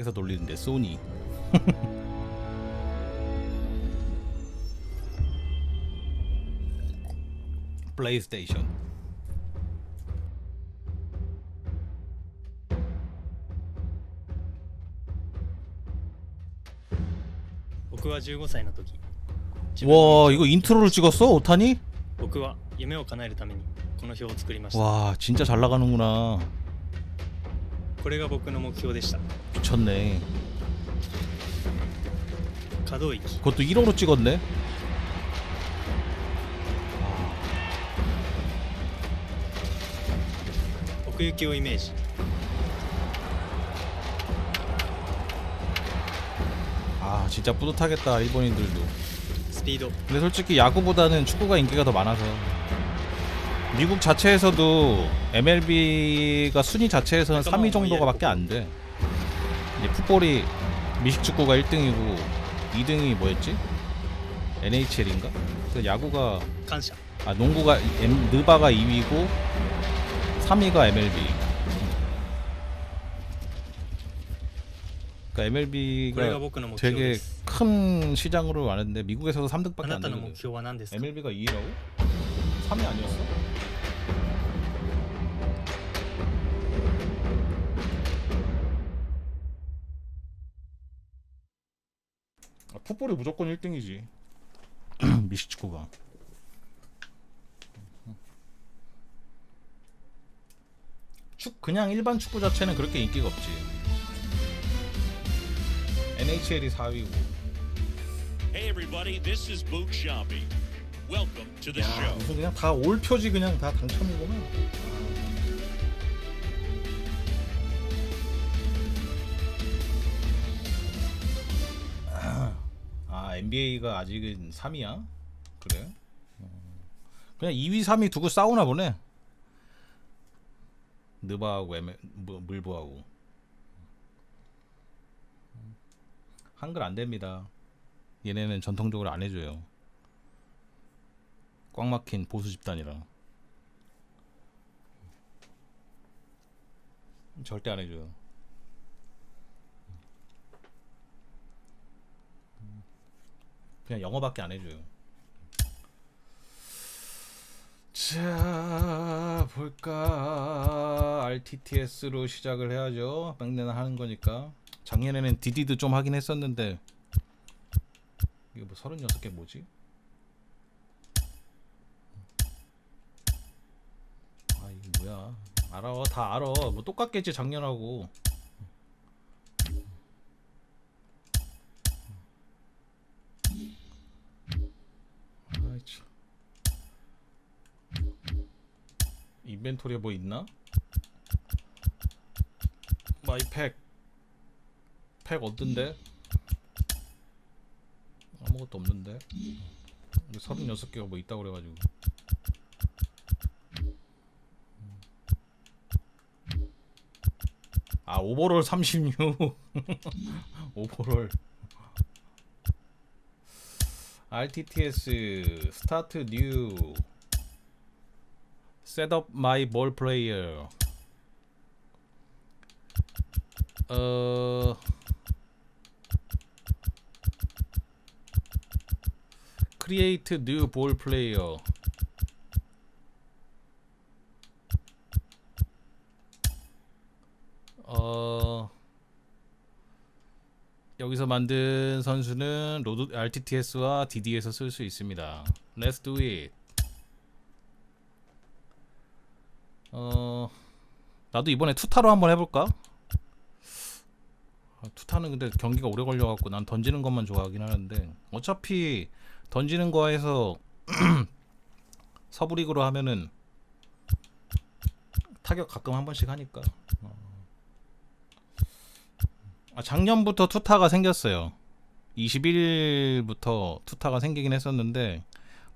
어디서 돌리는데? 소니. 플레이스테이션. 僕は15歳の時 와, 이거 인트로를 찍었어? 오타니? 僕は夢を叶えるためにこの表を作りました 와, 진짜 잘 나가는구나. これが僕の目標でした 미쳤네. 可動域 그것도 1호로 찍었네. 奥行きをイメージ 아, 진짜 뿌듯하겠다, 일본인들도. スピード 근데 솔직히 야구보다는 축구가 인기가 더 많아서. 미국 자체에서도 MLB가 순위 자체에서는 3위 정도가 밖에 안 돼. 이제 풋볼이 미식축구가 1등이고 2등이 뭐였지? NHL인가? 그 야구가 感謝 농구가 느바가 2위고 3위가 MLB. 그러니까 これが MLB가 僕の目標 되게 です 큰 시장으로 많은데 미국에서도 3등밖에 あな 안 たの 되거든. 目標は何ですか MLB가 2위라고? 3위 아니었어? 풋볼이 무조건 1등이지. 미식축구가. 그냥 일반 축구 자체는 그렇게 인기가 없지. NHL이 4위고. Hey everybody, this is Boot Shopping. Welcome to the show. 무슨 그냥 다 올 표지 그냥 다 당첨이구만. NBA가 아직은 3위야? 그래? 그냥 2위, 3위 두고 싸우나 보네. 느바하고 물보하고. 한글 안 됩니다. 얘네는 전통적으로 안 해줘요. 꽉 막힌 보수 집단이라 절대 안 해줘요. 그냥 영어밖에 안 해줘요. 자, 볼까. RTTS로 시작을 해야죠. 막내는 하는 거니까. 작년에는 DD도 좀 하긴 했었는데 이거 뭐 36개 뭐지? 아, 이게 뭐야. 알아, 다 알아. 뭐 똑같겠지 작년하고. 아이 참. 인벤토리에 뭐 있나? 마이 팩 어떤데? 아무것도 없는데. 36개가 뭐 있다고 그래가지고. 아, 오버롤 36. 오버롤. RTTS 스타트 뉴 셋업 마이 볼 플레이어. 크리에이트 뉴 볼 플레이어. 여기서 만든 선수는 로드 RTTS와 DD에서 쓸 수 있습니다. Let's do it. 나도 이번에 투타로 한번 해볼까? 투타는 근데 경기가 오래 걸려갖고 난 던지는 것만 좋아하긴 하는데 어차피 던지는 거에서 서브리그로 하면은 타격 가끔 한 번씩 하니까. 작년부터 투타가 생겼어요. 21일부터 투타가 생기긴 했었는데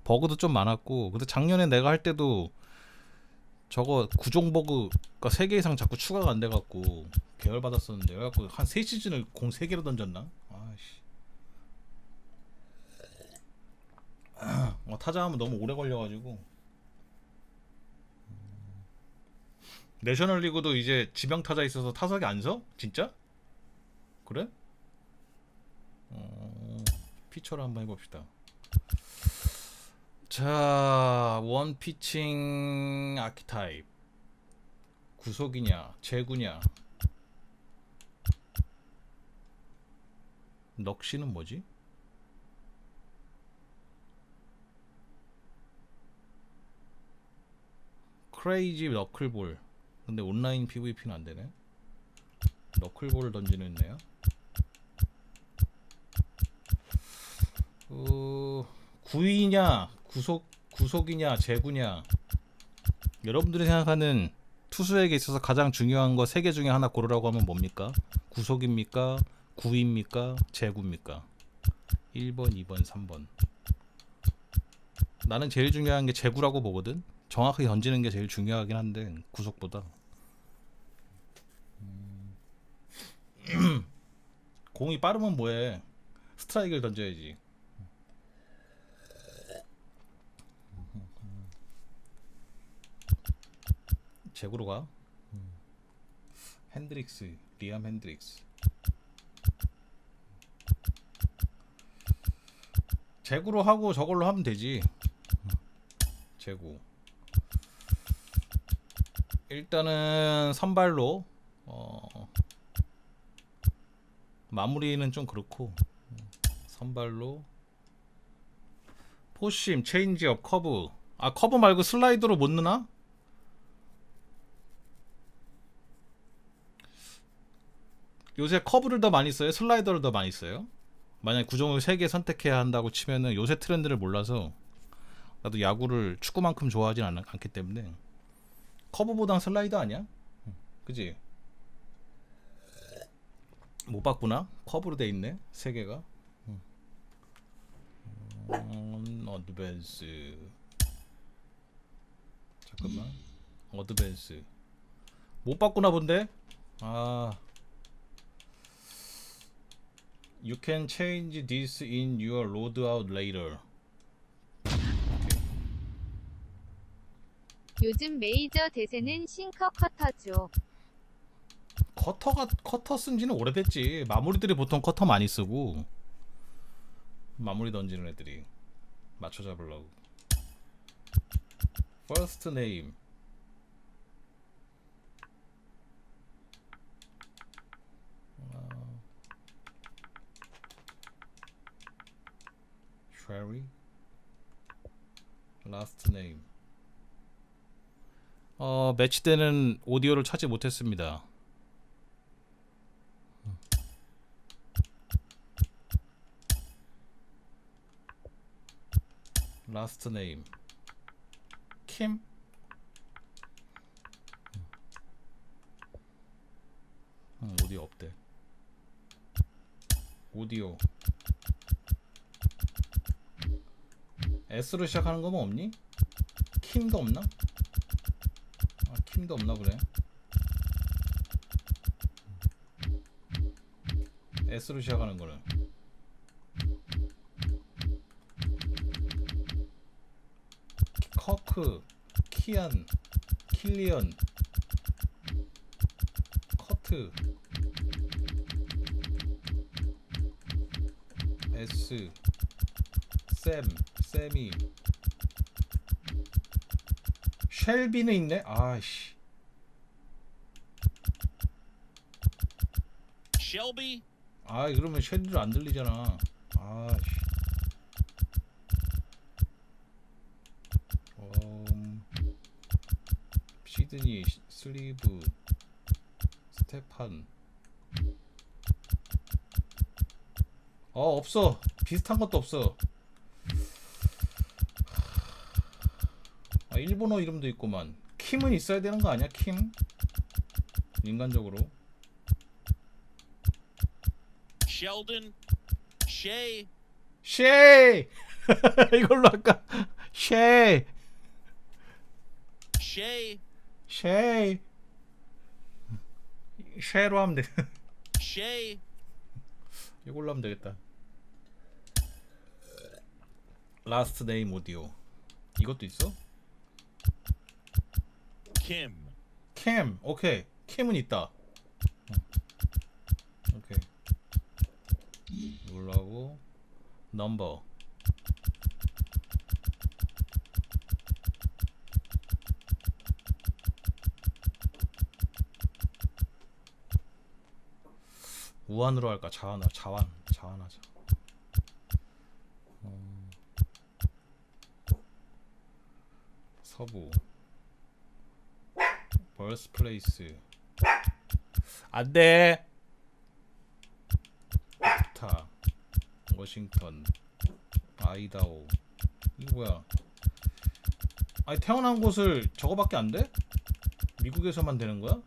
버그도 좀 많았고, 근데 작년에 내가 할 때도 저거 구종 버그가 3개 이상 자꾸 추가가 안 돼갖고 계열받았었는데, 그래갖고 한 3시즌을 공 3개로 던졌나? 아씨. 타자하면 너무 오래 걸려가지고. 내셔널리그도 이제 지명 타자 있어서 타석에 안 서? 진짜? 그래? 피처를 한번 해봅시다. 자, 원 피칭 아키타입. 구속이냐, 제구냐. 넋시는 뭐지? 크레이지 너클볼. 근데 온라인 PVP는 안 되네. 너클볼을 던지는 애네요. 구위냐, 구속이냐, 제구냐. 여러분들이 생각하는 투수에게 있어서 가장 중요한 거 3개 중에 하나 고르라고 하면 뭡니까? 구속입니까? 구위입니까? 제구입니까? 1번, 2번, 3번. 나는 제일 중요한 게 제구라고 보거든. 정확하게 던지는 게 제일 중요하긴 한데 구속보다. 공이 빠르면 뭐해? 스트라이크를 던져야지. 제구로 가. 핸드릭스, 리암 핸드릭스. 제구로 하고 저걸로 하면 되지. 제구. 일단은 선발로 마무리는 좀 그렇고 선발로 포심, 체인지업, 커브. 아, 커브 말고 슬라이더로 못 넣나? 요새 커브를 더 많이 써요? 슬라이더를 더 많이 써요? 만약 구종을 3개 선택해야 한다고 치면은 요새 트렌드를 몰라서 나도 야구를 축구만큼 좋아하진 않기 때문에 커브보단 슬라이더 아니야? 그지? 못 봤구나? 커브로 돼 있네 3개가. 어드밴스. 잠깐만. 어드밴스 못 봤구나 본데. 아, You can change this in your loadout later. 요즘 메이저 대세는 싱커 커터죠. 커터 쓴 지는 오래됐지. 마무리들이 보통 커터 많이 쓰고 마무리 던지는 애들이 맞춰 잡으려고. First name. Sherry. Last name. 매치되는 오디오를 찾지 못했습니다. Last name. 킴? 오디오 없대. 오디오. S로 시작하는 거면 없니? 킴도 없나? 아, 킴도 없나 그래. S로 시작하는 거는 커크, 키안, 킬리언, 커트, S, 샘, 세미, 쉘비는 있네. 아이씨. Shelby, 아, 그러면 쉘비로 안 들리잖아. 아이씨. 시드니, 슬리브, 스테판. 없어. 비슷한 것도 없어. 아, 일본어 이름도 있구만. 킴은 있어야 되는 거 아니야? 킴? 인간적으로. Sheldon, Shea, 쉐이! 이걸로 할까? 쉐이! Shea, 쉐이! 쉐로 하면 돼. Shea, 이걸로 하면 되겠다. 라스트 네임 오디오. 이것도 있어? Kim, 캠. 오케이. 캠은 있다. 오케이. 넘버. 우한으로 할까? 자완하자. 서부. 벌스플레이스. 안돼. 타. 워싱턴. 아이다호. 이거 뭐야? 아니 태어난 곳을 저거밖에 안 돼? 미국에서만 되는 거야?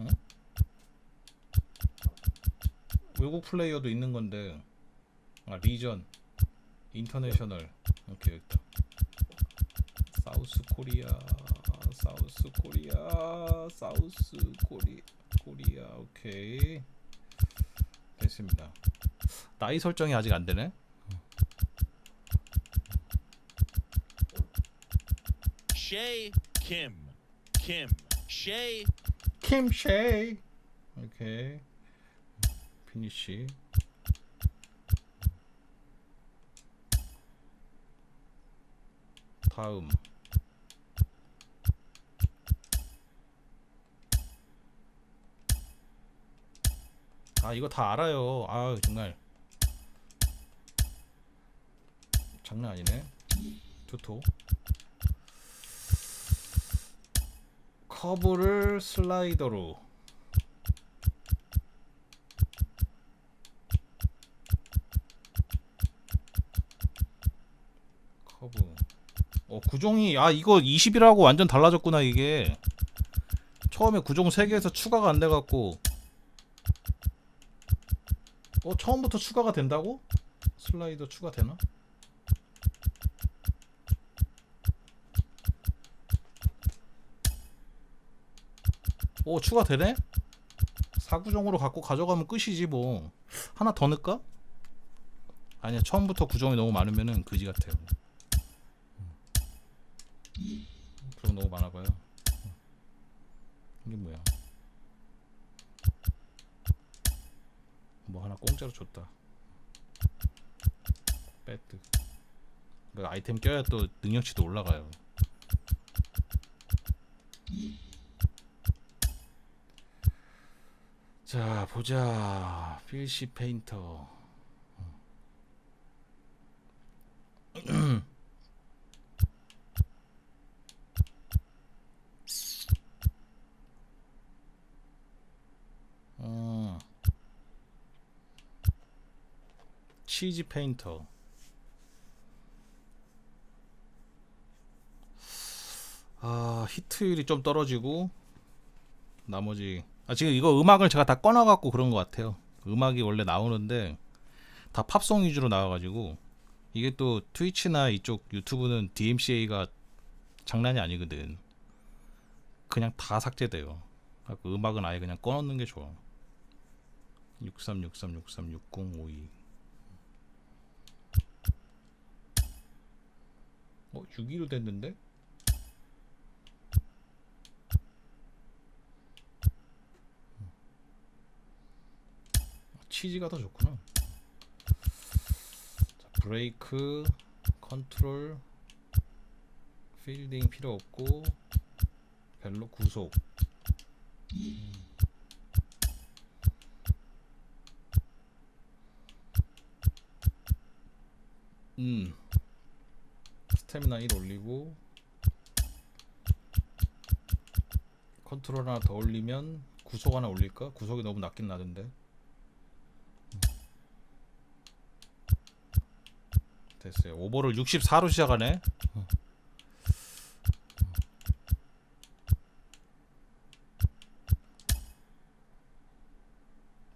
응? 외국 플레이어도 있는 건데. 아 리전. 인터내셔널. 오케이 여기 있다. 사우스 코리아. 코리아. 오케이. 됐습니다. 나이 설정이 아직 안 되네. Shay Kim. Shay. 킴 쉐이. 오케이. 피니시. 다음. 아 이거 다 알아요. 아 정말 장난 아니네. 투토. 커브를 슬라이더로. 커브. 구종이 이거 20이라고 완전 달라졌구나 이게. 처음에 구종 3개에서 추가가 안 돼갖고. 처음부터 추가가 된다고? 슬라이더 추가되나? 추가되네? 4구종으로 갖고 가져가면 끝이지 뭐. 하나 더 넣을까? 아니야 처음부터 구종이 너무 많으면은 그지 같아요. 구종 너무 많아봐요. 이게 뭐야? 뭐 하나 공짜로 줬다. 배트. 그 아이템 껴야 또 능력치도 올라가요. 자 보자. 필시 페인터. 치즈 페인터. 히트율이 좀 떨어지고 나머지 지금 이거 음악을 제가 다 꺼놔갖고 그런 것 같아요. 음악이 원래 나오는데 다 팝송 위주로 나와가지고 이게 또 트위치나 이쪽 유튜브는 DMCA가 장난이 아니거든. 그냥 다 삭제돼요. 음악은 아예 그냥 꺼놓는 게 좋아. 6363636052 6위로 됐는데? 치즈가 더 좋구나. 자, 브레이크, 컨트롤, 필딩 필요 없고 벨로 구속. 스태미나 1 올리고 컨트롤 하나 더 올리면 구속 하나 올릴까? 구속이 너무 낮긴 나던데. 됐어요. 오버를 64로 시작하네.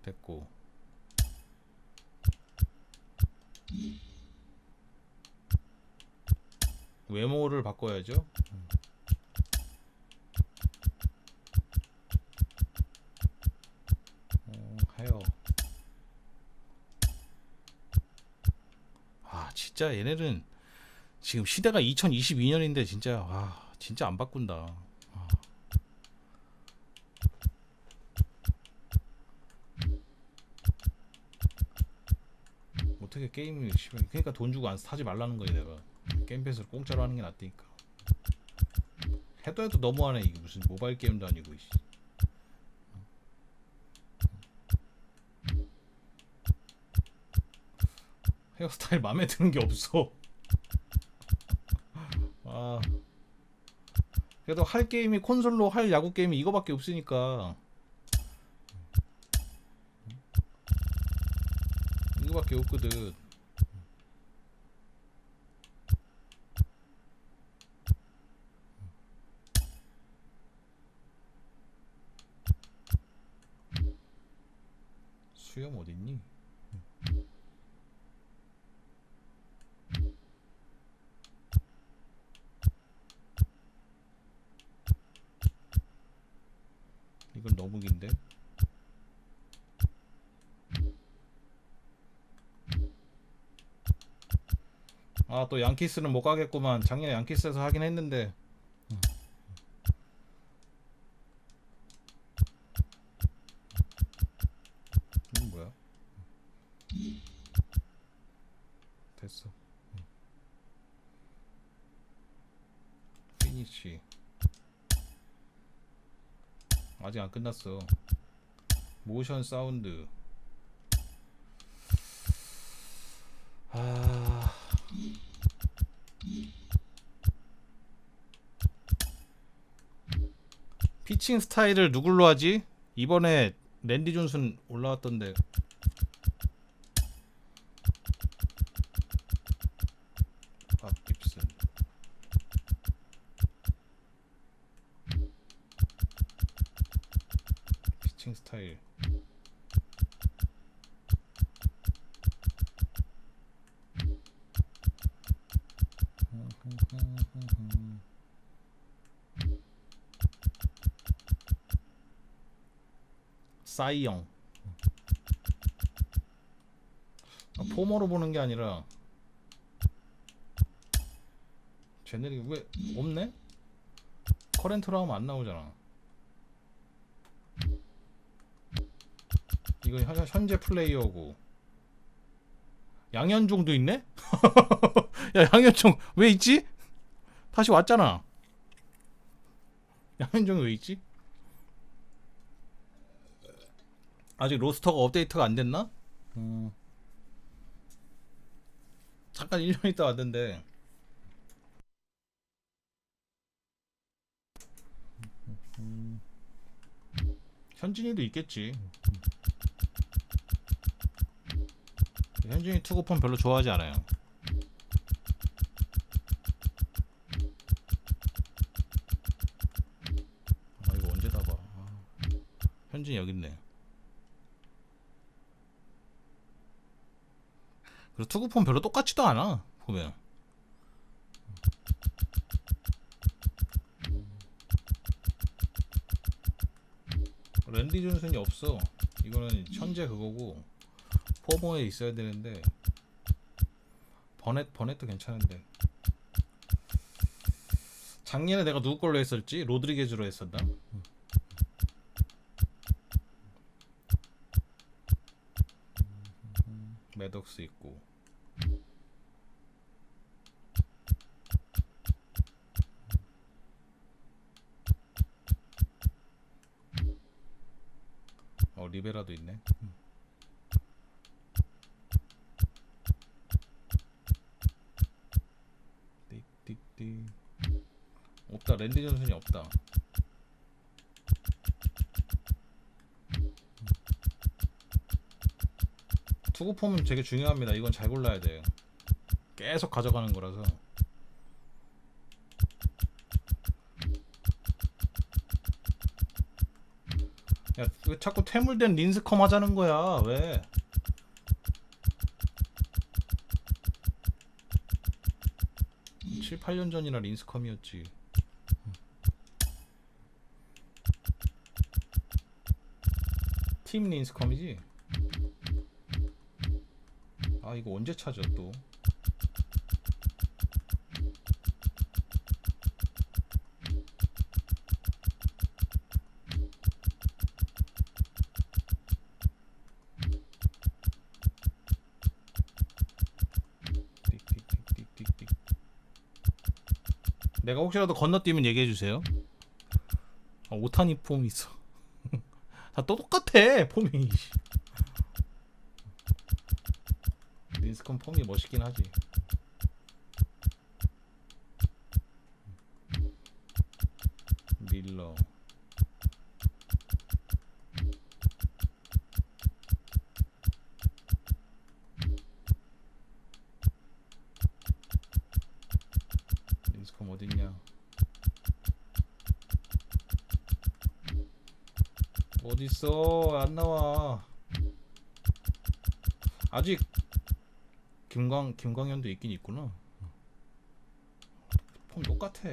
됐고 외모를 바꿔야죠. 헤어. 진짜 얘네는 지금 시대가 2022년인데 진짜 안 바꾼다. 어떻게 게임을 그러니까 돈 주고 안 사지 말라는 거지 내가. 게임 패스를 공짜로 하는 게 낫다니까. 해도 너무하네. 이게 무슨 모바일 게임도 아니고. 이씨. 헤어스타일 마음에 드는 게 없어. 아. 그래도 할 게임이 콘솔로 할 야구 게임이 이거밖에 없으니까. 이거밖에 없거든. 수염 어딨니? 이건 너무 긴데? 아, 또 양키스는 못 가겠구만. 작년에 양키스에서 하긴 했는데. 이건 뭐야? 됐어. 피니시. 아직 안 끝났어. 모션 사운드. 아. 피칭 스타일을 누굴로 하지? 이번에 랜디 존슨 올라왔던데. 밥 깁슨. 피칭 스타일. 싸이영. 포머로 보는 게 아니라 제네릭 왜 없네? 커렌트로 하면 안 나오잖아. 이거 현재 플레이어고. 양현종도 있네? 야, 양현종 왜 있지? 다시 왔잖아. 양현종 왜 있지? 아직 로스터가 업데이트가 안 됐나? 잠깐 1년 있다 왔는데. 현진이도 있겠지. 현진이 투구폰 별로 좋아하지 않아요. 아, 이거 언제 다 봐. 아, 현진이 여기 있네. 그리고 투구폰 별로 똑같지도 않아 보면. 랜디 존슨이 없어. 이거는 현재 그거고 포머에 있어야 되는데. 버넷도 괜찮은데. 작년에 내가 누구 걸로 했었지? 로드리게즈로 했었나? 매덕스 있고. 리베라도 있네. 띡띡띡. 없다. 랜디 존슨이 없다. 투구폼은 되게 중요합니다. 이건 잘 골라야 돼요. 계속 가져가는 거라서. 야, 왜 자꾸 퇴물된 린스컴 하자는 거야? 왜? 음, 7, 8년 전이나 린스컴이었지. 팀 린스컴이지? 아, 이거 언제 찾아 또? 내가 혹시라도 건너뛰면 얘기해 주세요. 오타니 폼 있어. 다 똑같아 폼이. 린스컨 폼이 멋있긴 하지. 밀러. 린스컨 어딨냐? 어딨어? 안 나와. 아직 김광현도 있긴 있구나. 폼 똑같아.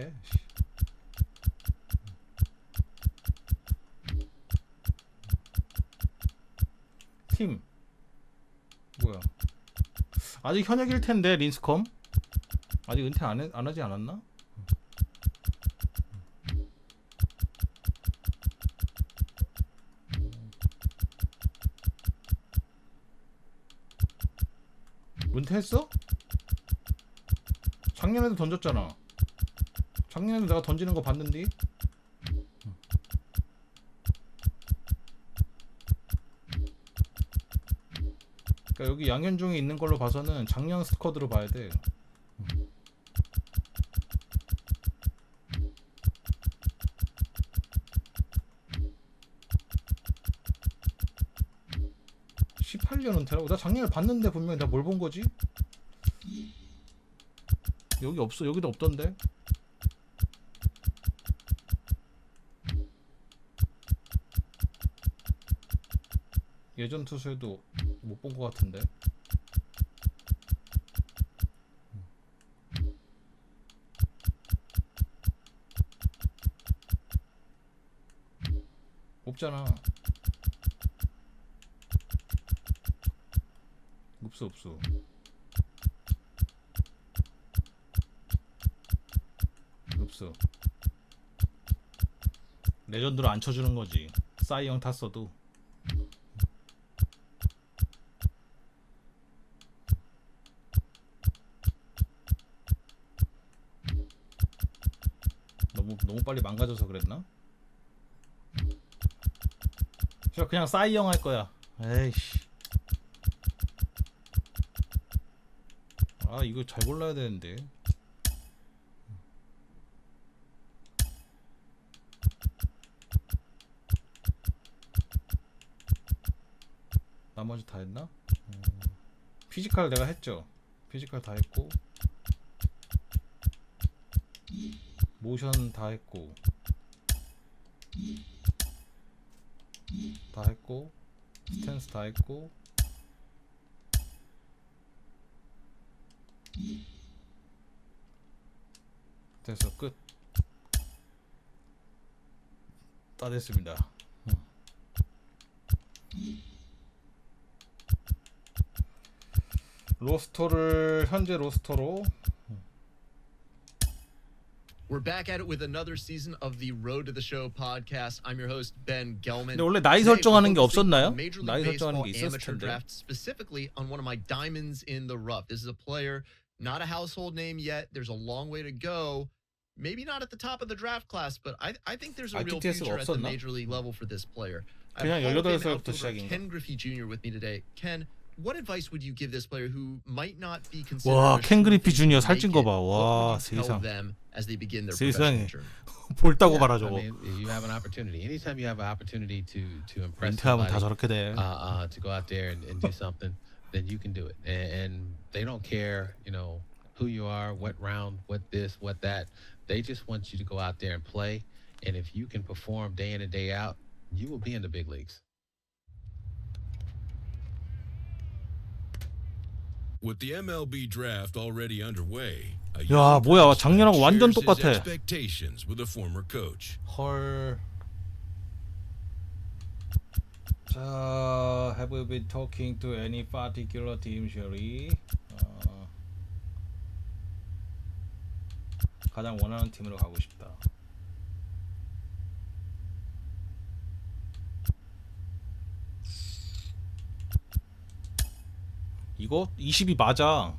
팀 뭐야? 아직 현역일 텐데 린스컴 아직 은퇴 안 하지 않았나? 은퇴했어? 작년에도 던졌잖아. 작년에도 내가 던지는 거 봤는데. 그러니까 여기 양현종이 있는 걸로 봐서는 작년 스쿼드로 봐야 돼. 18년 은퇴라고? 나 작년에 봤는데 분명히 나 뭘 본 거지? 여기 없어. 여기도 없던데. 예전 투수에도 못 본 거 같은데. 없잖아. 없어. 없어. 레전드로 안 쳐주는 거지. 싸이형 탔어도. 너무 빨리 망가져서 그랬나? 저 그냥 싸이형 할 거야. 에이씨. 아 이거 잘 골라야 되는데. 나머지 다 했나? 피지컬 내가 했죠. 피지컬 다 했고 모션 다 했고 스탠스 다 했고 됐어. 끝. 다 됐습니다. 로스터를 현재 로스터로 We're back at it with another season of the Road to the Show podcast. I'm your host Ben Gelman. 근데 원래 나이 Today, 설정하는 게 we're focusing 없었나요? on Major League 나이 설정하는 Baseball 게 있었을 amateur 텐데. draft, specifically on one of my diamonds in the rough. This is a player, not a household name yet. There's a long way to go. Maybe not at the top of the draft class, but I think there's a real ITTS 가 future at the 없었나? major league level for this player. I 그냥 have Hall of Fame 18살부터 outfielder 시작인가? Ken Griffey Jr. with me today. Ken, what advice would you give this player who might not be considered 와, a 켄 sure 그리피 thing 주니어 to 살찐 make 거 봐. it? 와, What would you tell 세상. them as they begin their 세상에. professional journey? 볼따고 Yeah, 봐라 I 저거. mean, you have an opportunity. Anytime you have an opportunity to impress 은퇴하면 다 somebody, 저렇게 돼. to go out there and do something, then you can do it. And they don't care, you know, who you are, what round, what this, what that. They just want you to go out there and play. And if you can perform day in and day out, you will be in the big leagues. With the MLB draft already underway, a 야, young 뭐야, prospect 작년하고 완전 shares his 똑같아. expectations with a former coach. 헐. 자, have you been talking to any particular team, Sherry? 가장 원하는 팀으로 가고 싶다. 이거 20이 맞아.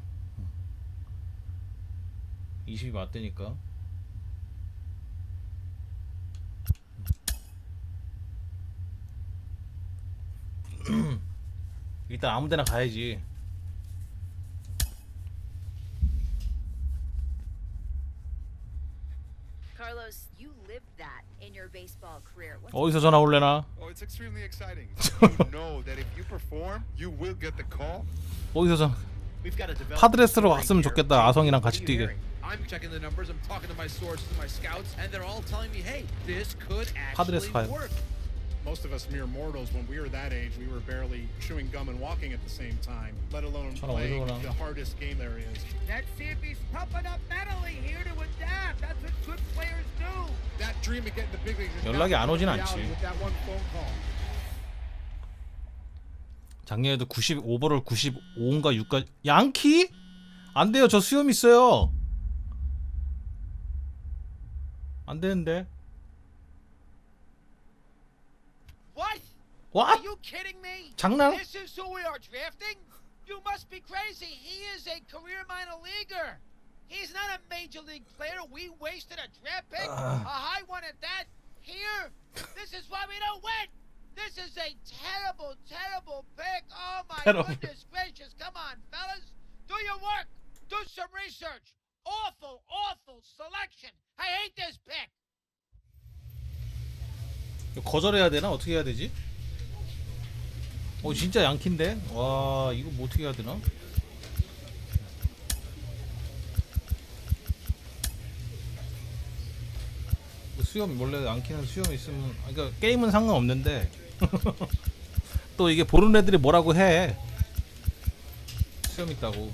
20이 맞다니까. 일단 아무데나 가야지. Carlos, you lived that in your baseball career. What's 어디서 전화 올래나? Oh, it's extremely exciting. You know that if you perform, you will get the call. 어디서 전 We've got a development 파드레스로 story 왔으면 here. 좋겠다. 아성이랑 What are 같이 you 뛰게. hearing? I'm checking the numbers. I'm talking to my sources and my scouts, and they're all telling me, "Hey, this could 파드레스 actually 가요. work." Most of us mere mortals, when we were that age, we were barely chewing gum and walking at the same time, let alone 저랑 playing 어디로 가나? the hardest game there is. Let's see if he's tough enough mentally here to adapt. That's what good players do. That dream of getting the big leagues is 연락이 now 안 오진 reality 않지. with that one phone call. 작년에도 95버를 95인가 6가 양키? 안 돼요. 저 수염 있어요. 안 되는데. What? What? Are you kidding me? 장난? This is who we are drafting? You must be crazy. He is a career minor leaguer. He's not a major league player. We wasted a draft pick, a high one at that. Here, this is why we don't win. This is a terrible, terrible pick. Oh my Terrible. goodness gracious! Come on, fellas, do your work. Do some research. Awful, awful selection. I hate this pick. 이거 거절해야 되나? 어떻게 해야 되지? 진짜 양키인데? 와 이거 뭐 어떻게 해야 되나? 수염 원래 양키는 수염 있으면 그러니까 게임은 상관없는데 또 이게 보는 애들이 뭐라고 해 수염 있다고.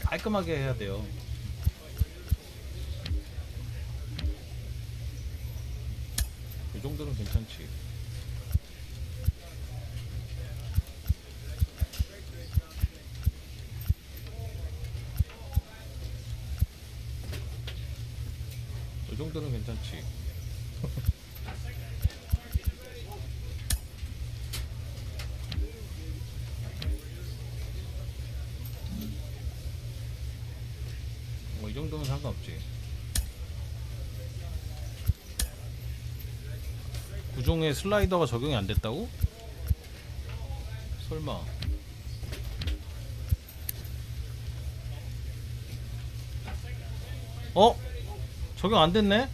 깔끔하게 해야 돼요. 이 정도는 괜찮지. 이 정도는 괜찮지. 이 정도는 상관없지. 구종에 슬라이더가 적용이 안 됐다고? 설마. 적용 안 됐네?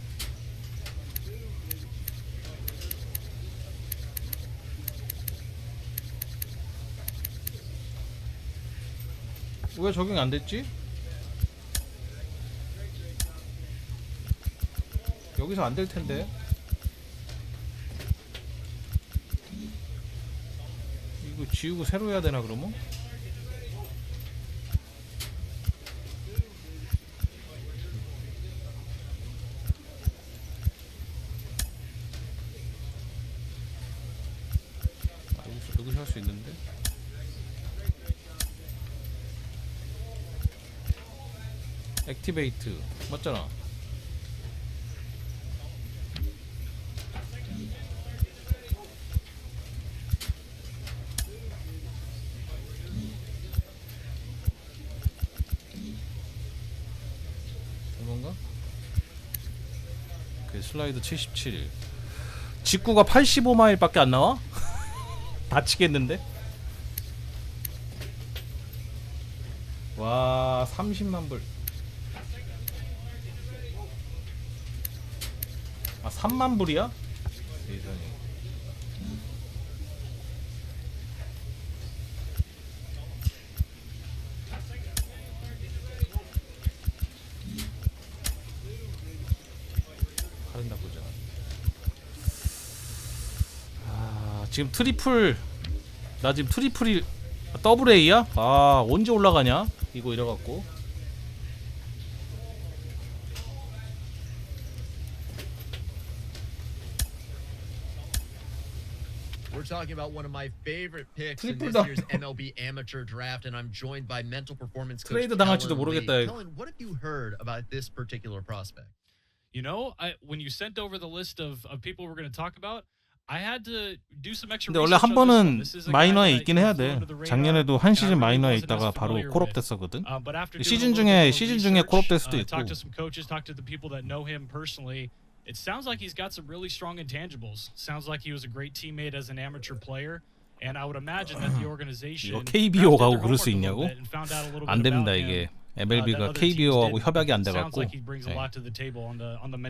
왜 적용이 안 됐지? 여기서 안 될 텐데. 이거 지우고 새로 해야 되나 그러면? 여기서 할 수 있는데. 액티베이트 맞잖아. 얼마인가? 그 슬라이드 77. 직구가 85마일밖에 안 나와? 다치겠는데? 와 30만 불. 아 3만 불이야? 세상에. 할인다 보자. 아 지금 트리플 나 지금 트리플이 더블 A야? 아 언제 올라가냐? 이거 이래갖고. We're talking about one of my favorite picks in 트리플 this 당- year's MLB amateur draft, and I'm joined by mental performance coach 트레이드 당할지도 Kellen 모르겠다, Lee. 이거. Kellen, what have you heard about this particular prospect? You know, when you sent over the list of people we're going to talk about, I had to do some extra 근데 원래 research 한 on this one. 번은 This is a guy 마이너에 that, 있긴 you know, 해야 flew 돼. under the radar, 작년에도 한 and I 시즌 really 마이너에 wasn't 있다가 as 바로 familiar 콜업 with. 됐었거든. But after doing a 시즌 little bit 중에 of 시즌 중에 콜업 될 research, 수도 있고. talk to some coaches, talk to the people that know him personally. It sounds like he's got some really strong intangibles. Sounds like he was a great teammate as an amateur player. And I would imagine that the organization 이거 KBO 가고 그럴 수 있냐고? 안 됩니다 이게. MLB가 KBO하고 협약이 안 돼갖고 네.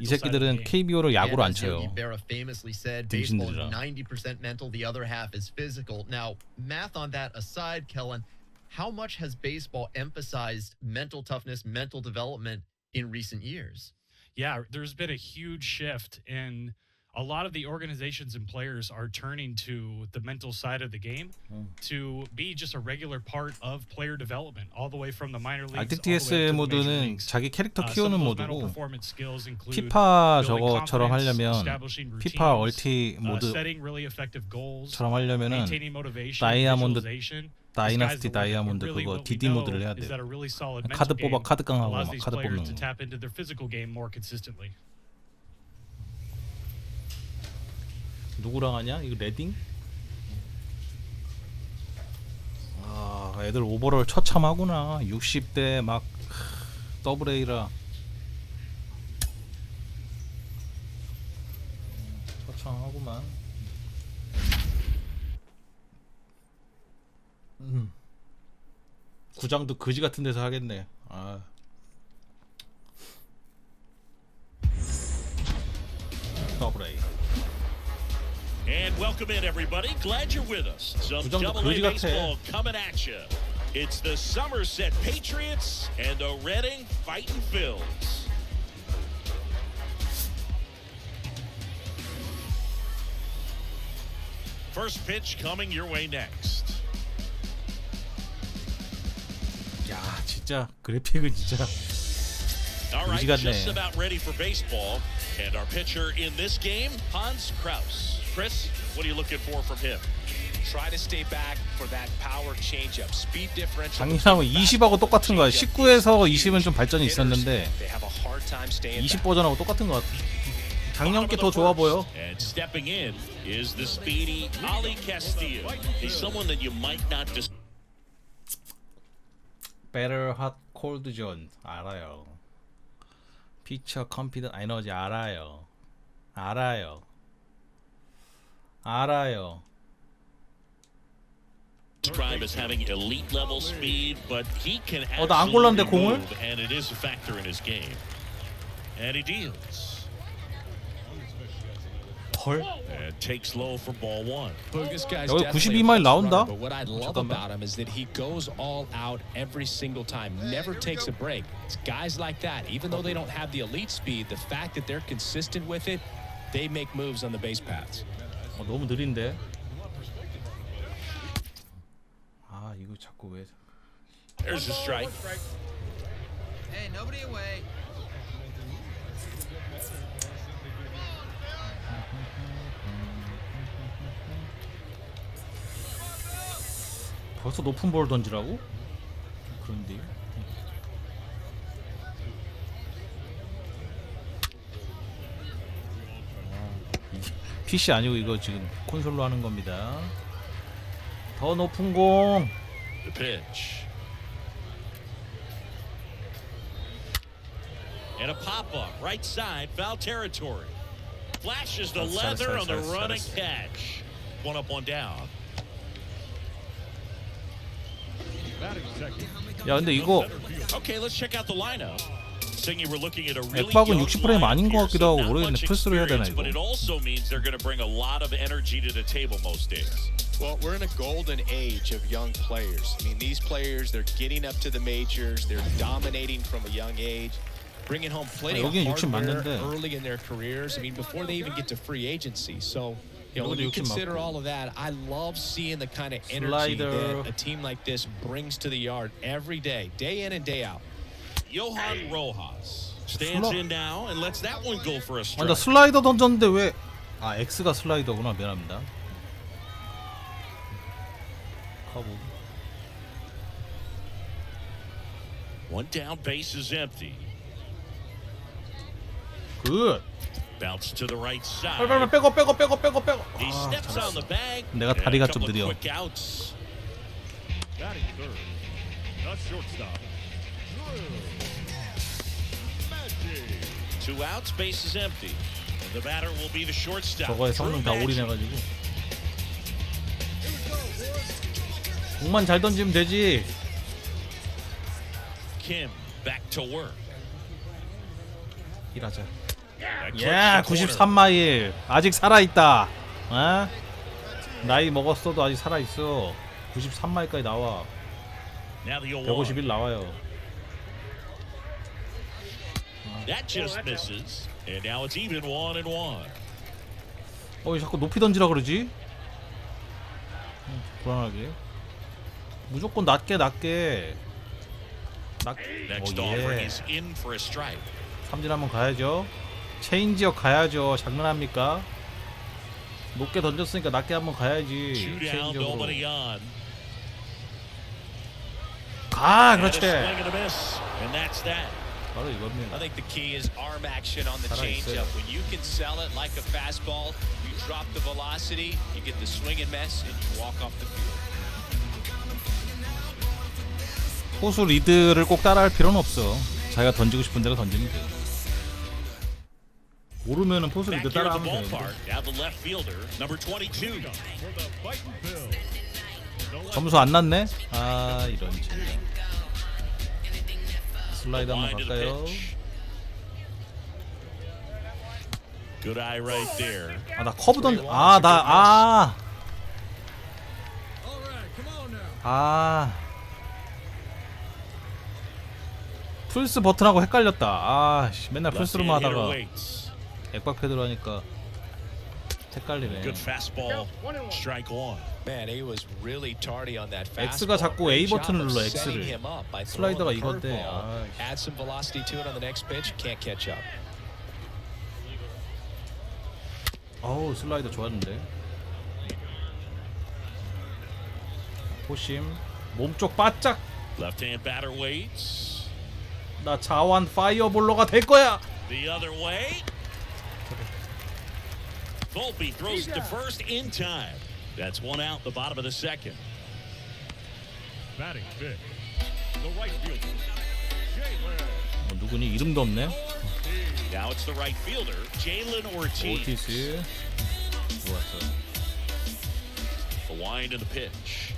이 새끼들은 KBO를 야구로 안 쳐요. Ibarra famously said baseball is 90% mental, the other half is physical. Now, math on that aside, Kellen, how much has baseball emphasized mental toughness, mental development in recent years? Yeah, there's been a huge shift in a lot of the organizations and players are turning to the mental side of the game to be just a regular part of player development, all the way from the minor leagues. RTTS 모드는 자기 캐릭터 키우는 모드고 피파 저거처럼 하려면 피파 얼티 모드처럼 하려면은 다이아몬드 다이나스티 다이아몬드 그거 DD 모드를 해야 돼. 카드 뽑아 카드 강하고 막 카드 뽑는 거. 누구랑 하냐? 이거 레딩? 아, 애들 오버롤 처참하구나. 60대 막 더블 A라. 처참하구만. 구장도 거지 같은 데서 하겠네. 아. 더블 A. And welcome in, everybody. Glad you're with us. Some Double-A baseball coming at you. It's the Somerset Patriots and the Reading Fightin' Phils. First pitch coming your way next. 야, 진짜 그래픽은 진짜. All right, just about ready for baseball. And our pitcher in this game, Hans Kraus. Chris, what are you looking for from him? Try to stay back for that power changeup. Speed differential. 작년하고 20하고 똑같은 거야. 19에서 20은 좀 발전이 있었는데 20 버전하고 똑같은 것 같아. 작년 게 더 좋아 보여. And stepping in is the speedy Ali Castillo. He's someone that you might not just. Better Hot Cold Zone 알아요. 피처 컴피던 에너지 알아요. 알아요. 알아요. Described as having elite level speed, but he can 나 안 골랐는데 absolutely 공을? move, and it is a factor in his game. And he deals. 헐. And takes low for ball one. 여기 92마일 나온다. But what I love about him is that he goes all out every single time, never takes a break. It's guys like that, even though they don't have the elite speed, the fact that they're consistent with it, they make moves on the base paths. 너무 느린데. 아, 이거 자꾸 왜? There's a strike. Hey, nobody away. 벌써 높은 볼 던지라고? 그런데. 이게 PC 아니고 이거 지금 콘솔로 하는 겁니다. 더 높은 공. The pitch. And a pop-up, right side, foul territory. Flashes the leather on the running catch. One up, one down. 야, 근데 이거 Okay, let's check out the lineup. Saying we're looking at a really 앱박은 young 60프레임 아닌 것 lineup 같기도 하고 here, so not 모르겠네. much 플스로 해야 되나 experience, 이거? but it also means they're going to bring a lot of energy to the table most days. Well, we're in a golden age of young players. I mean, these players, they're getting up to the majors. They're dominating from a young age, bringing home plenty of 여기는 60 hardware 맞는데. early in their careers. I mean, before they even get to free agency. So, you know, when you 여기도 60 consider 맞고. all of that, I love seeing the kind of energy 슬라이더. that a team like this brings to the yard every day in and day out. Johan Rojas stands in now and lets that one go for a 아, 나 strike. 슬라이더 던졌는데 왜? 아, X가 슬라이더구나. 미안합니다. 커브. One down, base is empty. 굿. Bounce to the right side. 빨리 빼고. He steps on the bag. 내가 and a 다리가 좀 couple of 느려. quick outs. Batting third, the shortstop, Magic. 2 outs, base is empty. And the batter will be the shortstop. 저거에 성능 다 Drew Magic. 올인해가지고 공만 잘 던지면 되지. Kim back to work. 일하자. That 야, clips the corner. 93마일 아직 살아있다. 어? 나이 먹었어도 아직 살아있어. 93마일까지 나와. Now the 0-1. 151 나와요. That just misses. And now it's even 1-1. 자꾸 높이 던지라 그러지? 불안하게. 무조건 낮게. Next offering is in for a strike. 삼진 한번 가야죠. 체인지업 가야죠. 장난합니까? 높게 던졌으니까 낮게 한번 가야지. 2 down, 체인지업으로. nobody on. 가, And a 그렇지. swing and a miss. And that's that. 바로 이겁니다. I think the key is arm action on the 살아있어요. changeup. When you can sell it like a fastball, you drop the velocity, you get the swing and miss, and you walk off the field. 포수 리드를 꼭 따라할 필요는 없어. 자기가 던지고 싶은 대로 던지면 돼. 모르면은 포수 리드 Back here at the 따라하면 되는데. ballpark. Now the left fielder, number 22. For the fighting Phil. 점수 안 났네? 아, 이런. 슬라이드 한번 Line to the 갈까요? pitch. Good eye right there. 아, 나 커브 던져. 플스 버튼하고 헷갈렸다. 맨날 플스로만 Left-hand hitter 하다가 waits. 액박 패드로 하니까 헷갈리네. Good fastball. Strike 1. Man, he was really tardy on that X가 fastball. 자꾸 A Great job 버튼을 of 눌러, setting X를. him up by 슬라이더가 throwing the 이건데, curveball. Add some velocity to it on the next pitch, can't catch up. 어우, 슬라이더 좋았는데. 포심 몸쪽 바짝. Left-hand batter waits. 나 자완 파이어볼러가 될 거야. The other way. Volpe throws it to first in time. That's 1 out, the bottom of the second. Batting fifth, the right fielder, Jalen. 누구니? 이름도 없네. Now it's the right fielder, Jalen Ortiz. 오티스. 좋았어. The wind and the pitch.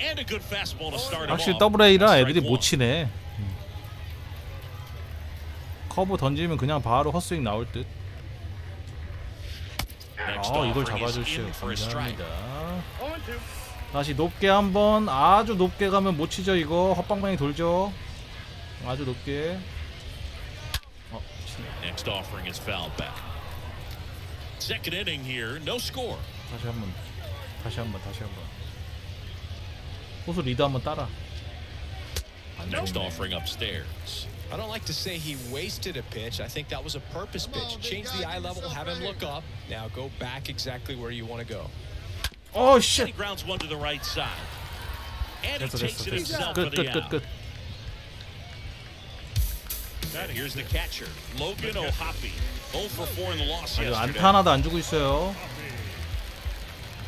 And a good fastball to start him 확실히 off. 더블 A라 애들이 Strike 못 one. 치네. 커브 던지면 그냥 바로 헛스윙 나올 듯. Next 이걸 offering is 잡아주시오. in for a strike. 감사합니다. 다시 높게 한번. 아주 높게 가면 못 치죠. 이거 헛방망이 돌죠. 아주 높게. 치네. Next offering is fouled back. Second inning here, no score. 다시 한번. 포수 리드 한번 따라. Next offering upstairs. I don't like to say he wasted a pitch. I think that was a purpose pitch. Change the eye level, have him look up. Now go back exactly where you want to go. Oh And shit. he grounds one to the right side. And he 됐어. takes it himself for the out. 끝. Here's the catcher, Logan O'Hoppe. 0 for 4 in the loss 아주 yesterday. 안타 하나도 안 주고 있어요.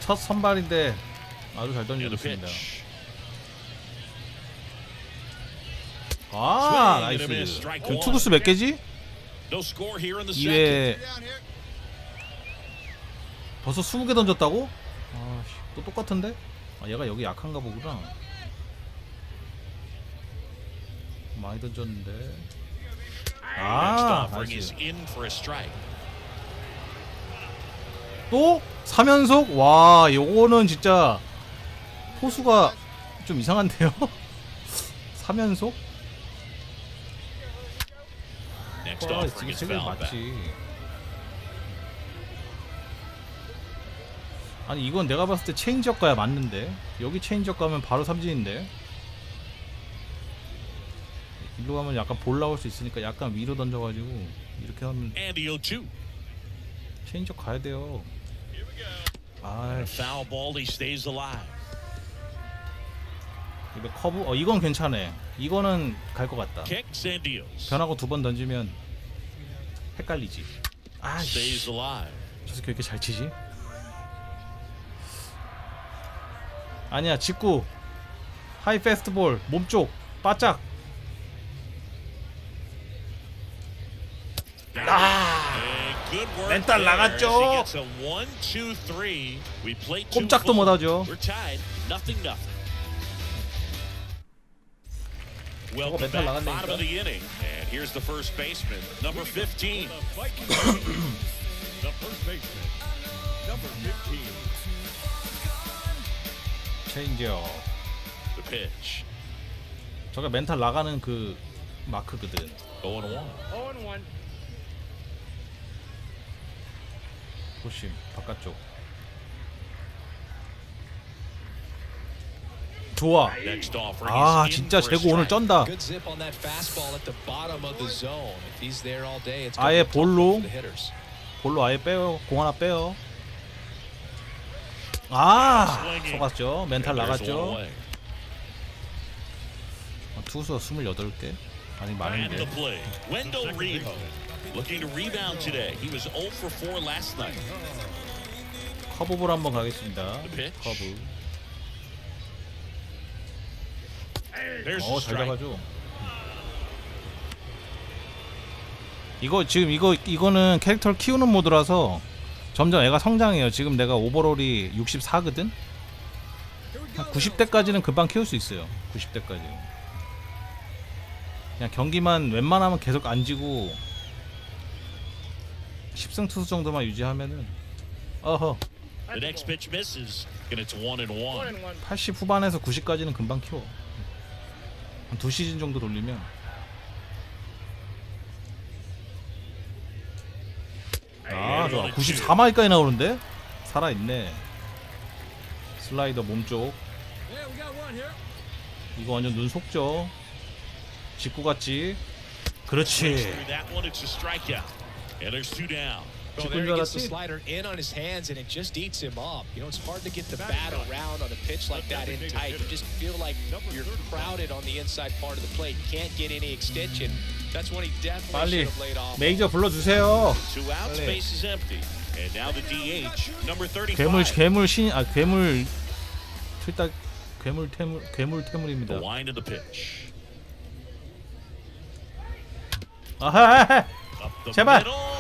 첫 선발인데 아주 잘 던지고 And the 있습니다. pitch. 아, Swing and a miss, 나이스. strike 지금 one. 투구수 몇 개지? No score here in the second. 2회 벌써 20개 던졌다고? 아, 또 똑같은데? 얘가 여기 약한가 보구나. 많이 던졌는데. Next offering 나이스. is in for a strike. 또 3연속? 와, 요거는 진짜 포수가 좀 이상한데요? 3연속? Next 와, offering is 지금 세개 fouled back. 맞지. 아니 이건 내가 봤을 때 체인지업 가야 맞는데 여기 체인지업 가면 바로 삼진인데 일로 가면 약간 볼 나올 수 있으니까 약간 위로 던져가지고 이렇게 하면 And the 0-2. 체인지업 가야 돼요. 아, Foul ball, he stays alive. 이거 커브? 이건 괜찮네. 이거는 갈 것 같다. Kicks and deals. 변하고 2번 던지면 헷갈리지. Stays 아이씨, alive. 저 새끼 왜 이렇게 잘 치지? 아니야, 직구 하이 패스트볼 몸쪽 바짝. Good work 멘탈 there 나갔죠. as he gets a 1, 2, 3. We played two 꼼짝도 full. 못하죠. We're tied, nothing. Welcome 멘탈 back, 나갔네, bottom of 이거. the inning, and here's the first baseman, number 15. The first baseman, number 15. 체인지업. The pitch. 저게 멘탈 나가는 그 마크거든. 0-1. 0-1. 보심 바깥쪽. 좋아. Next offering 아, is in 진짜 for a 재고 오늘 strike. 쩐다. Good zip on that fastball at the bottom of the zone. If he's there all day, it's 아예 gonna be tough 볼로 for the hitters. 볼로 아예 빼요. 공 하나 빼요. 아, 속았죠. 멘탈 And there's one 나갔죠. away. 투수 28개. 아니 And 많은데. the play, Wendell Reed, looking to rebound today. He was 0 for 4 last night. 커브볼 한번 가겠습니다. pitch. 커브. There's a 잘 strike. 잡아줘. 이거 지금 이거는 캐릭터를 키우는 모드라서 점점 애가 성장해요. 지금 내가 오버롤이 64거든. 한 90대까지는 금방 키울 수 있어요. 90대까지. 그냥 경기만 웬만하면 계속 안 지고 10승 투수 정도만 유지하면은 어허. The next pitch misses, and it's 1-1. 80 후반에서 90까지는 금방 키워. 한 2시즌 정도 돌리면. 아, 좋아. 94마일까지 나오는데? 살아있네. 슬라이더 몸쪽. 이거 완전 눈 속죠. 직구 같지? 그렇지. Through that one, it's a strikeout, and there's 2 down. Well, there he gets the slider in on his hands, and it just eats him up. You know, it's hard to get the bat around on a pitch like that in tight. You just feel like you're crowded on the inside part of the plate. You can't get any extension. That's when he 빨리 definitely should have laid off. 메이저 불러주세요. 2 outs, 빨리. base is empty, and now the DH, number 35. 괴물 틀딱 괴물입니다. The line of the pitch. 아하, Up the 제발. middle.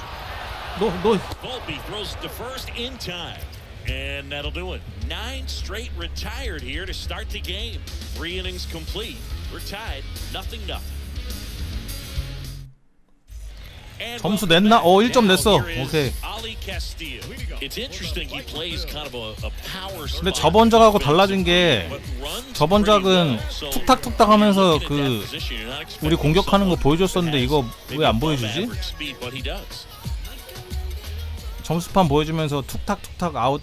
너 Volpe throws the first in time, and that'll do it. 9 straight retired here to start the game. 3 innings complete. We're tied, 0-0. And 점수 welcome 냈나? back. 1점 Now 냈어. here is 오케이. Ali Castillo. It's interesting. He plays kind of a power 근데 spot. 저번 작하고 달라진 게 But runs 저번 pretty 작은 well. So 툭탁툭탁 하면서 looking at 그 that position, you're not expecting 우리 공격하는 거 someone 보여줬었는데 that 이거 has 왜 안 maybe 보여주지? above average speed, but he does. 점수판 보여주면서 툭탁툭탁 아웃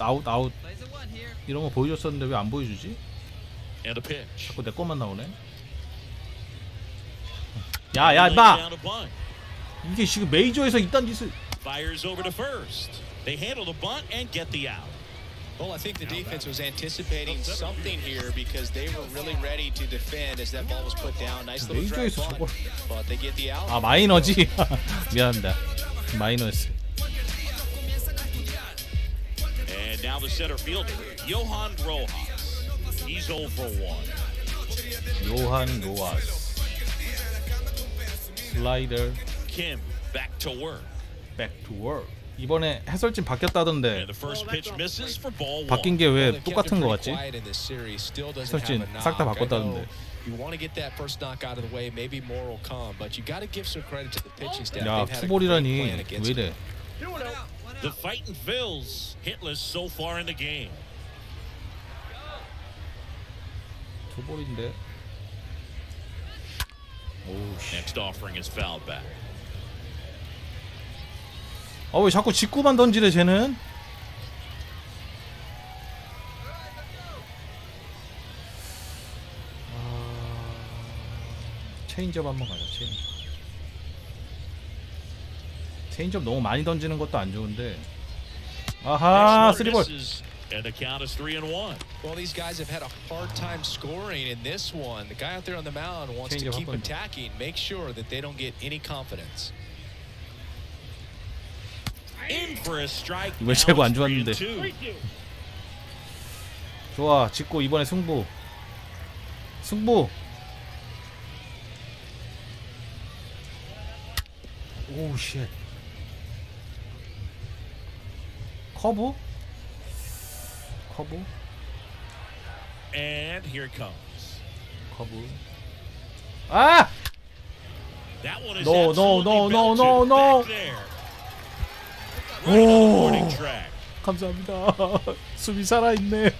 이런 거 보여줬었는데 왜 안 보여주지? And a pitch. 자꾸 내 것만 나오네. 야 임마! Down a bunt. 이게 지금 메이저에서 이딴 짓을. Fires over to first. They handle the bunt and get the out. Well, I think the defense was anticipating something here because they were really ready to defend as that ball was put down. Nice little drag 메이저에서 bunt, 저걸. but they get the out. 아 마이너지. 미안합니다. 마이너였어. And now the center fielder, Johan Rojas. He's 0 for 1. 요한 로아스. 슬라이더. Kim back to work. Back to work. 이번에 해설진 바뀌었다던데 And the first pitch misses for ball 1. 바뀐 게 왜 똑같은 거 같지? 해설진 싹 다 바꿨다던데. You want to get that first knock out of the way, maybe more will come, but you got to give some credit to the pitching staff. 야 They've had a great 투볼이라니 plan 왜 against 이래? The fighting Phils hitless so far in the game. 투볼인데. Next offering is fouled back. 아 왜 자꾸 직구만 던지래 쟤는? 체인지업 한번 가자. 체인지업 너무 많이 던지는 것도 안 좋은데. 아하, Next one 3볼. misses, and the count is 3-1. Well, these guys have had a hard time scoring in this one. The guy out there on the mound wants to Change of keep up on- attacking, make sure that they don't get any confidence. In for a strike. 이번 제구 안 좋았는데. 좋아, 짓고 이번에 승부. 오우 쉣. 커브? And here it comes. 커브. 아! That one is No. absolutely belted back there. Right on the warning track. 감사합니다. 수비 살아있네.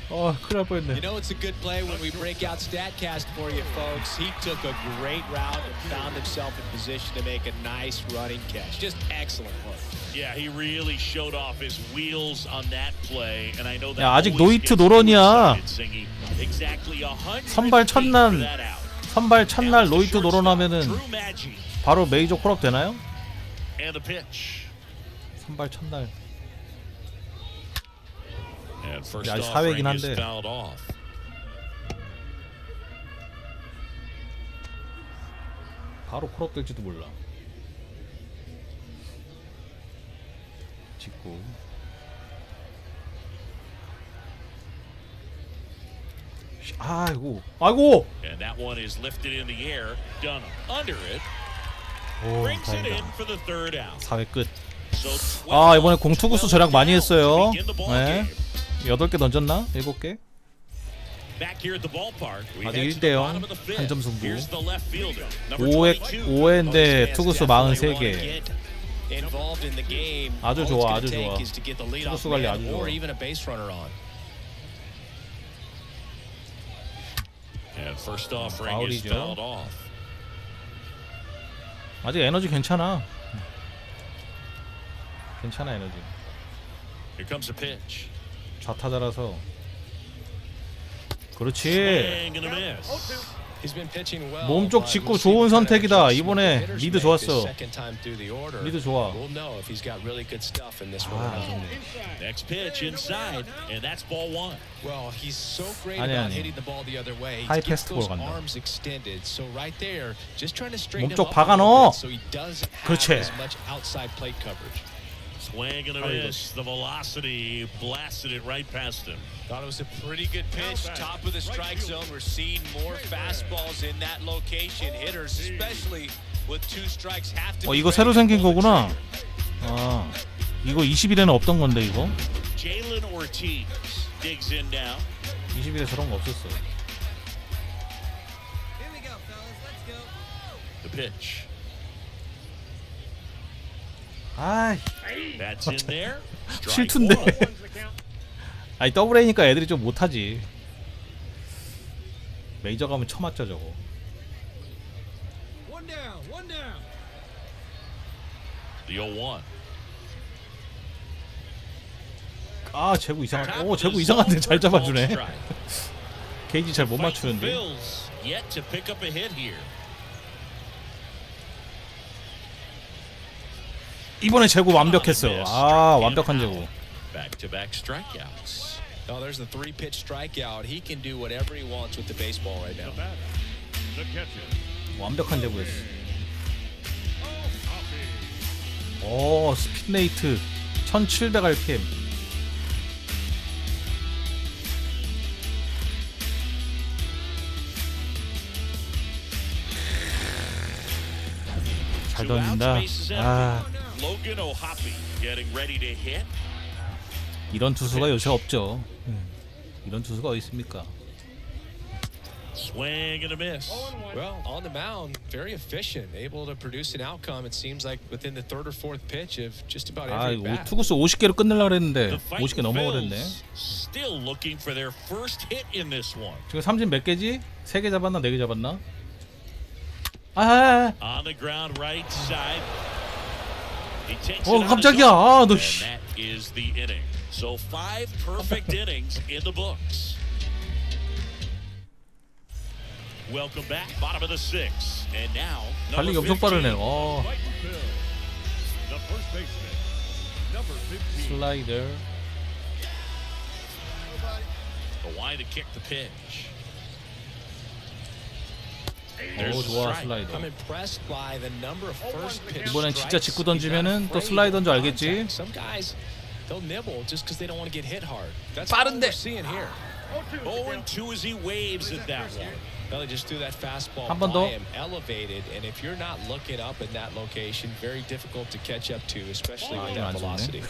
큰일 날 뻔했네. You know it's a good play when we break out StatCast for you folks. He took a great route and found himself in position to make a nice running catch. Just excellent work. Yeah, he really showed off his wheels on that play, and I know that. 야, 아직 always 노이트 gets you 노런이야. excited, Singy. Exactly 100 선발 feet for that out. 선발 첫날 Now it's 노이트 the shortstop, 노런하면은 Drew Maggi. 바로 메이저 콜업 되나요? And the pitch. 선발 첫날. And first 아직 offering 사회이긴 is 한데. fouled off. 바로 콜업 될지도 몰라. 직구. 아이고. And that one is lifted in the air, done under it. 오, Brings it in 다행이다. for the third out. 4회 끝. So 12 아, 이번에 공투구수 절약 많이 했어요. to begin the ball 네. game. 8개 던졌나? 7개? Back here at the ballpark, we 아직 head to the 1대0 bottom of the fifth. 한 점 승부. Here's the left fielder, number 5회인데 22. 투구수 43개. Involved in the game. 아주 All 좋아, it's 아주 gonna 좋아. take is to get the leadoff 투구수 관리 man 아주 or 좋아. even a base runner on. And first offering is 파울이죠. fouled off. 아직 에너지 괜찮아. 괜찮아 에너지. Here comes a pitch. 좌타자라서. 그렇지. Swing and a miss. He's been pitching well. 몸쪽 짚고 좋은 선택이다. 이번에 리드 좋았어. 리드 좋아. We'll know if he's got really good stuff in this one. 아, or not. Next pitch inside, and that's ball one. Well, he's so great 아니, about 아니. hitting the ball the other way. He 하이 keeps 패스트볼 those 간다. arms extended. So right there, just trying to straighten him 몸쪽 up 박아 a little 넣어. bit so he doesn't have 그렇지. as much outside plate coverage. Swing and a miss. The velocity blasted it right past him. Thought it was a pretty good pitch. Top of the strike zone. We're seeing more fastballs in that location. Hitters, especially with two strikes, have to. 이거 새로 생긴 거구나. 아, 이거 20일에는 없던 건데 이거. Jalen Ortiz digs in now. 20일에 저런 거 없었어. The pitch. 아이, That's in there. Strike 실투인데. one. 아니 더블 A니까 애들이 좀 못하지. 메이저 가면 쳐맞죠 저거. One down. The 0-1. 아, 제구 이상한. 오, 제구 이상한데 잘 잡아주네. 게이지 잘 못 맞추는데. Bills yet to pick up a hit here. 이번에 제구 완벽했어. 아, 완벽한 제구. Back-to-back strikeouts. Oh, there's the 3-pitch strikeout. He can do whatever he wants with the baseball right now. The catcher. 완벽한 제구였어. 오, 스피드 레이트 1700 RPM. 잘 던진다. 아, Logan O'Hoppe getting ready to hit. 이런 투수가 요새 없죠. 이런 투수가 어디 있습니까? Swing and a miss. Well, on the mound, very efficient, able to produce an outcome. It seems like within the third or fourth pitch of just about 아, every 이거 bat. 투구수 50개로 끝내려고 그랬는데 The 50개 Fighting 넘어버렸네. Phils still looking for their first hit in this one. 지금 삼진 몇 개지? 3개 잡았나? 4개 잡았나? 아, On the ground right side. He takes it 어, on 깜짝이야. his own. 아, 너 And 씨. that is the inning. So 5 perfect innings in the books. Welcome back, bottom of the 6th. And now, 달리기 number 엄청 빠르네. 15. 어, Fighting Phil. The first baseman. Number 15. 슬라이더. The line to kick the pitch. There's the 좋아 strike. 슬라이더. I'm impressed by the number of first pitch 이번엔 진짜 strikes 직구 he's not 던지면은 또 afraid 슬라이더인 줄 of 알겠지. contact. Some guys they'll nibble just because they don't want to get hit hard. That's 빠른데. what we're seeing here. 0-2 as he waves at that one. Well, they just threw that fastball 한 번 더. by him, elevated, and if you're not looking up in that location, very difficult to catch up to, especially with 이건 안 that 좋네. velocity.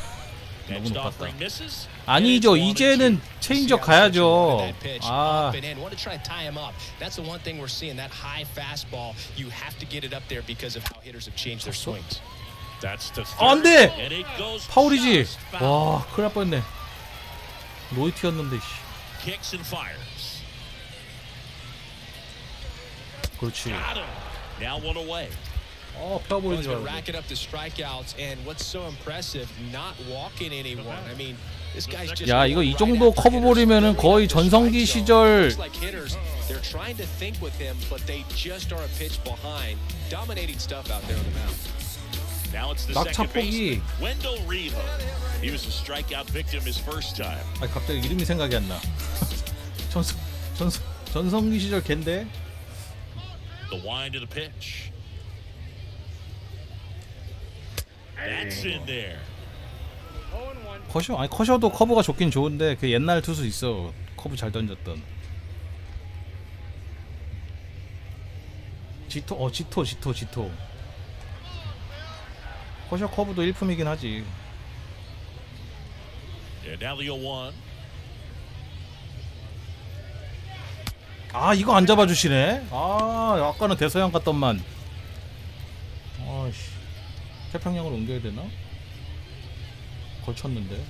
너무 Next 높았다. offering misses. 아니죠. 이제는 체인지업 가야죠. That pitch 아, up and in. Want to try to tie him up. That's the one thing we're seeing. That high fastball, you have to get it up there because of how hitters have changed their swings. That's to 안 third, 돼. and it goes 파울이지. just foul. 와, 큰일 날 뻔했네. 로이트였는데 씨. Kicks and fires. 그렇지. Got him. Now one away. 어, Well, 펴버린 he's 줄 been 알았네. racking up the strikeouts, and what's so impressive, not walking anyone. I mean, this guy's just 야, 이거 이 right 정도 after 커브볼이면은 hitters. 거의 전성기 시절 Looks like hitters, they're trying to think with him, but they just are a pitch behind. Dominating stuff out there on the mound. Now it's the 낙차 second 폭이. baseman, Wendell Revo. He was a strikeout victim his first time. 아, 갑자기 이름이 생각이 안 나. 전성기 시절 걘데. The wind of the pitch. That's in there. 커셔? 아니 커셔도 커브가 좋긴 좋은데 그 옛날 투수 있어. 커브 잘 던졌던. 지토. 커셔 커브도 일품이긴 하지. Yeah, now the 0-1. 아, 이거 안 잡아주시네. 아, 아까는 대서양 같던만. 아씨, 태평양으로 옮겨야 되나? 걸쳤는데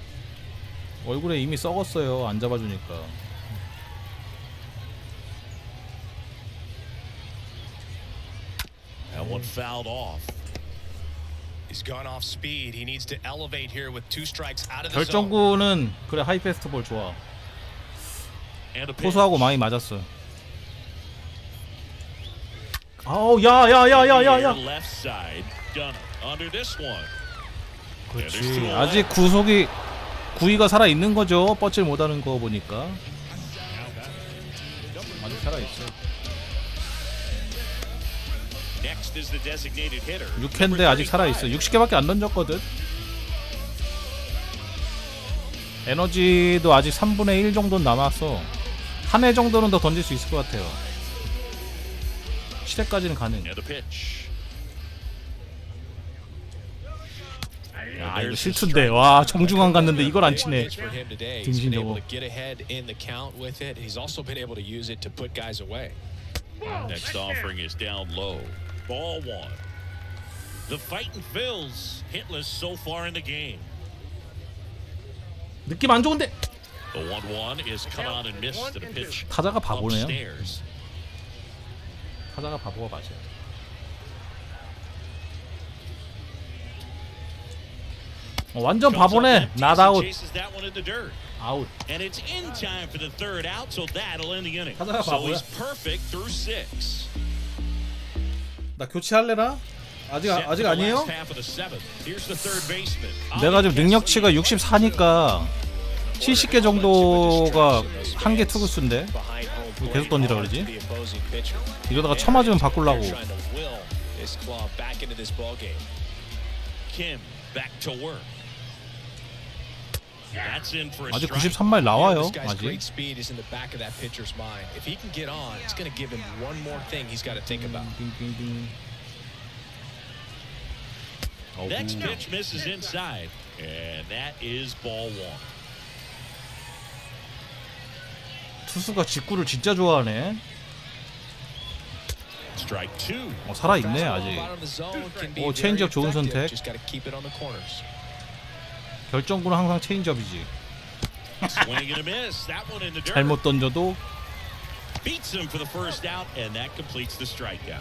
얼굴에 이미 썩었어요. 안 잡아주니까. That one fouled off. He's gone off speed. He needs to elevate here with 2 strikes out of the zone. 결정구는 그래 하이 패스트볼 좋아. And a pitch. 포수하고 많이 맞았어. 아우 야야야야야야. Left side. Done it. Under this one. 그렇지. 아직 구위가 살아 있는 거죠. 뻗질 못하는 거 보니까. 아직 살아 있어. Next is the designated hitter. 6회인데 아직 살아 있어. 60개밖에 안 던졌거든. 에너지도 아직 3분의 1 정도는 남았어. 한 회 정도는 더 던질 수 있을 것 같아요. 7회까지는 가능. And a pitch. 야, 이거 실투인데. 와, 정중앙 갔는데 이걸 안 치네. 등신 저거. Next offering is down low. Ball 1. The fighting Phils hitless so far in the game. 느낌 안 좋은데. The 1-1 is come on and missed at a pitch. 타자가 바보네요. Upstairs. 타자가 바보가 맞아요. 완전 바보네. not out. Chases that one in the dirt. 아웃. And it's in time for the third out, so that'll end the inning. 타자가 So 바보야. he's perfect through 6. 나 교체할래나? 아직 아니에요? Half of the 7th. Here's the third baseman. 내가 지금 능력치가 64니까 70개 정도가 한 개 투구수인데 계속 던지라 그러지? 이러다가 쳐맞으면 바꾸려고. Kim back to work. That's in for a 아직 strike. 93마일 나와요. This guy's 아직. great speed is in the back of that pitcher's mind. If he can get on, it's going to give him one more thing he's got to think about. Next pitch misses inside, and that is ball 1. 투수가 직구를 진짜 좋아하네. Strike 2. 살아있네 아직. 체인지업 좋은 선택. Just got to keep it on the corners. 결정구는 항상 체인지업이지. Swing and a miss. That one in the dirt. 잘못 던져도 Beats him for the first out, and that completes the strikeout.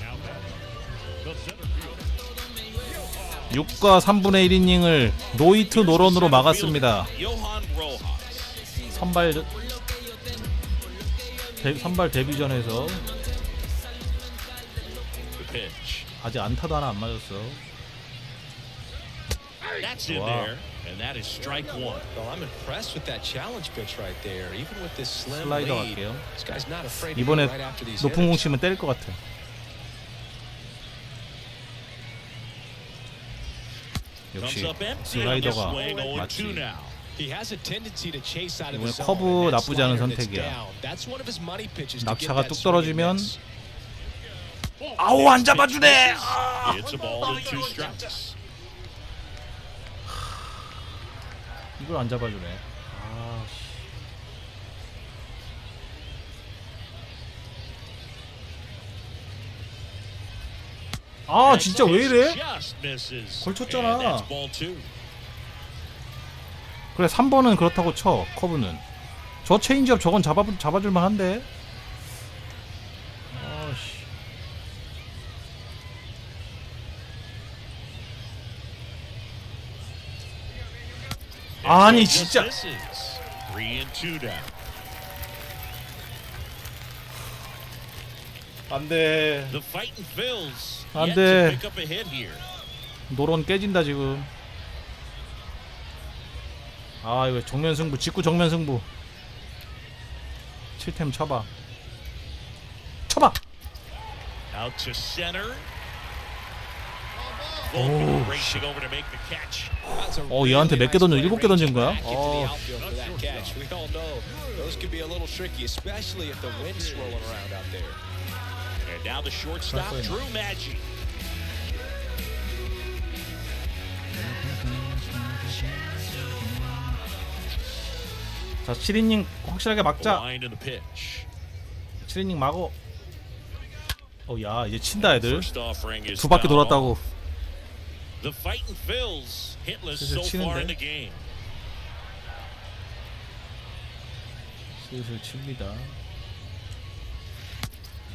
Now batting, the center fielder. 6과 3분의 1이닝을 노히트 노런으로 막았습니다. Johan Rojas. 선발 데뷔전에서 The pitch. 아직 안타도 하나 안 맞았어. That's in Wow. there, And that is strike one. Well, I'm impressed with that challenge pitch right there. Even with this slim 슬라이더 lead, 갈게요. this guy's not afraid to go 이번에 right after these 높은 공 hitters. 치면 때릴 것 같아. 역시 Comes up empty on the 슬라이더가 swing, 0-2 맞지. now. He has a tendency to chase out of 이번에 the zone. 커브 and that 나쁘지 않은 slider that's 선택이야. down, that's one of his money pitches to get 낙차가 that 뚝 swing and 떨어지면 miss. 아우 안 잡아주네. It's a ball and 2 strikes. 이걸 안 잡아주네. 아, 씨. 아 진짜 왜 이래? Just misses. 걸쳤잖아. And that's ball 2. 그래 3번은 그렇다고 쳐. 커브는 저 체인지업 저건 잡아줄만 한데. 아씨. 아니 진짜. Just misses. 3-2 down. 안돼. The fighting Phils 안 yet 돼. to pick up a hit here. 노론 깨진다 지금. 아 이거 정면 승부, 직구 정면 승부. 7템 쳐봐. 쳐봐. Out to center. Oh, Volkman racing over to make the catch. 얘한테 몇 개 던져? 7개 던진 거야? Back into the outfield for that catch. We all know those could be a little tricky, especially if the wind's swirling around out there. And now the shortstop, Drew Maggi. 자 7이닝 확실하게 막자. Line in the pitch. 7이닝 막어. 야 이제 친다 애들. First offering is 두 바퀴 fouled 돌았다고. off. The fighting Phils hitless so 슬슬 far in 치는데? the game. 슬슬 칩니다.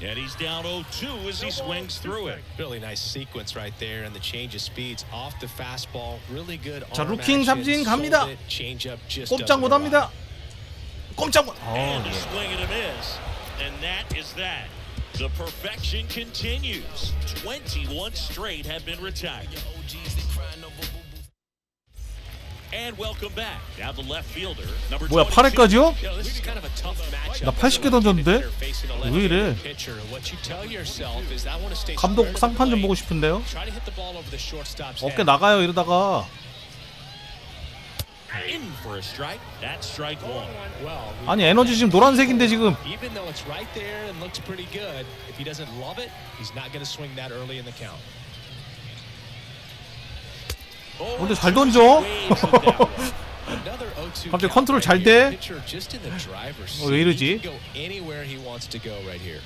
And he's down 0-2 as he swings through it. Really nice sequence right there, and the change of speeds off the fastball. Really good. 자, arm 루킹 action, 삼진 sold 갑니다. it, changeup just 꼼짝 doesn't 못합니다. 꼼짝 못. And a 예. swing and a miss. And that is that. The perfection continues. 21 straight have been retired. And welcome back. Now the left fielder, number 뭐야 22. 8회까지요? You know, this is kind of a tough matchup. 나 80개 던졌는데? Facing a 왜 이래? left-handed pitcher. What you tell yourself is I want to stay 감독 square to the 쌍판 좀 plate. 보고 싶은데요? Try to hit the ball over the shortstop's 어깨 head. 나가요 이러다가. In for a strike. That's strike one. Well, 아니 에너지 지금 노란색인데 지금. even though it's right there and looks pretty good, if he doesn't love it, he's not going to swing that early in the count. 근데 잘 던져. Another 0-2 갑자기 count 컨트롤 right 잘 here. 돼? Pitcher just in the driver's 왜 seat. 이러지? He can go anywhere he wants to go right here.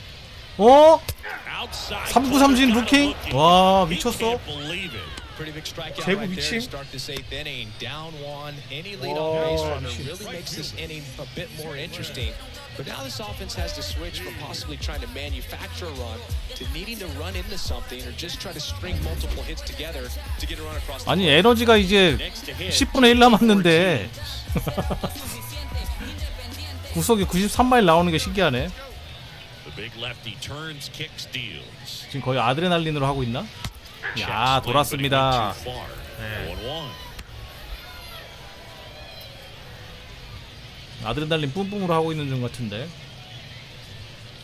Outside 3구 삼진 corner, 루킹? looking. 와 He 미쳤어. can't believe it. Pretty big strikeout 제구 right there to 미침? start this 8th inning. Down one, any lead on base runner really makes this inning a bit more interesting. But now this offense has to switch from possibly trying to manufacture a run to needing to run into something or just try to string multiple hits together to get a run across the 아니 plate. 에너지가 이제 10분의 1 남았는데 구속이 93마일 나오는 게 신기하네. The big lefty turns, kicks, deals. 지금 거의 아드레날린으로 하고 있나? 야 돌았습니다. 네. 아드레날린 뿜뿜으로 하고 있는 중 같은데.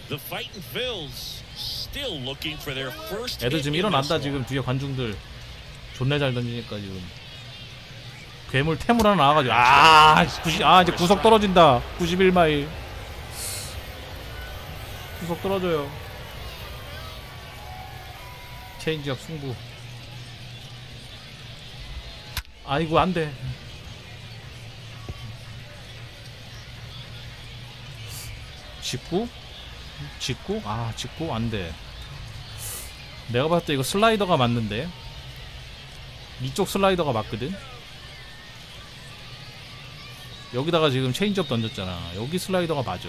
The fighting Phils still looking for their first 애들 hit 지금 in 일어난다. this 지금 one. 뒤에 관중들 존나 잘 던지니까 지금 괴물 템을 하나 나와가지고 이제 구석 떨어진다. 91마일 구석 떨어져요. 체인지업 승부. 아이고 안돼. 직구? 직구? 아 직구 안돼. 내가 봤을 때 이거 슬라이더가 맞는데 이쪽 슬라이더가 맞거든. 여기다가 지금 체인지업 던졌잖아. 여기 슬라이더가 맞아.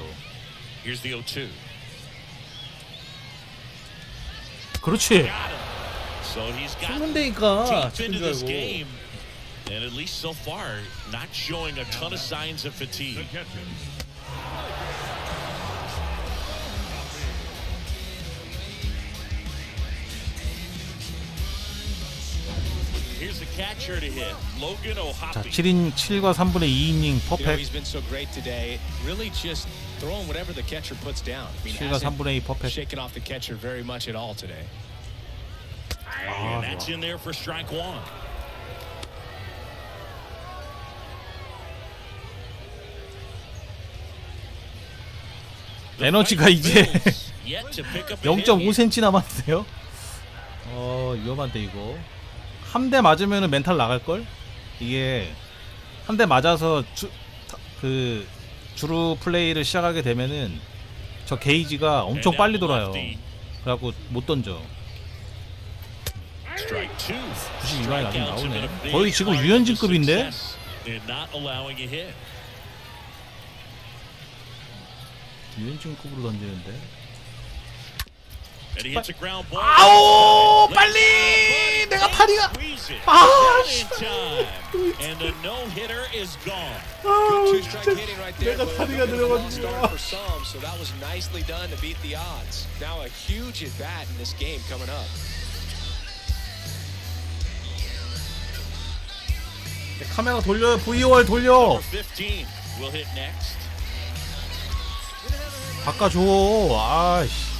Here's the 0-2. 그렇지. So he's got 쏘는데니까 deep into 치는 this 줄 알고. game, and at least so far, not showing a ton of signs of fatigue. Here's the catcher to hit, Logan 자, O'Hoppe. 7과 3분의 2이닝 You know, 퍼펙트. he's been so great today. Really just throwing whatever the catcher puts down. I mean, 7과 hasn't 3분의 2 퍼펙트. shaken off the catcher very much at all today. And that's in there for strike one. 에너지가 이제 Yet to pick up a hit. 0.5cm 남았어요. 위험한데 이거. 한 대 맞으면은 멘탈 나갈 걸? 이게 한 대 맞아서 그 주루 플레이를 시작하게 되면은 저 게이지가 엄청 빨리 돌아요. 그래갖고 못 던져. 92만이 나중에 나오네. 거의 지금 유현진급인데? 유현진급으로 던지는데. 아오 빨리 내가 파리가 And the no hitter is gone. Good two-strike hitting right there. 내가 파리가 들어가지고. Start for some, so that was nicely done to beat the odds. Now a huge at bat in this game coming up. 카메라 돌려요. VOR 돌려. 15 will hit next. 바꿔줘. 아이씨.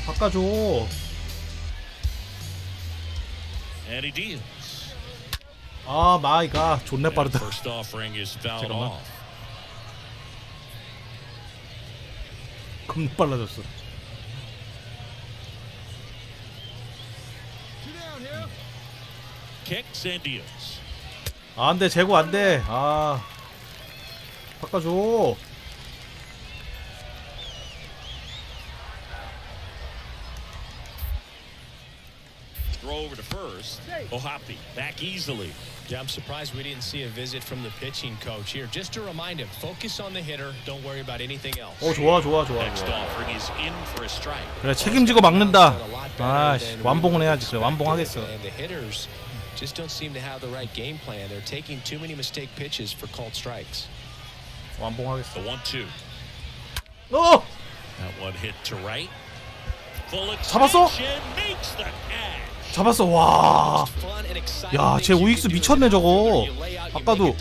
바꿔줘. And he deals. 마이 갓. 존나 빠르다. First offering is fouled 잠깐만. off. 겁나 빨라졌어. Kicks and deals. 안돼 재고 안돼. 바꿔줘. Throw over to first. O'Hoppe back easily. Yeah, I'm surprised we didn't see a visit from the pitching coach here. Just to remind him, focus on the hitter. Don't worry about anything else. 좋아. Next offering is in for a strike. 그래 책임지고 막는다. 완봉은 해야지. 그래 완봉하겠어. And the hitters just don't seem to have the right game plan. They're taking too many mistake pitches for called strikes. 완봉하겠어. The 1-2. That one hit to right. Full 잡았어? extension makes the catch. 잡았어. 와. 야, 쟤 우익수 미쳤네 저거. 아까도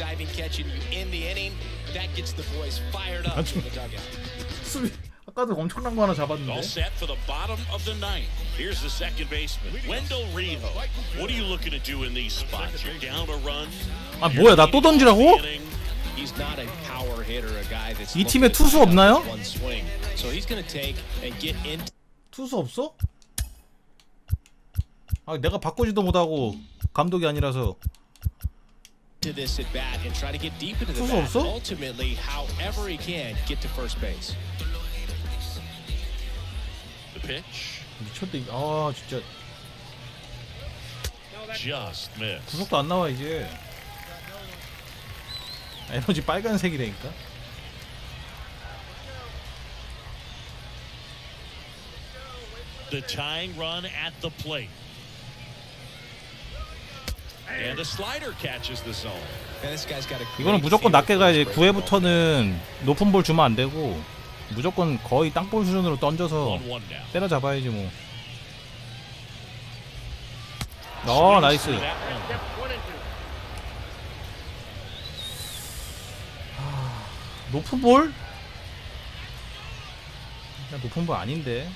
수비 아까도 엄청난 거 하나 All 잡았는데. set for the bottom of the ninth. Here's the second baseman, Wendell Rijo. What are you looking to do in these spots? You're down a run. 뭐야 나 또 던지라고? He's not a power hitter, a guy that's 이 팀에 투수 없나요? one swing. So he's going to take and get into 투수 없어? 내가 바꾸지도 못하고 감독이 아니라서. this at bat and try to get deep into the 투수 bat. 없어? Ultimately, however he can get to first base. The pitch 미쳤대. 진짜 just missed. 구속도 안 나와 이제. 에너지 빨간색이라니까. The tying run at the plate. And the slider catches the zone. And this guy's got a 이거는 무조건 낮게 가야지. 9회부터는 높은 볼 주면 안 되고 무조건 거의 땅볼 수준으로 던져서 1-1 now. 때려잡아야지 뭐. 나이스. 높은 볼? 그냥 높은 볼 아닌데.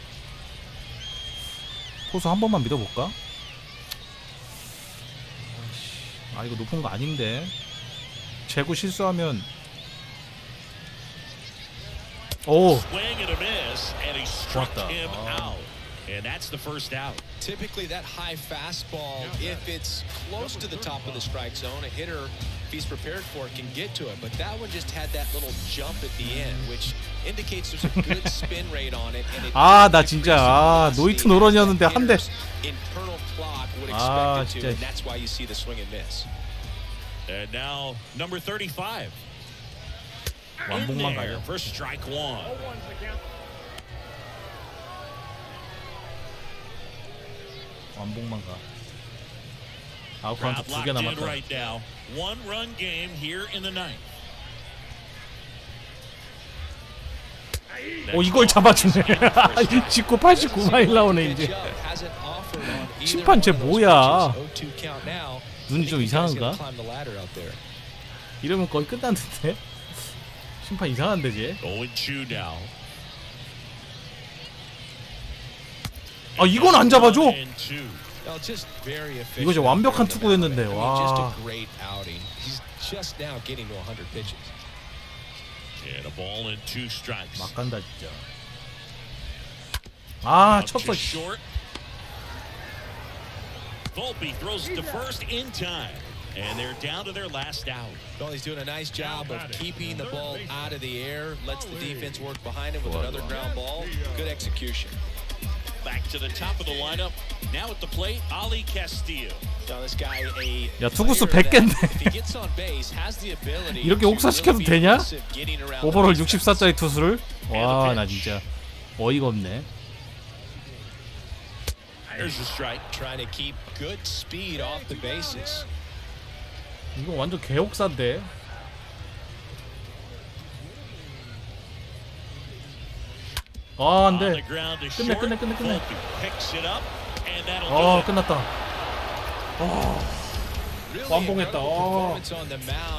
포수 한 번만 믿어볼까? 이거 높은 거 아닌데. 재고 실수하면. 오. Swing and a miss, and he struck 좋았다. him out. And that's the first out. Typically, that high fastball, if it's close to the top of the strike zone, a hitter, if he's prepared for it, can get to it. But that one just had that little jump at the end, which indicates there's a good spin rate on it. And it 나 진짜 노이트 노런이었는데 한 대. internal clock would expect it to, 진짜. and that's why you see the swing and miss. And now number 35. 완봉만 In there 가요. for strike one. 완봉만 가. 아웃카운트 Crowd 2개 locked in 남았다. right now. 1-run game here in the ninth. 이걸 잡아주네. 19, 89마일 나오네 이제. 심판 쟤 뭐야? 눈이 좀 이상한가? 이러면 거의 끝났는데? 심판 이상한데 쟤? 이건 안 잡아줘? 이거 이제 완벽한 투구였는데. 와. 막 간다 진짜. 쳤어. Volpe throws it to first in time, and they're down to their last out. Well, he's doing a nice job of keeping the ball out of the air, lets the defense work behind him with another ground ball. Good execution. Back to the top of the lineup. Now at the plate, Ali Castillo. So this guy, 야, 투구수 100개인데. if he gets on base, has the ability 이렇게 혹사시켜도 to really be 되냐? aggressive getting around 오버롤 the 64짜리 투수를? 와, 나 진짜 어이가 없네. There's a strike. Trying to keep good speed off the bases. 이거 완전 개혹사인데. 안 돼. 끝내. 끝났다. 완봉했다.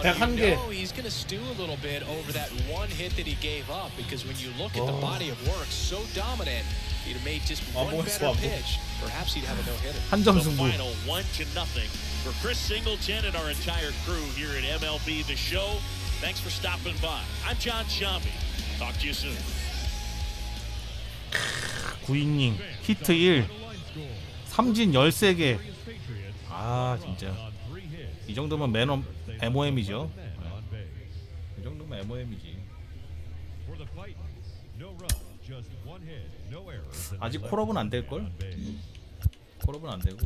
101개. He's going to stew a little bit over that one hit that he gave up because when you look at the body of work, so dominant, he'd have made just one better pitch. Perhaps he'd have a no-hitter. 한점 승부. Final 1-0 for Chris Singleton and our entire crew here at MLB The Show. Thanks for stopping by. I'm John Shambi. Talk to you soon. 구인님 히트 1 삼진 13개. 진짜 이 정도면 맨홈 MOM이죠. 이 정도면 MOM이지. 아직 콜업은 안 될걸? 콜업은 안 되고.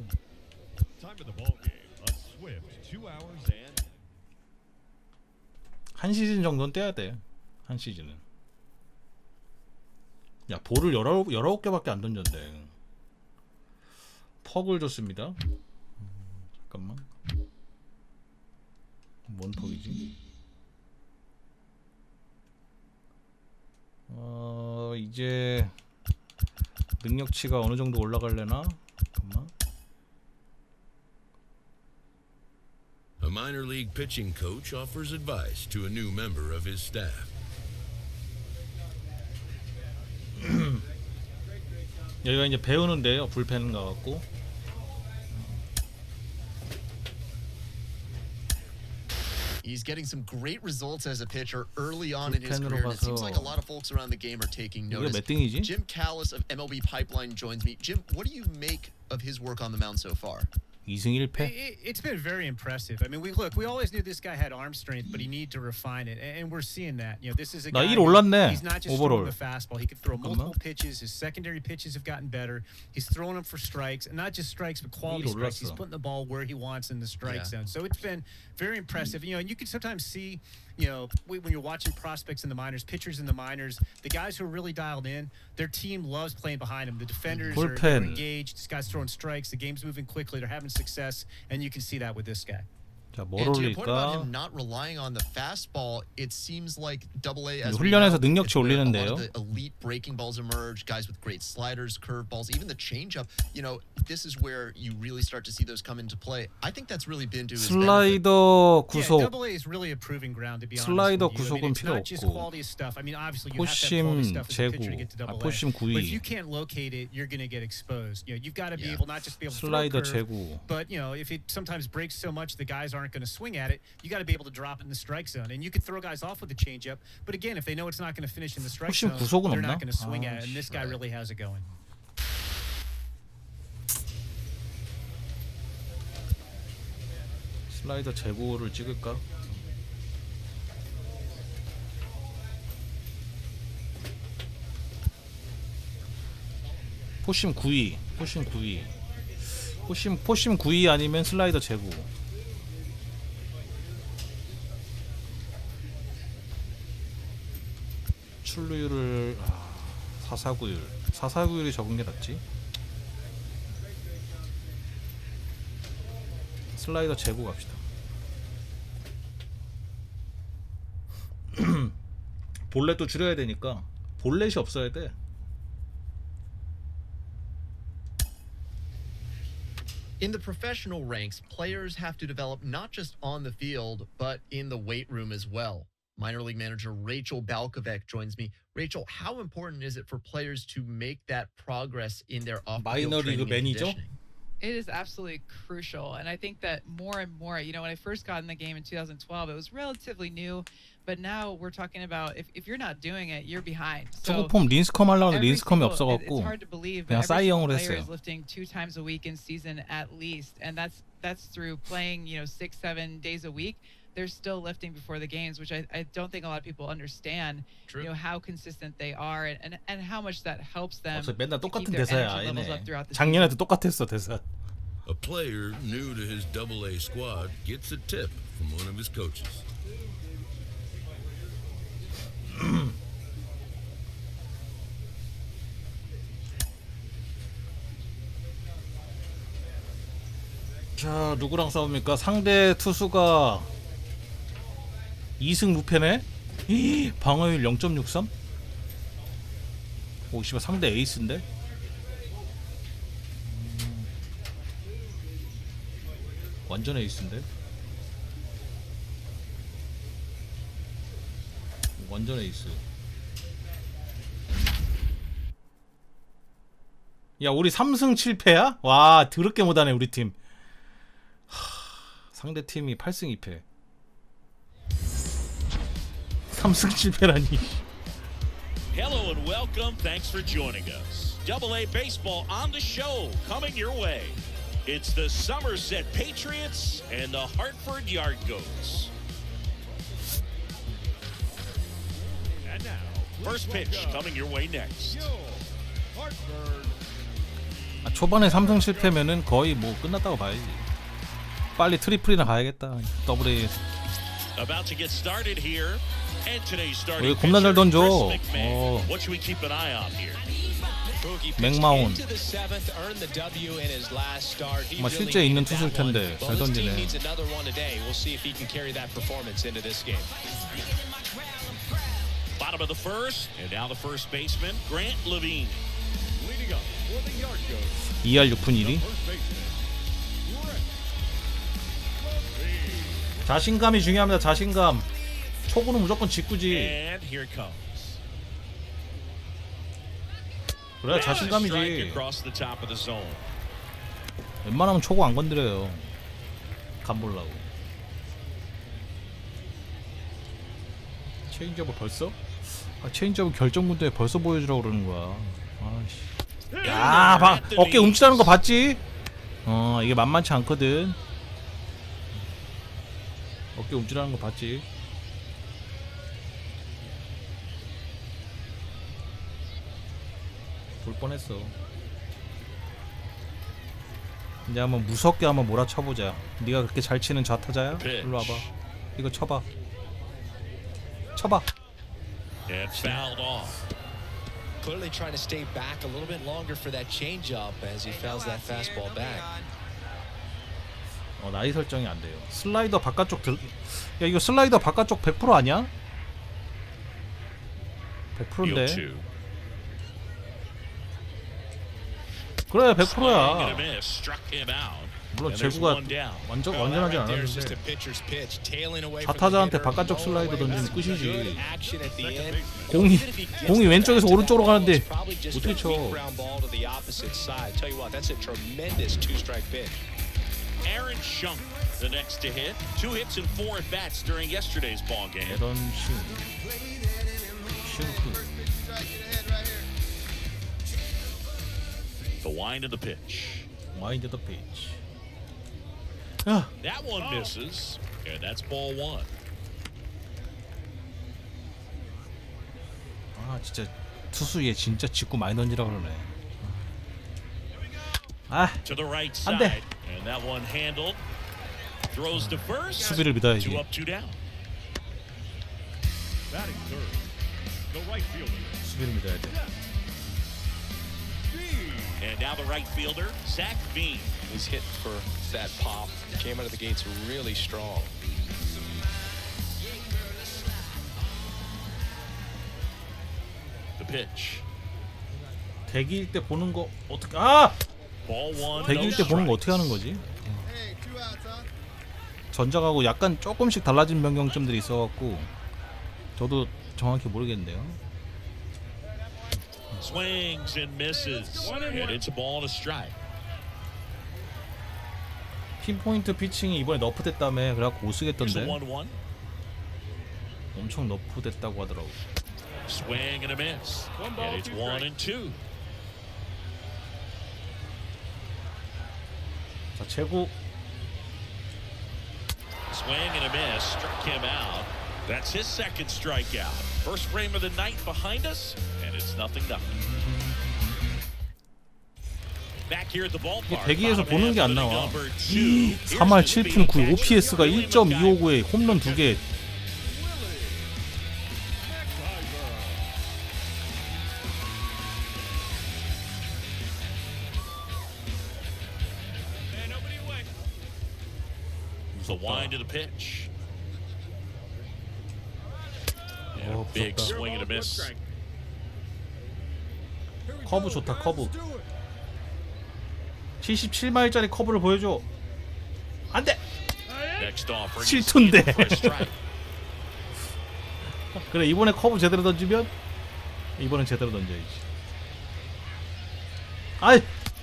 한 시즌 정도는 떼야 돼. 한 시즌은. 야, 볼을 19개밖에 안 던졌대. 퍽을 줬습니다. 잠깐만. 뭔 퍽이지? 이제 능력치가 어느 정도 올라갈래나? 잠깐만. A minor league pitching coach offers advice to a new member of his staff. 여기가 이제 배우는데요. 불펜 가갖고. He's getting some great results as a pitcher early on in his career. And it seems like a lot of folks around the game are taking notice. Jim Callis of MLB Pipeline joins me. Jim, what do you make of his work on the mound so far? 2승 1패. It's been very impressive. I mean, we always knew this guy had arm strength, but he needed to refine it, and we're seeing that. You know, this is a guy. 나 1 올랐네. He's not just throwing the fastball. He can throw multiple pitches. His secondary pitches have gotten better. He's throwing them for strikes, and not just strikes, but quality strikes. He's putting the ball where he wants in the strike zone. So it's been very impressive. You know, and you can sometimes see, you know, when you're watching prospects in the minors, pitchers in the minors, the guys who are really dialed in, their team loves playing behind them. The defenders are engaged. This guy's throwing strikes. The game's moving quickly. They're having success, and you can see that with this guy. 자, 뭘 And to your point about 올릴까? him not relying on the fastball, it seems like AA as 훈련에서 능력치 a lot 올리는데요. of the elite breaking balls emerge, guys with great sliders, curveballs, even the changeup. You know, this is where you really start to see those come into play. I think that's really been to his benefit. 슬라이더 구속. AA is really a proving ground, to be honest 슬라이더 with you. I mean, 구속은 it's 필요 not just 없고. quality of stuff. I mean, obviously you have to have quality 포심 stuff as a pitcher to get to 제구. AA. 포심 But if you 9위. can't locate it, you're going to get exposed. You know, you've got to be able not just be able to throw a 슬라이더 curve, 제구. but you know, if it sometimes breaks so much the guys aren't going to swing at it, you got to be able to drop it in the strike zone. And you can throw guys off with the changeup, but again, if they know it's not going to finish in the strike 포심 zone, 구속은 they're 없나? not going to swing at it. And this guy really has it going. 슬라이더 제구를 찍을까? 포심 9위. 포심 9위. 포심 9위 아니면 슬라이더 제구. 출루율을 449율. 449율이 적은 게 낫지. 슬라이더 제구 갑시다. 볼넷도 줄여야 되니까 볼넷이 없어야 돼. In the professional ranks, players have to develop not just on the field, but in the weight room as well. Minor league manager Rachel Balkovec joins me. Rachel, how important is it for players to make that progress in their off-field 마이너 training 리그 and 매니저? conditioning? It is absolutely crucial. And I think that more and more, you know, when I first got in the game in 2012, it was relatively new. But now we're talking about if you're not doing it, you're behind. So 투구폼 린스컴 하려고 했는데 every 린스컴이 single- 없어갖고 it's hard to believe, 그냥 but every single 싸이형으로 player 했어요. is lifting 2 times a week in season at least. And that's through playing, you know, 6-7 days a week. They're still lifting before the games, which I don't think a lot of people understand. True. You know how consistent they are and how much that helps them 어차피 맨날 to keep 똑같은 their 대사야. energy levels 얘네. up throughout the 작년에도 똑같았어 대사. A player new to his AA squad gets a tip from one of his coaches. 자, 누구랑 싸웁니까? 상대 투수가 2승 무패네? 방어율 0.63? 오, 씨발 상대 에이스인데? 완전 에이스인데? 완전 에이스. 야, 우리 3승 7패야? 와, 더럽게 못하네 우리 팀. 상대 팀이 8승 2패. 3승 7패라니. Hello and welcome. Thanks for joining us. AA baseball on the show coming your way. It's the Somerset Patriots and the Hartford Yard Goats. And now, First pitch coming your way next. Hartford. 아, 초반에 3승 실패면은 거의 뭐 끝났다고 봐야지. 빨리 트리플이나 가야겠다. 더블 A. About to get started here. And today's 왜 starting 겁나 잘 pitcher, 던져? Chris McMahon. 어. What should we keep an eye on here? 맥마운. Into the 7th, earned the W in his last start. He 아마 really 실제 있는 needed that 투수일 텐데 one. 잘 Well, this team 던지네. needs another one today. We'll see if he can carry that performance into this game. Bottom of the first, and now the first baseman, Grant Levine. Leading up for the Yard Goats, 2할 6푼 1위. first baseman, Brett Levine. 자신감이 중요합니다. 자신감. 초구는 무조건 직구지. And here it comes. 그래 That's a strike 자신감이지. across the top of the zone. 웬만하면 초구 안 건드려요. 간 보려고. 체인지업을 벌써? 아, 체인지업을 결정군대에 벌써 보여주라고 그러는 거야. 아씨. 야, 어깨 움찔하는 거 봤지? 이게 만만치 않거든. 어깨 움찔하는 거 봤지? 볼 뻔했어. 이제 한번 무섭게 한번 몰아쳐보자. 네가 그렇게 잘 치는 좌타자야? 일로 와봐. 이거 쳐봐. 쳐봐. And fouled off. Clearly trying to stay back a little bit longer for that changeup as he fouls that fastball back. 나이 설정이 안 돼요. 슬라이더 바깥쪽 야, 이거 슬라이더 바깥쪽 100% 아니야? 100%인데. 그래 100%야. 물론 제구가 완전하진 않았는데 좌타자한테 바깥쪽 슬라이더 던지면 끝이지. 공이 왼쪽에서 오른쪽으로 가는데 어떻게 쳐? Aaron Shunk, the next to hit. 2 hits and 4 at bats during yesterday's ball game. 에런 싱크. The wind of the pitch. 와인드 더 피치. That one misses, and that's ball 1. 아 진짜 투수 얘 진짜 직구 많이 던지라 그러네. 아, To the right 안 side, 돼. and that one handled. Throws to first. 수비를 믿어야지. 2 up, 2 down. Batting third, the right fielder, 수비를 믿어야 돼. And now the right fielder, Zach Bean. He's hit for that pop. Came out of the gates really strong. The pitch. 대기일 때 보는 거 어떻게 Ball one. 대기일 No 때 보는 거 어떻게 strikes. 하는 거지? 전작하고 약간 조금씩 달라진 변경점들이 있어갖고 저도 정확히 모르겠는데요. Swings and misses. And it's a ball and a strike. 핀포인트 피칭이 이번에 너프됐다며 그래갖고 못 Here's the 쓰겠던데 1-1. 엄청 너프됐다고 하더라고. Swing and a miss. And it's 1-2. 자 최고 Swing and a miss. Struck him out. That's his second strikeout. First frame of the night behind us, and it's 0-0. Back here at the ballpark. 대기에서 보는 게 안 나와. number 2. 3할 7푼 9 OPS가 1.259에 홈런 2개. The wind of the pitch. And 어, a big 무섭다. swing and a miss. 커브 좋다 커브. 77마일짜리 커브를 보여줘. 안돼. Next offering. is 실투인데. in for a strike. 그래 이번에 커브 제대로 던지면 이번엔 제대로 던져야지. 아이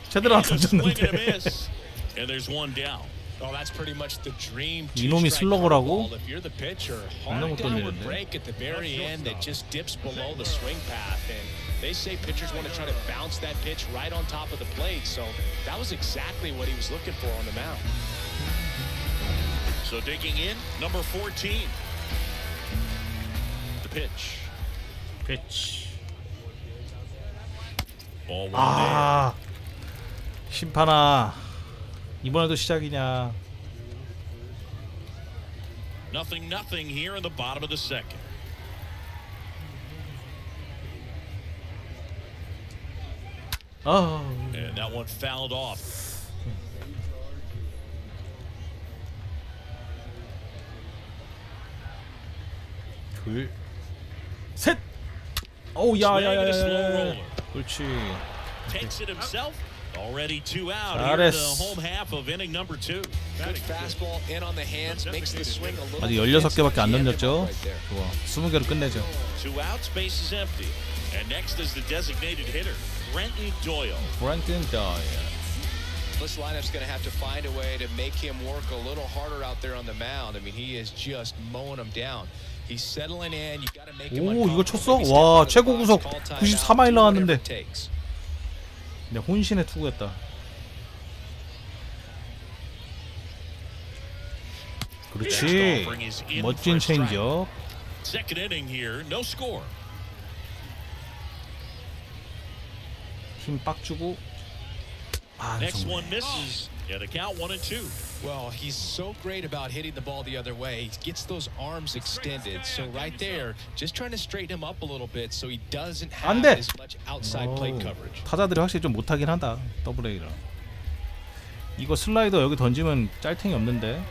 제대로 안 And a swing and a 던졌는데. miss. And there's one down. Oh, that's pretty much the dream. 이놈이 슬러거라고? If you're the pitcher, 존나 못 hard downward 던지는데. break at the very end that just dips below the swing path, and they say pitchers want to try to bounce that pitch right on top of the plate. So that was exactly what he was looking for on the mound. So digging in, number 14. The pitch. 그치. Ball one 아 심판아 이번에도 시작이냐. there. 0-0 here in the bottom of the second. And that one fouled off. 둘, 셋. 오우 야야야야. 그렇지. Takes it himself. Already 2 out here in the home half of inning number 2. Good fastball in on the hands, makes the swing a little. 아직 16개밖에 안 던졌죠. 좋아. 20개로 끝내죠. 2 outs, base is empty. And next is the designated hitter, Brenton Doyle. 브랜튼 다이어. This lineup's going to have to find a way to make him work a little harder out there on the mound. I mean, he is just mowing them down. He's settling in. You got to make him. 오 이거 쳤어? 와 최고 구속 94마일 나왔는데. 네 혼신의 투구였다. 그렇지. 멋진 체인지업. Second inning here, no score. 힘 빡 주고. 아 Next 정말. one misses. Yeah, the count 1-2. Well, he's so great about hitting the ball the other way. He gets those arms extended. So right there, just trying to straighten him up a little bit so he doesn't have 안 돼. as much outside plate coverage. 타자들이 확실히 좀 못하긴 하다. 더블 A라. 이거 슬라이더 여기 던지면 짤탱이 없는데.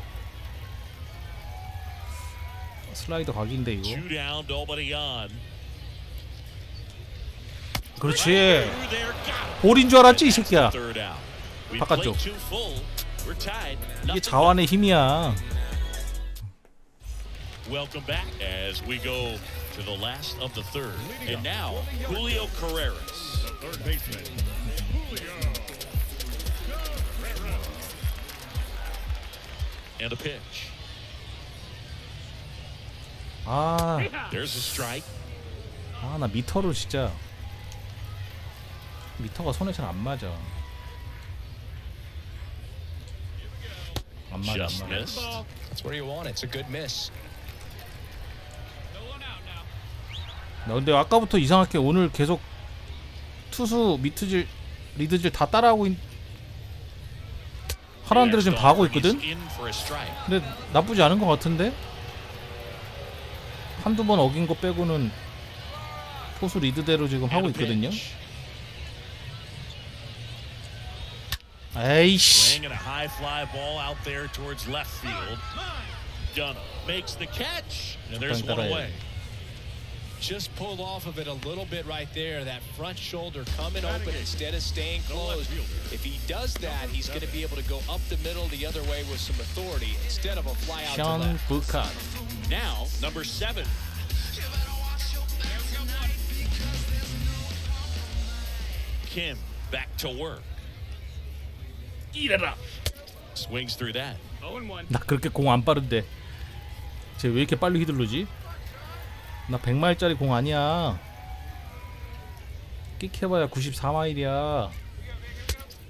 슬라이더 각인데 이거. 2 down, nobody on. 그렇지. 볼인 줄 알았지 이 새끼야. 바깥쪽. 이게 자완의 힘이야. Welcome back as we go to the last of the third. And now, Julio Carreras. The third baseman, Julio. And a pitch. 아, There's a strike. 아 나 미터를 진짜 미터가 손에 잘 안 맞아. 안 맞아 안 Just 맞아. missed. That's where you want it. It's a good miss. 나 근데 아까부터 이상하게 오늘 계속 투수 미트질 리드질 다 따라하고 하라는 대로 지금 다 하고 있거든. 근데 나쁘지 않은 것 같은데 한두 번 어긴 거 빼고는 포수 리드대로 지금 하고 있거든요. 에이씨. Swing and a high fly ball out there towards left field. Dunham makes the catch, and there's one away. just pulled off of it a little bit right there. That front shoulder coming open instead of staying closed. If he does that, he's going to be able to go up the middle the other way with some authority instead of a fly out to 션 left. 부칸. Now, number 7. Kim back to work. Eat it up. Swings through that. 0-1. 나 그렇게 공 안 빠른데 쟤 왜 이렇게 빨리 휘두르지? 나 100마일짜리 공 아니야. 끽해봐야 94마일이야.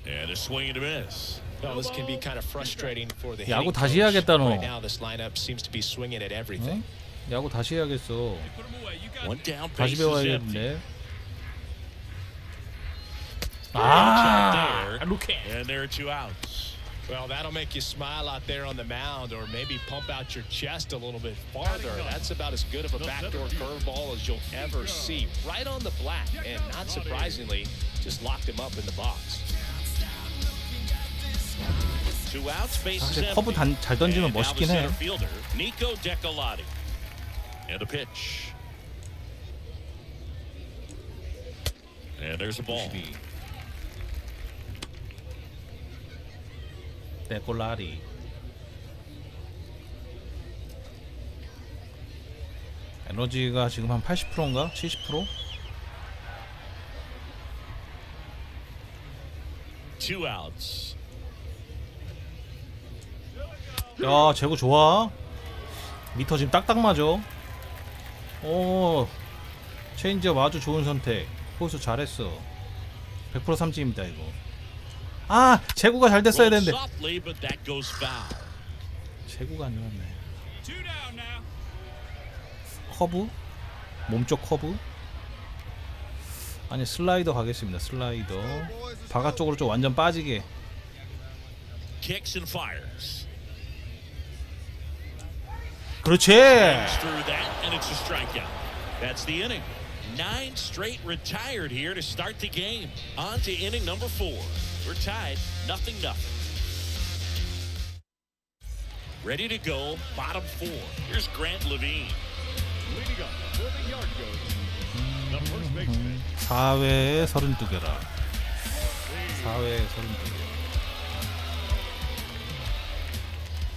And a swing and a miss. Well, this can be kind of frustrating for the 야구 hitting 다시 coach. 해야겠다, 너. Right now, this lineup seems to be swinging at everything. 응? 야구 다시 해야겠어. One down, 다시 base is empty. 배워야겠네. 아, 루케. And there are 2 outs. Well, that'll make you smile out there on the mound, or maybe pump out your chest a little bit farther. That's about as good of a backdoor curveball as you'll ever see. Right on the black, and not surprisingly, just locked him up in the box. 2 outs, base is 사실 empty. 커브 잘 던지면 And now the 멋있긴 해. center fielder, Nico Decolati. And a pitch. And there's a ball. 데콜라리. 에너지가 지금 한 80%인가? 70%? 2 outs. 야, 제구 좋아. 미터 지금 딱딱 맞아. 오, 체인지업 아주 좋은 선택. 포수 잘했어. 100% 삼진입니다 이거. 아, 제구가 잘 됐어야 Rolled 되는데. softly, but that goes foul. 제구가 안 좋았네. 커브? 몸쪽 커브? 아니, 슬라이더 가겠습니다. 슬라이더. 바깥 쪽으로 좀 완전 빠지게. Kicks and fires. 그렇지. Through that, and it's a strikeout. That's the inning. 9 straight retired here to start the game. On to inning number 4. We're tied, 0-0. Ready to go, bottom 4. Here's Grant Levine. Leading up for the yard goes the first baseman. 4회에 32개라. 4회에 32개.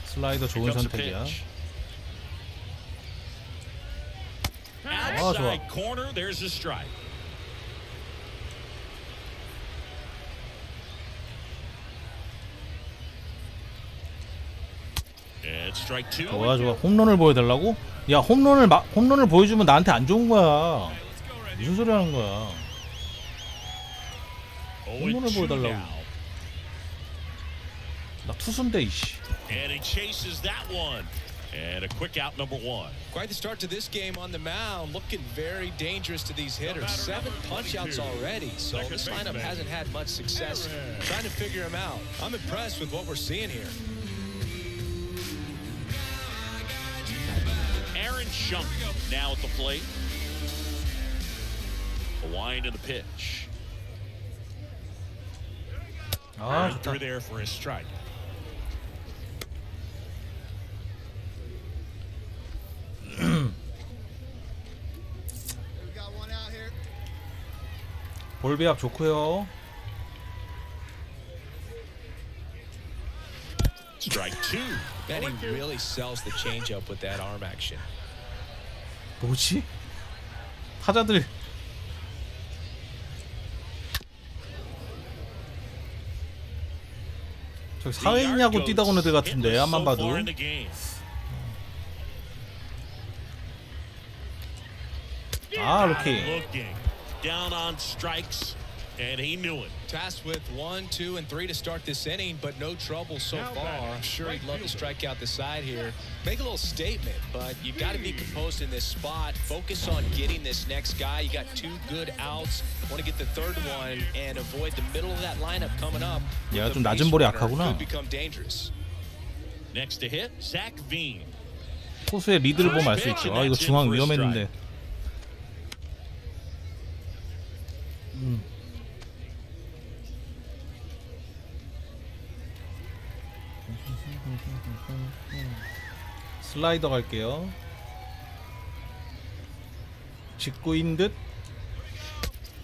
슬라이더 좋은 Here comes a 선택이야. pitch. 좋아. Outside corner, there's a strike. And strike 2. 좋아. 홈런을 보여달라고? 야, 홈런을 보여주면 나한테 안 좋은 거야. 무슨 소리 하는 거야? 홈런을 보여달라고. 나 투수인데 이씨. And he chases that one. And a quick out, number 1. Quite the start to this game on the mound, looking very dangerous to these hitters. 7 punch-outs already, so this lineup hasn't had much success trying to figure him out. I'm impressed with what we're seeing here. Aaron Schunk now at the plate. A wind and a pitch. 아, Right through there for a strike. 볼 배합 좋고요. Strike 2. And he really sells the changeup with that arm action. 뭐지? 타자들 저 사회인야구 뛰다 온 애들 같은데 한만 봐도. 아, 루키. Down on strikes, and he knew it. Tasked with 1, 2, and 3 to start this inning, but no trouble so far. I'm sure he'd love to strike out the side here. Make a little statement, but you got to be composed in this spot. Focus on getting this next guy. You got 2 good outs. Want to get the third one and avoid the middle of that lineup coming up. 얘가 좀 낮은 볼이 약하구나. Could become dangerous. Next to hit, Zach Veen. 포수의 리드를 보면 알 수 있죠. 아, 이거 중앙 위험했는데. 슬라이더 갈게요. 직구인 듯.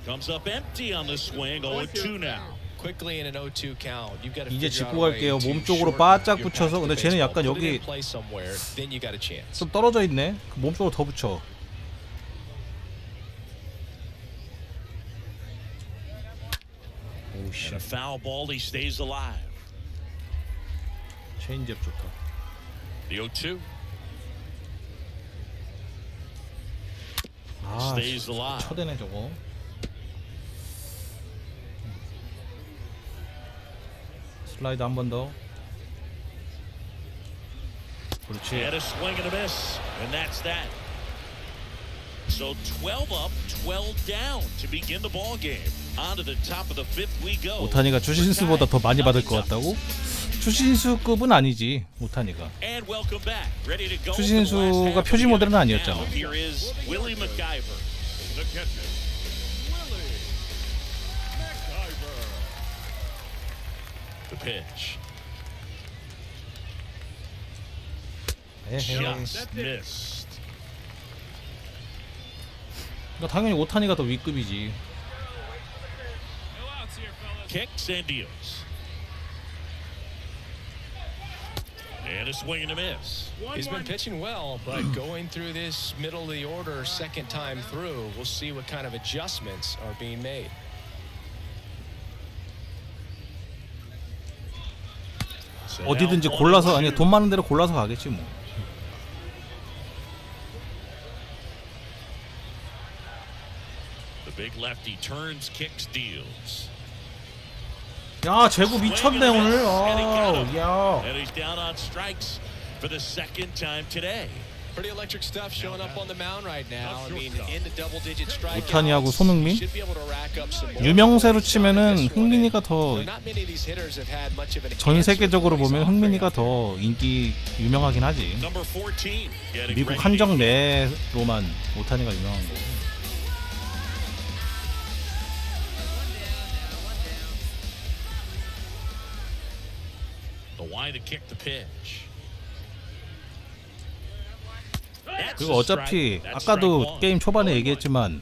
Comes up empty on the swing. 0-2 now. Quickly in an 0-2 count. You've got to 이제 figure out 직구 a way 갈게요. to 몸 쪽으로 shorten 바짝 your 붙여서. path to 근데 the 쟤는 baseball. 약간 Put it 여기 in play somewhere, then you got a chance. 좀 떨어져 있네. 몸 쪽으로 더 붙여. And a foul ball, he stays alive. 체인지업 좋다. The 0-2. 아, Stays alive. 쳐대네 저거. 슬라이드 한 번 더. 그렇지. And a swing and a miss, and that's that. So 12 up, 12 down to begin the ball game. On to the top of the fifth we go. 오타니가 추신수보다 더 많이 받을 것 같다고? 추신수급은 아니지 오타니가. And welcome back. Ready to go. 추신수가 표지 모델은 아니었잖아. Now, here is Willie McIver. The catcher, Willie McIver. The pitch. Just missed. 그러니까 당연히 오타니가 더 윗급이지. Kicks and deals. And a swing and a miss. He's been pitching well, but going through this middle of the order second time through, we'll see what kind of adjustments are being made. 어디든지 골라서 아니 돈 많은 데로 골라서 가겠지 뭐. The big lefty turns, kicks, deals. 야 제구 미쳤네 오늘. 야. And he's down on strikes for the second time today. Pretty electric stuff showing up on the mound right now. I mean, in the double-digit strikeouts, 오타니하고 손흥민. should be able to rack up some more. 유명세로 치면은 흥민이가 더 Not many of these hitters have had much of an 전 answer 세계적으로 to 보면 face 흥민이가 더 인기 유명하긴 하지. Number 14. getting 미국 ready. 한정 내로만 오타니가 유명한 거. The wide to kick the pitch. 그리고 어차피 아까도 게임 초반에 얘기했지만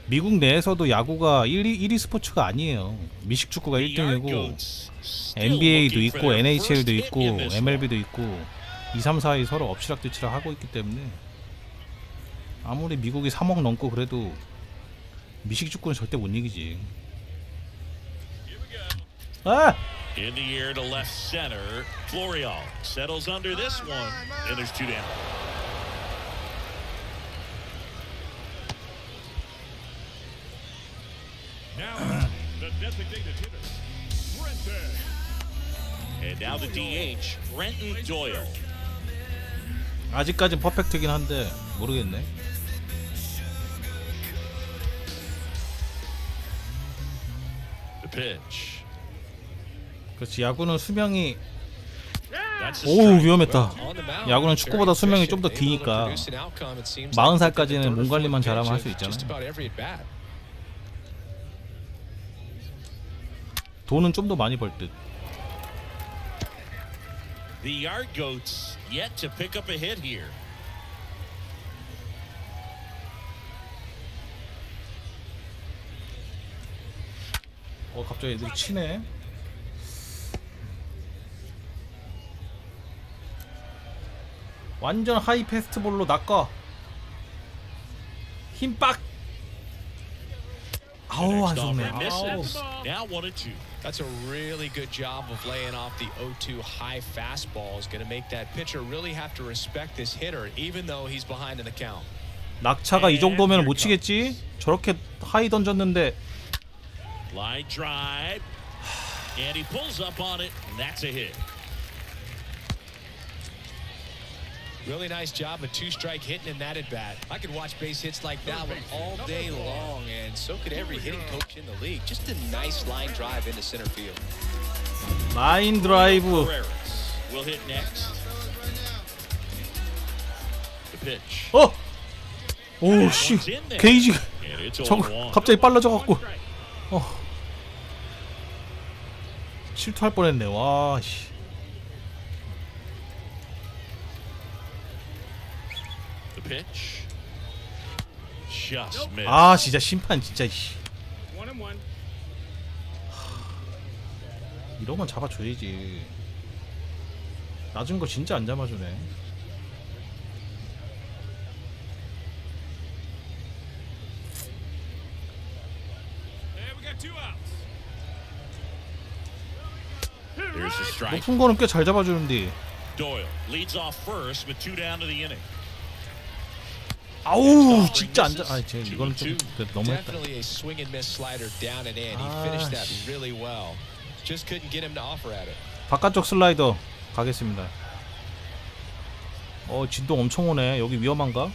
미국 내에서도 야구가 1위 스포츠가 아니에요. 미식 축구가 1등이고 NBA도 있고 NHL도 있고 MLB도 있고 2, 3, 4위 서로 엎치락뒤치락 하고 있기 때문에 아무리 미국이 3억 넘고 그래도 미식 축구는 절대 못 이기지. 아! In the air to left center. Florial settles under this one, and there's two down. Now, the designated hitter, Brenton. And now the DH, Brenton Doyle. 아직까진 퍼펙트긴 한데 모르겠네. The pitch. 그렇지 야구는 수명이 That's a 오 strike. 위험했다. 야구는 축구보다 수명이 좀 더 기니까 40살까지는 몸 관리만 잘하면 할 수 있잖아. 돈은 좀 더 많이 벌 듯. The Yard Goats yet to pick up a hit here. 갑자기 애들이 치네. 완전 하이 패스트볼로 낚아. 힘 빡. 아우 안 좋네. 아우. Now 1-2. That's a really good job of laying off the 0-2 high fastball. Is going to make that pitcher really have to respect this hitter, even though he's behind in the count. 낙차가 이 정도면 못 치겠지? 저렇게 하이 던졌는데. Line drive, and he pulls up on it, and that's a hit. Really nice job of two-strike hitting in that at bat. I could watch base hits like that one all day long, and so could every hitting coach in the league. Just a nice line drive into center field. 라인 드라이브. Will hit next. The pitch. 오 씨. 게이지. 저거 갑자기 빨라져 갖고. 실투할 뻔했네. 와 씨. The pitch. just missed. 아 진짜 심판 진짜 씨. 1-1. 이런 건 잡아줘야지. 낮은 거 진짜 안 잡아주네. And we got 2 outs. Here's the strike. 높은 거는 꽤 잘 잡아주는데. Doyle leads off first with 2 down to the inning. 아우 진짜 안 잡. 아 쟤 이거는 좀 너무했다. Definitely a swing and miss slider down and in. He finished that really well. Just couldn't get him to offer at it. 바깥쪽 슬라이더 가겠습니다. 진동 엄청 오네. 여기 위험한가?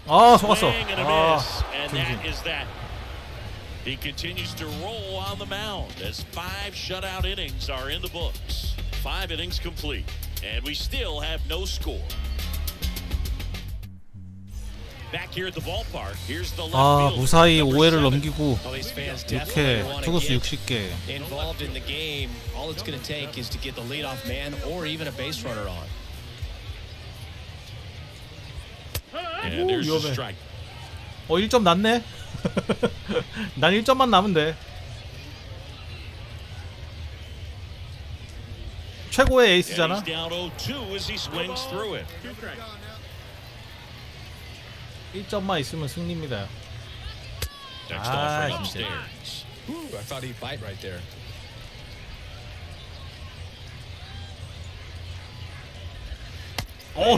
아 속았어. Swing and a 아 miss, and that 등진. is that. He continues to roll on the mound as 5 shutout innings are in the books. 5 innings complete, and we still have no score. Back here at the ballpark, here's the left 아 fielder, 무사히 number 5회를 7. 넘기고 Well, these fans definitely 6회 want to 투구수 get 60개. involved in the game. All it's going to take is to get the leadoff man or even a base runner on. And there's the 위험해. strike. 1점 났네. 난 1점만 나면 돼. 최고의 And 에이스잖아. he's down 0-2 as he swings through it. 2 strikes. 1점만 있으면 승리입니다. Next 아 offering 진짜. upstairs. Ooh, I thought he'd bite right there.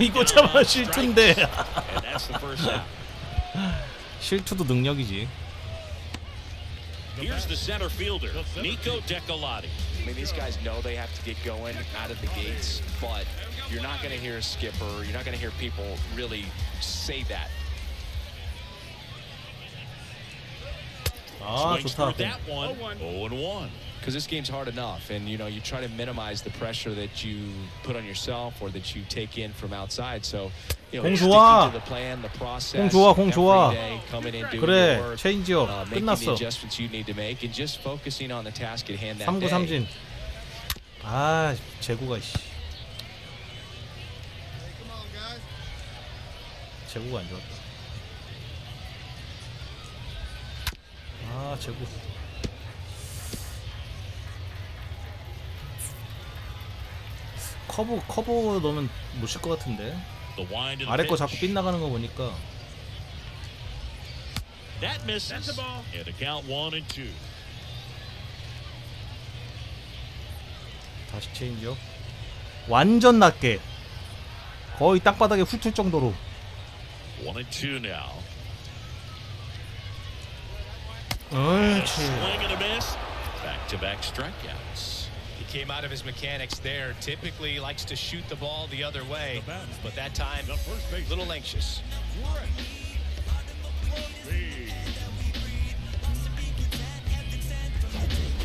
이거 참 실투인데. And that's the first out. 실투도 능력이지. Here's the center fielder, Nico Decolati. I mean, these guys know they have to get going out of the gates, but you're not going to hear a skipper. You're not going to hear people really say that. 아 Swings 좋다. through that one. 0-1. Because this game's hard enough, and you try to minimize the pressure that you put on yourself or that you take in from outside. So, 공 sticking 좋아. to the plan, the process. 공 좋아, 공 좋아. every day, coming in, doing 그래, your work, 체인지업 making the 끝났어. adjustments you need to make, and just focusing on the task at hand that 3구 day. 삼진. 아 제구가 씨. 제구가 안 좋았다. 아 제구. 커브 넣으면 못 칠 것 같은데. The wind of the 아래 거 pitch. 자꾸 빗나가는 거 보니까. That misses. And a count 1-2. 다시 체인지업. 완전 낮게. 거의 땅바닥에 훑을 정도로. 1-2 now. 옳지. Swing and a miss. Back-to-back strikeouts. He came out of his mechanics there. Typically likes to shoot the ball the other way, but that time a little anxious.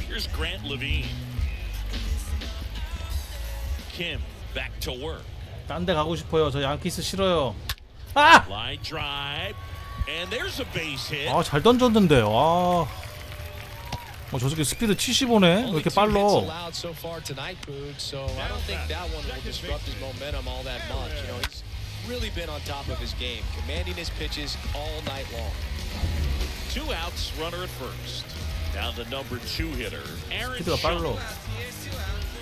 Here's Grant Levine. Kim back to work. 딴 데 가고 싶어요. 저 양키스 싫어요. 아! Line drive. And there's a base hit. 잘 던졌는데. 저 새끼 스피드 75네. 왜 이렇게 빨라? allowed so far tonight, Boog, so I don't think that one will disrupt his momentum all that much. He's really been on top of his game, commanding his pitches all night long. 2 outs, runner at first. Now the number 2 hitter, Aaron 스피드가 빨라. Schultz.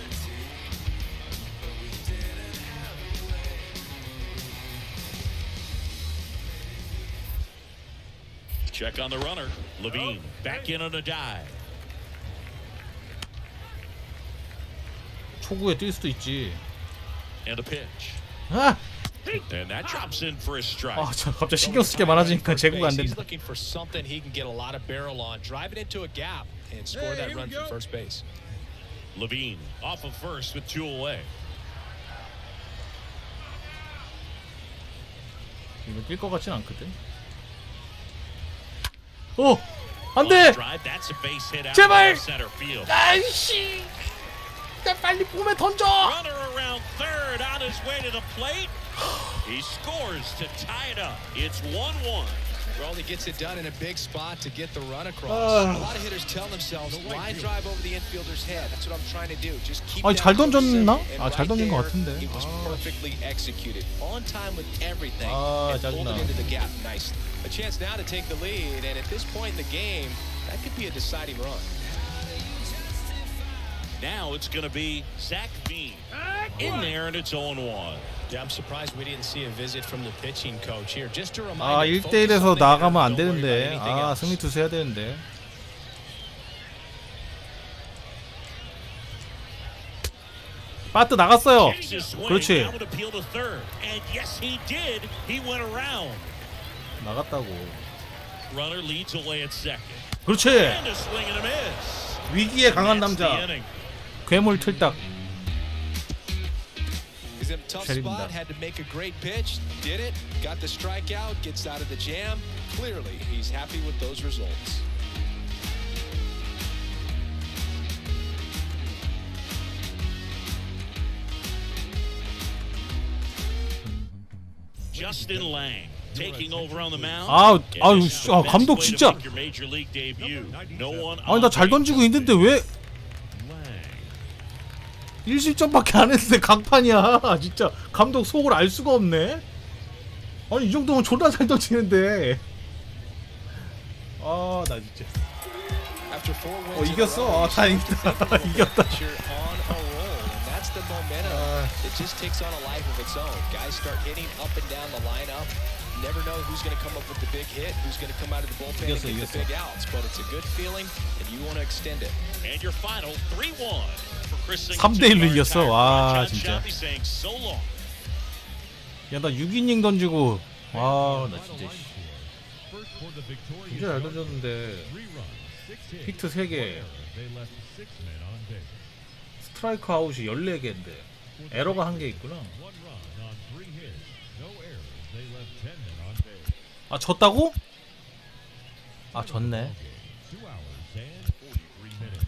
Check on the runner. Levine back in on a dive. 초구에 뛸 수도 있지. And a pitch. 아! And that drops in for a strike. 저 갑자기 신경 쓸 게 많아지니까 제구가 안 He's 된다. looking for something he can get a lot of barrel on, drive it into a gap, and score that run from first base. Levine off of first with 2 away. 이거 뛸 것 같진 않거든. 안 돼! Drive, that's a base hit out 제발! to center field. 아이씨! 빨리 봄에 던져! Runner around third on his way to the plate. He scores to tie it up. It's 1-1. Well, he gets it done in a big spot to get the run across. A lot of hitters tell themselves, line drive over the infielder's head. That's what I'm trying to do. Just keep 아니 that 잘 close 던졌나? and 아 잘 right 던진 것 there, 같은데. It was perfectly executed. On time with everything. 아 And pulled 짜증나. it into the gap nicely. A chance now to take the lead, and at this point in the game, that could be a deciding run. Now it's going to be Zach Bean in there, and it's 0-1. Yeah, I'm surprised we didn't see a visit from the pitching coach here. Just to remind 아 him, 1대1에서 focus on the 나가면 안 hitter, don't worry about 되는데. anything 아 else. 승리 투수 해야 되는데. 빠트 나갔어요. 그렇지. That would appeal to third, and yes, he did. He went around. 나갔다고. Runner leads away at second. 그렇지. And a swing and a miss. 위기에 강한 That's the 남자. inning. 괴물 틀딱. He's in a tough spot, had to make a great pitch, did it, got the strikeout, gets out of the jam. Clearly, he's happy with those results. Justin Lang taking over on the mound. 아, And 아유, this is the 아, best 감독 way to 진짜. make your major league debut. No one 아니 나 잘 던지고 있는데 왜 1실점밖에 안 했는데 강판이야. 진짜 감독 속을 알 수가 없네. 아니 이 정도면 존나 잘 던지는데. 아 나 진짜. After 4 wins 이겼어. 아 다행이다. 이겼다. On a roll, and that's the momentum. It just takes on a life of its own. Guys start hitting up and down the lineup. Never know who's going to come up with the big hit, who's going to come out of the bullpen and get the big outs. But it's a good feeling, and you want to extend it. And your final 3-1 for Chris 3대1로 이겼어. 와 John 진짜. Shelby saying so long. 야 나 6이닝 던지고. 와 나 진짜. First for the victorious 진짜 잘 던졌는데. 3 runs, 6 hits, 히트 3개. They left 6 men on base. 스트라이크 아웃이 14개인데. 에러가 1개 있구나. 1 run on 3 hits, no errors. They left 10 men on base. 아 졌다고? 아 졌네. 2 hours and 43 minutes.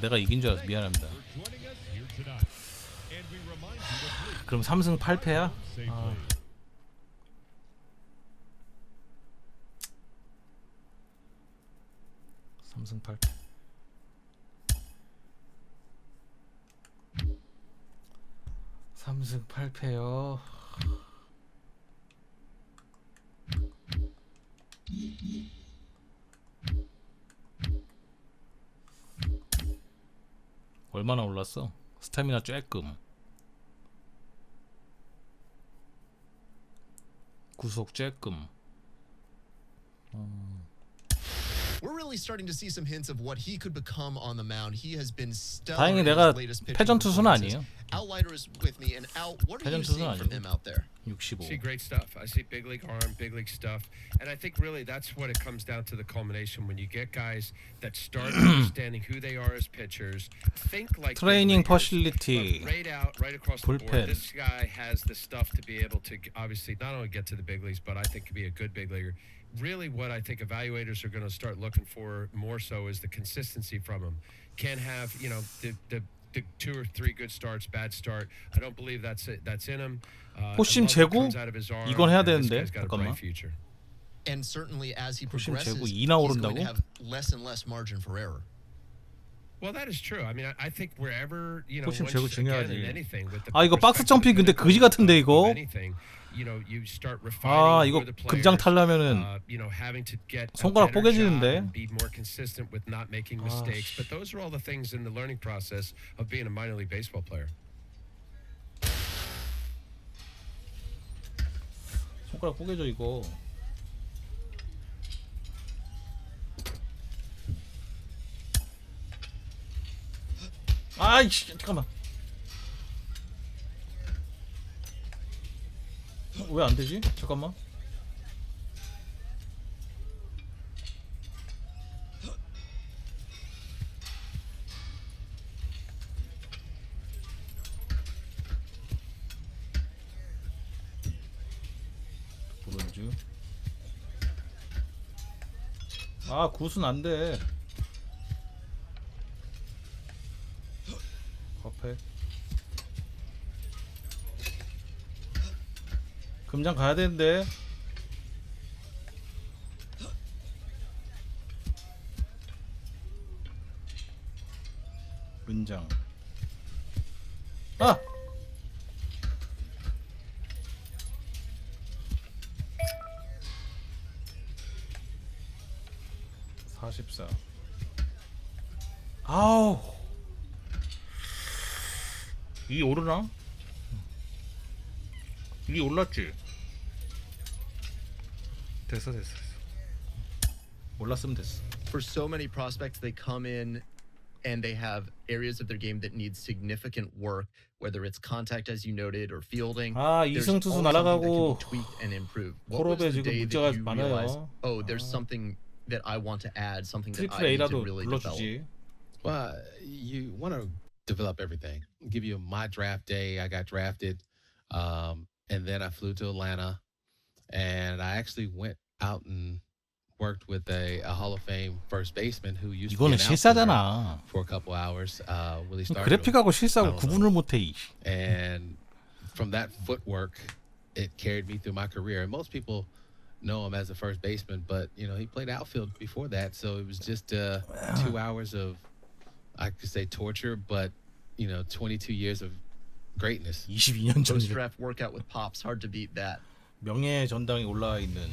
내가 이긴 줄 알았어. 미안합니다. For joining us here tonight. And we remind you to please 그럼 3승 8패야? safely. 아. 3승 8패. 3승 8패요. 얼마나 올랐어? 스태미나 쬐끔. 구속 쬐끔. We're really starting to see some hints of what he could become on the mound. He has been stellar 다행히 in 내가 his latest pitching 패전 투수는 performances. 아니에요. Outlighter is with me, and Out, what are 패전 you 투수는 seeing from 아니고. him out there? 65. See great stuff. I see big league arm, big league stuff, and I think really that's what it comes down to, the culmination when you get guys that start understanding who they are as pitchers, think like 트레이닝 big leaguers, 퍼실리티, but right out, right across the board. 불펜. This guy has the stuff to be able to obviously not only get to the big leagues, but I think could be a good big leaguer. Really, what I think evaluators are going to start looking for more so is the consistency from him. Can't have the 2 or 3 good starts, bad start. I don't believe that's in him. 포심 제구? 이건 해야 되는데 잠깐만. And certainly as he 포심 progresses, 제구 he's 2나 going 오른다고? to have less and less margin for error. Well, that is true. I mean, I think wherever 포심 once 제구 again 중요하지. in anything with the 아 이거 박스 perspective 점핑 근데 and 그지 같은데 이거. anything, you start 아 refining 이거 who the 금장 players, 타려면은 having to get a 손가락 better job 뽀개지는데. and be more consistent with not making mistakes. But those are all the things in the learning process of being a minor league baseball player. 손가락 뽀개져 이거. 아이씨 잠깐만. 왜 안 되지? 잠깐만. 브론즈. 아 굿은 안 돼. 퍼펙. 금장 가야 되는데. 긴장. 아! (44) 아우 이 오르나? 이 올랐지? 됐어. 올랐으면 됐어. For so many prospects, they come in and they have areas of their game that need significant work, whether it's contact, as you noted, or fielding. 아, There's 이승 투수 always something that can 날아가고 be tweaked and improved. What was 콜업에 the 지금 day 문제가 that you realized, 많아요. oh, there's something that I want to add, something that 트리플 I need to A라도 really develop? 불러주지. Well, you want to develop everything. Give you my draft day. I got drafted, and then I flew to Atlanta, and I actually went out and worked with a Hall of Fame first baseman who used to be 이거는 an 실사잖아. outfielder for a couple hours. Willie Stargell. 그래픽하고 실사하고 구분을 못해. And from that footwork, it carried me through my career. And most people know him as a first baseman, but you know he played outfield before that, so it was just 2 hours of, I could say, torture, but you know, 22 years of greatness. 22년 전 Post-draft workout with Pops, hard to beat that. 명예 전당에 올라와 있는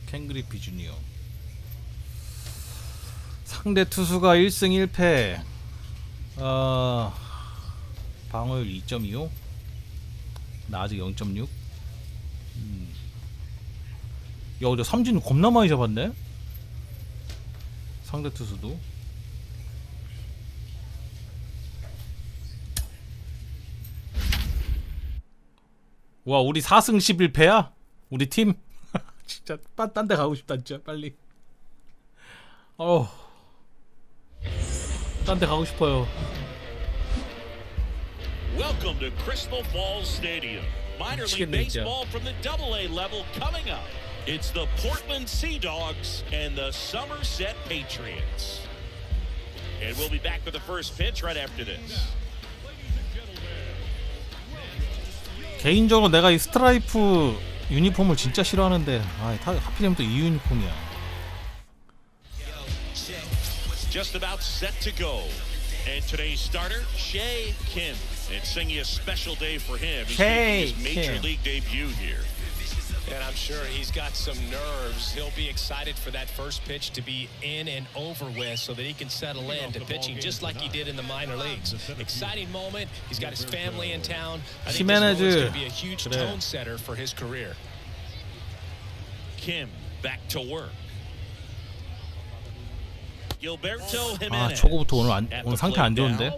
켄 그리피 주니어. 상대 투수가 1승 1패. 방어율 2.25. 나 아직 0.6. 야, 근데 삼진 겁나 많이 잡았네. 상대 투수도. 와, 우리 4승 11패야? 우리 팀? 진짜 딴 데 가고 싶다 진짜 빨리. 딴 데 가고 싶어요. Welcome to Crystal Falls Stadium. Minor league baseball from the AA level coming up. It's the Portland Sea Dogs and the Somerset Patriots. And we'll be back with the first pitch right after this. 개인적으로 내가 이 스트라이프 유니폼을 진짜 싫어하는데 하필이면 또 이 유니폼이야. Just about set to go. And today's starter, Shea Kim. It's singing a special day for him. He's making his major league debut here. And I'm sure he's got some nerves. He'll be excited for that first pitch to be in and over with so that he can settle in to pitching just like he did in the minor leagues. Exciting moment. He's got his family in town. I think this moment is going to be a huge tone setter for his career. Kim back to work. Gilberto Jimenez. 초고부터 오늘 상태 안 좋은데?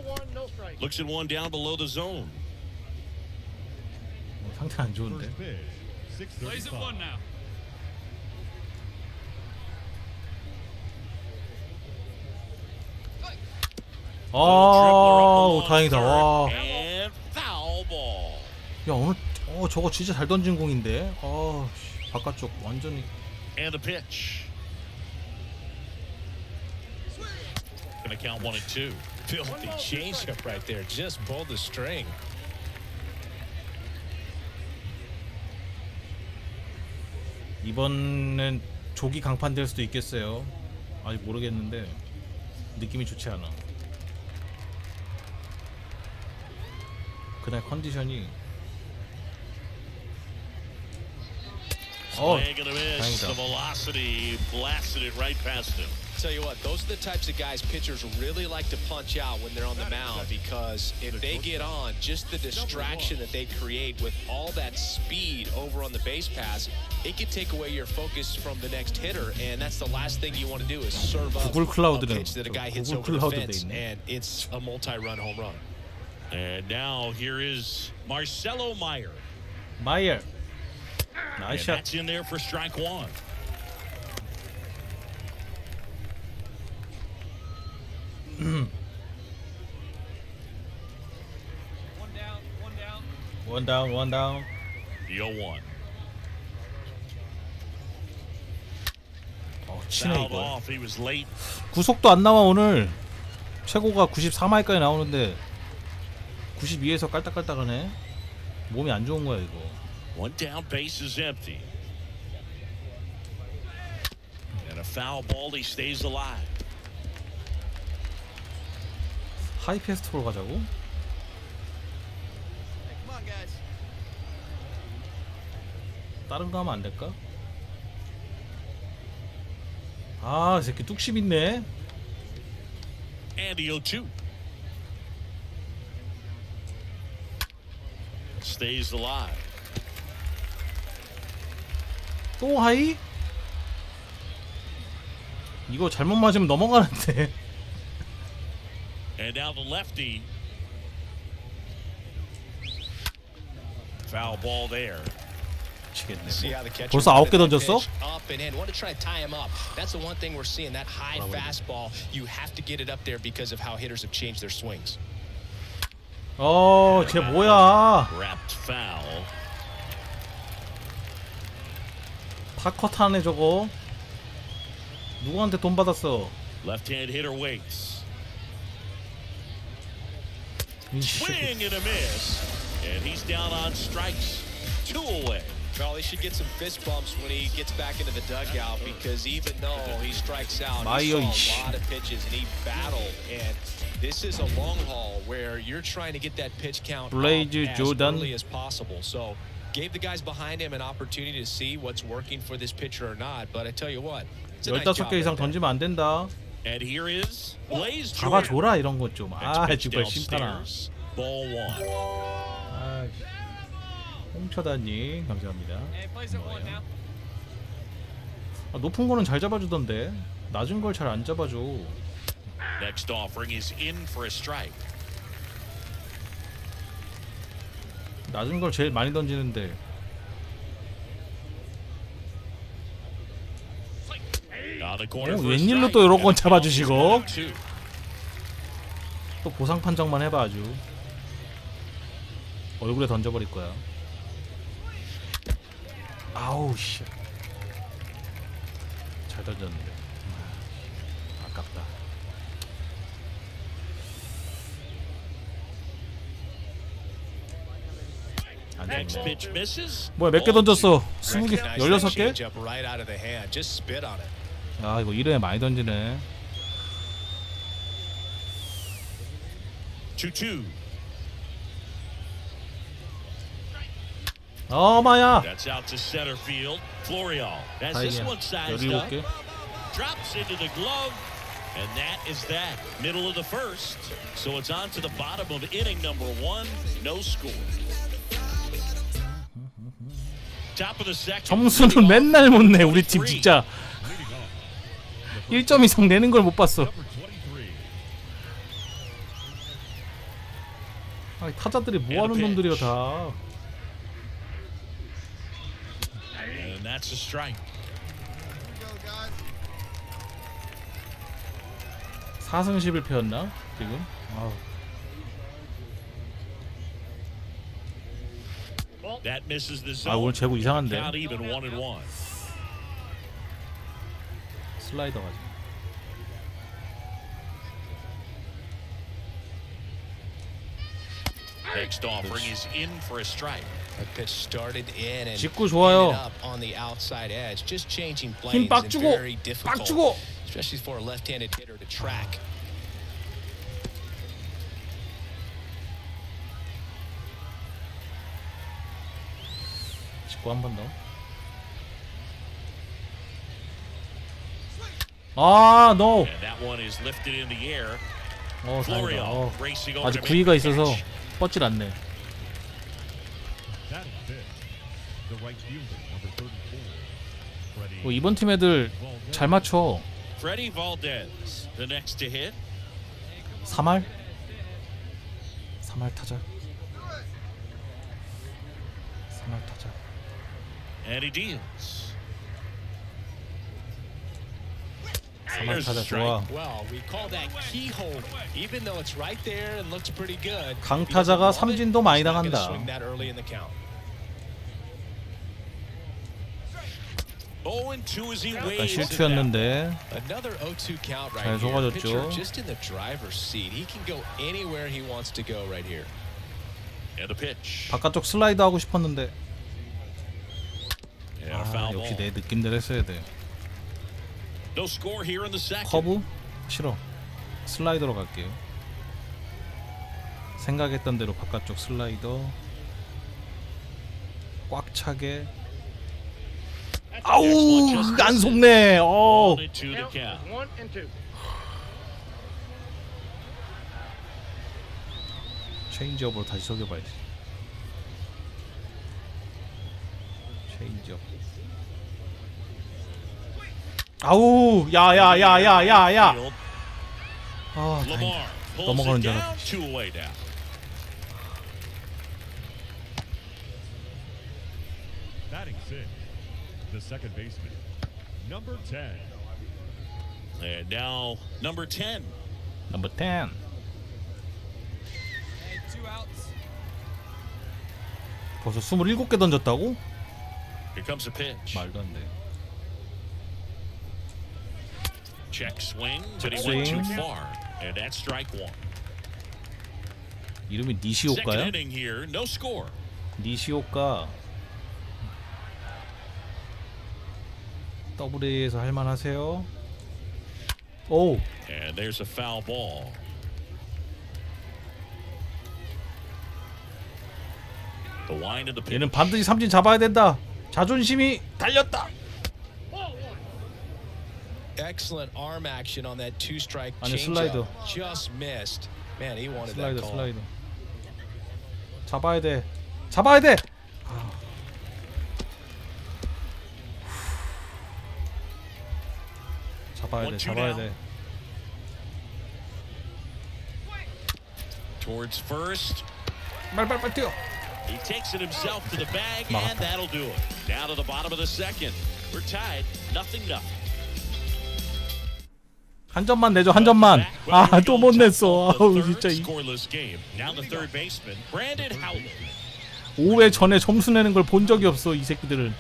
Looks at one down below the zone. 상태 안 좋은데? Plays at one now. 다행이다. 와. And foul ball. 야, 오늘 저거 진짜 잘 던진 공인데. 바깥쪽 완전히. And the pitch. Gonna count 1 and 2. Filthy changeup right there. Just pulled the string. 이번엔 조기 강판 될 수도 있겠어요. 아직 모르겠는데 느낌이 좋지 않아. 그날 컨디션이. Swing and a miss. The velocity blasted it right past him. Tell you what, those are the types of guys pitchers really like to punch out when they're on the mound, because if they get on, just the distraction that they create with all that speed over on the base pass, it can take away your focus from the next hitter, and that's the last thing you want to do is serve up a pitch that a guy hits over the fence, and it's a multi-run home run. And now here is Marcelo Meyer. Nice and shot. That's in there for strike one. One down. The 0-1. 치네 Fouled 이거. off. He was late. 구속도 안 나와 오늘. 최고가 94마일까지 나오는데 92에서 깔딱깔딱하네. 몸이 안 좋은 거야 이거. One down, base is empty. And a foul ball, he stays alive. 하이패스트로 가자고? 다른 거 하면 안 될까? 아, 이 새끼 뚝심 있네. Andy O2 stays alive. 또 하이? 이거 잘못 맞으면 넘어가는데. And now the lefty. Foul ball there. 미치겠네. 벌써 9개 던졌어? Up and in. Want to try to tie him up. That's the one thing we're seeing. That high fastball. You have to get it up there because of how hitters have changed their swings. 쟤 뭐야? Wrapped foul. 타컷하네 저거. 누구한테 돈 받았어? Left-hand hitter waits. 이 Swing and a miss. And he's down on strikes. 2 away. Well, he should get some fist bumps when he gets back into the dugout because even though he strikes out, he saw a lot of pitches and he battled. And this is a long haul where you're trying to get that pitch count up as early as possible. So gave the guys behind him an opportunity to see what's working for this pitcher or not. But I tell you what, it's a nice job 15개 이상 던지면 안 된다. And here is Blaze 잡아줘라 이런 것 좀. 아, 정말 심판아. Ball 1. 아, 홍처다님 감사합니다. 높은 거는 잘 잡아주던데 낮은 걸 잘 안 잡아줘. Next offering is in for a strike. 낮은 걸 제일 많이 던지는데. 웬일로 또 이런 건 잡아주시고. 또 보상 판정만 해봐 아주. 얼굴에 던져버릴 거야. 아우 씨. 잘 던졌는데. 아깝다. 안 Next 됐네. pitch misses. 뭐야 몇 개 던졌어? 20개? 16개? right out of the hand. Just spit on it. 아 이거 1회에 많이 던지네. 2-2. 마야. That's out to center field. Florial has this 다행이야. one sized up. 17개. Drops into the glove. And that is that. Middle of the first. So it's on to the bottom of inning number 1. No score. Top of the second. 점수는 맨날 못 내. 우리 팀 진짜 1점 이상 내는 걸 못 봤어. 아, 타자들이 뭐 하는 놈들이야 다. And that's a strike. 4승 11패였나 지금? 아우. That misses the zone. 아 오늘 제구 이상한데. Count even 1-1. 슬라이더 가지. Next offering is in for a strike. That pitch started in and 직구 좋아요. ended up on the outside edge. Just changing 힘 planes 빡 is 주고, very 빡 difficult, 주고. especially for a left-handed hitter to track. 직구 한 번 더. 아, no. And that one is lifted in the air. 다행이다. 아직 구위가 있어서 뻗질 않네. 이번 팀 애들 잘 맞춰. Freddie Valdez, the next to hit. 3할? 3할 타자. 3할 타자. And he deals. 3할 타자 좋아. Well, we call that keyhole. Even though it's right there and looks pretty good. 강타자가 삼진도 많이 당한다. Swing that early in the count. 0-2 as he 약간 waves. 실투였는데 Another 0-2 count right 잘 here. 속아줬죠. Pitcher just in the driver's seat. He can go anywhere he wants to go right here. And a pitch. 바깥쪽 슬라이드 하고 싶었는데. And a foul ball. 역시 내 느낌대로 했어야 돼. No score here in the second. 커브? 싫어. 슬라이더로 갈게요. 생각했던 대로 바깥쪽 슬라이더 꽉 차게. 아우 안 속네. 어. 체인지업으로 다시 속여봐야지. 체인지업. 아우 야야야야야야. 아 다행이다. 넘어가는 줄 알았어. Batting sixth, the second baseman, number 10. And now number 10. Number 10. Hey, 2 outs. 벌써 27개 던졌다고? Here comes a pitch. 말도 안 돼. Check swing, but he went too swing. far. And that's strike one. 이름이 Second 니시오카야? inning here, no score. 니시오카. 더블 A에서 할만하세요? 오. And there's a foul ball. The wind of the pitch. 얘는 반드시 삼진 잡아야 된다. 자존심이 달렸다. Excellent arm action on that 2-strike 아니, changeup. 슬라이더. Just missed. Man, he wanted 슬라이더 that call. 슬라이더. 잡아야 돼. 잡아야 돼. 잡아야 돼. 잡아야 돼. Towards first. 빨리 뛰어. He takes it himself to the bag, and that'll do it. Down to the bottom of the second. We're tied, 0-0. 한 점만 내줘. 한 점만. 아, 또 못 냈어. 아우 진짜 이 Scoreless game. Now the third baseman, Brandon Howland. 5회 전에 점수 내는 걸 본 적이 없어. 이 새끼들은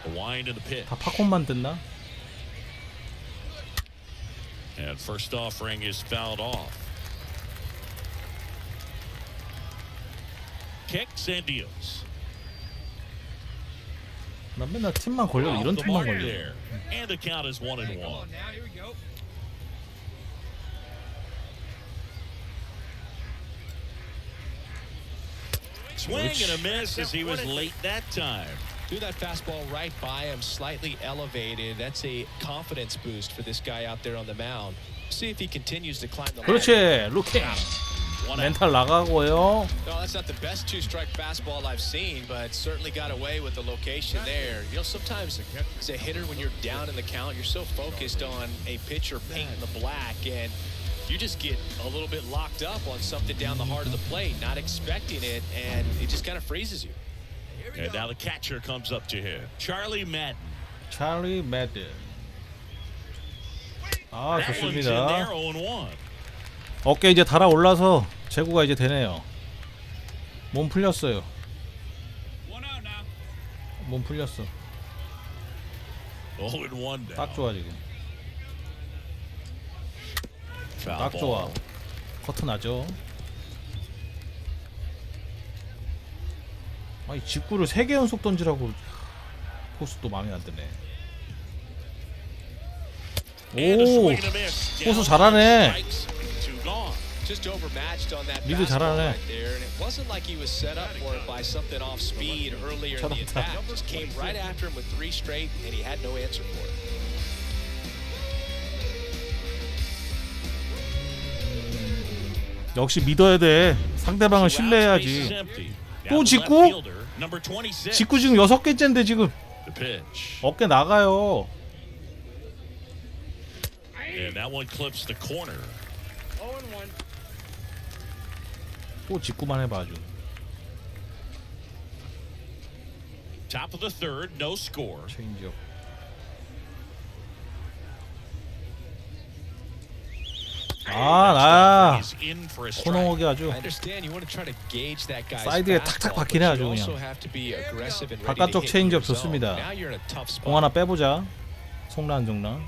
The wind of the pitch. 다 팝콘만 듣나? And first offering is fouled off. Kicks and deals. 난 맨날 팀만 걸려. Off 이런 the 팀만 mark 걸려. there. And the count is 1-1. Come on now, here we go. Swing and a miss as he was late that time. Threw that fastball right by him, slightly elevated. That's a confidence boost for this guy out there on the mound. See if he continues to climb the ladder. 그렇지. 루킹. 멘탈 나가고요. No, that's not the best 2-strike fastball I've seen, but certainly got away with the location there. You know, sometimes as a hitter, when you're down in the count, you're so focused on a pitcher painting the black, and you just get a little bit locked up on something down the heart of the plate, not expecting it, and it just kind of freezes you. And now the catcher comes up to him, Charlie Madden. 찰리 매든. 아 That one's in there, 좋습니다. 0-1. 어깨 이제 달아올라서 제구가 이제 되네요. 몸 풀렸어요. 몸 풀렸어. 0-1 딱 좋아 지금. 딱 좋아. 커트 나죠. 아니 직구를 3개 연속 던지라고. 포수도 마음에 안 드네. 오, 포수 잘하네. Just overmatched on that 리드 fastball 잘하네. right there, and it wasn't like he was set up for it by something off speed earlier in the attack. Just came right after him with 3 straight, and he had no answer for it. 역시 믿어야 돼. 상대방을 신뢰해야지. 또 직구? 직구 지금 6개째인데 지금 어깨 나가요. And that one clips the corner. 0-1. 또 직구만 해봐 아주. Top of the third, no score. 체인지업. 아, 나 코너오기 아주 사이드에 탁탁 박히네 아주 그냥. 바깥쪽 체인지업 좋습니다. 공 하나 빼보자. 송란 정란.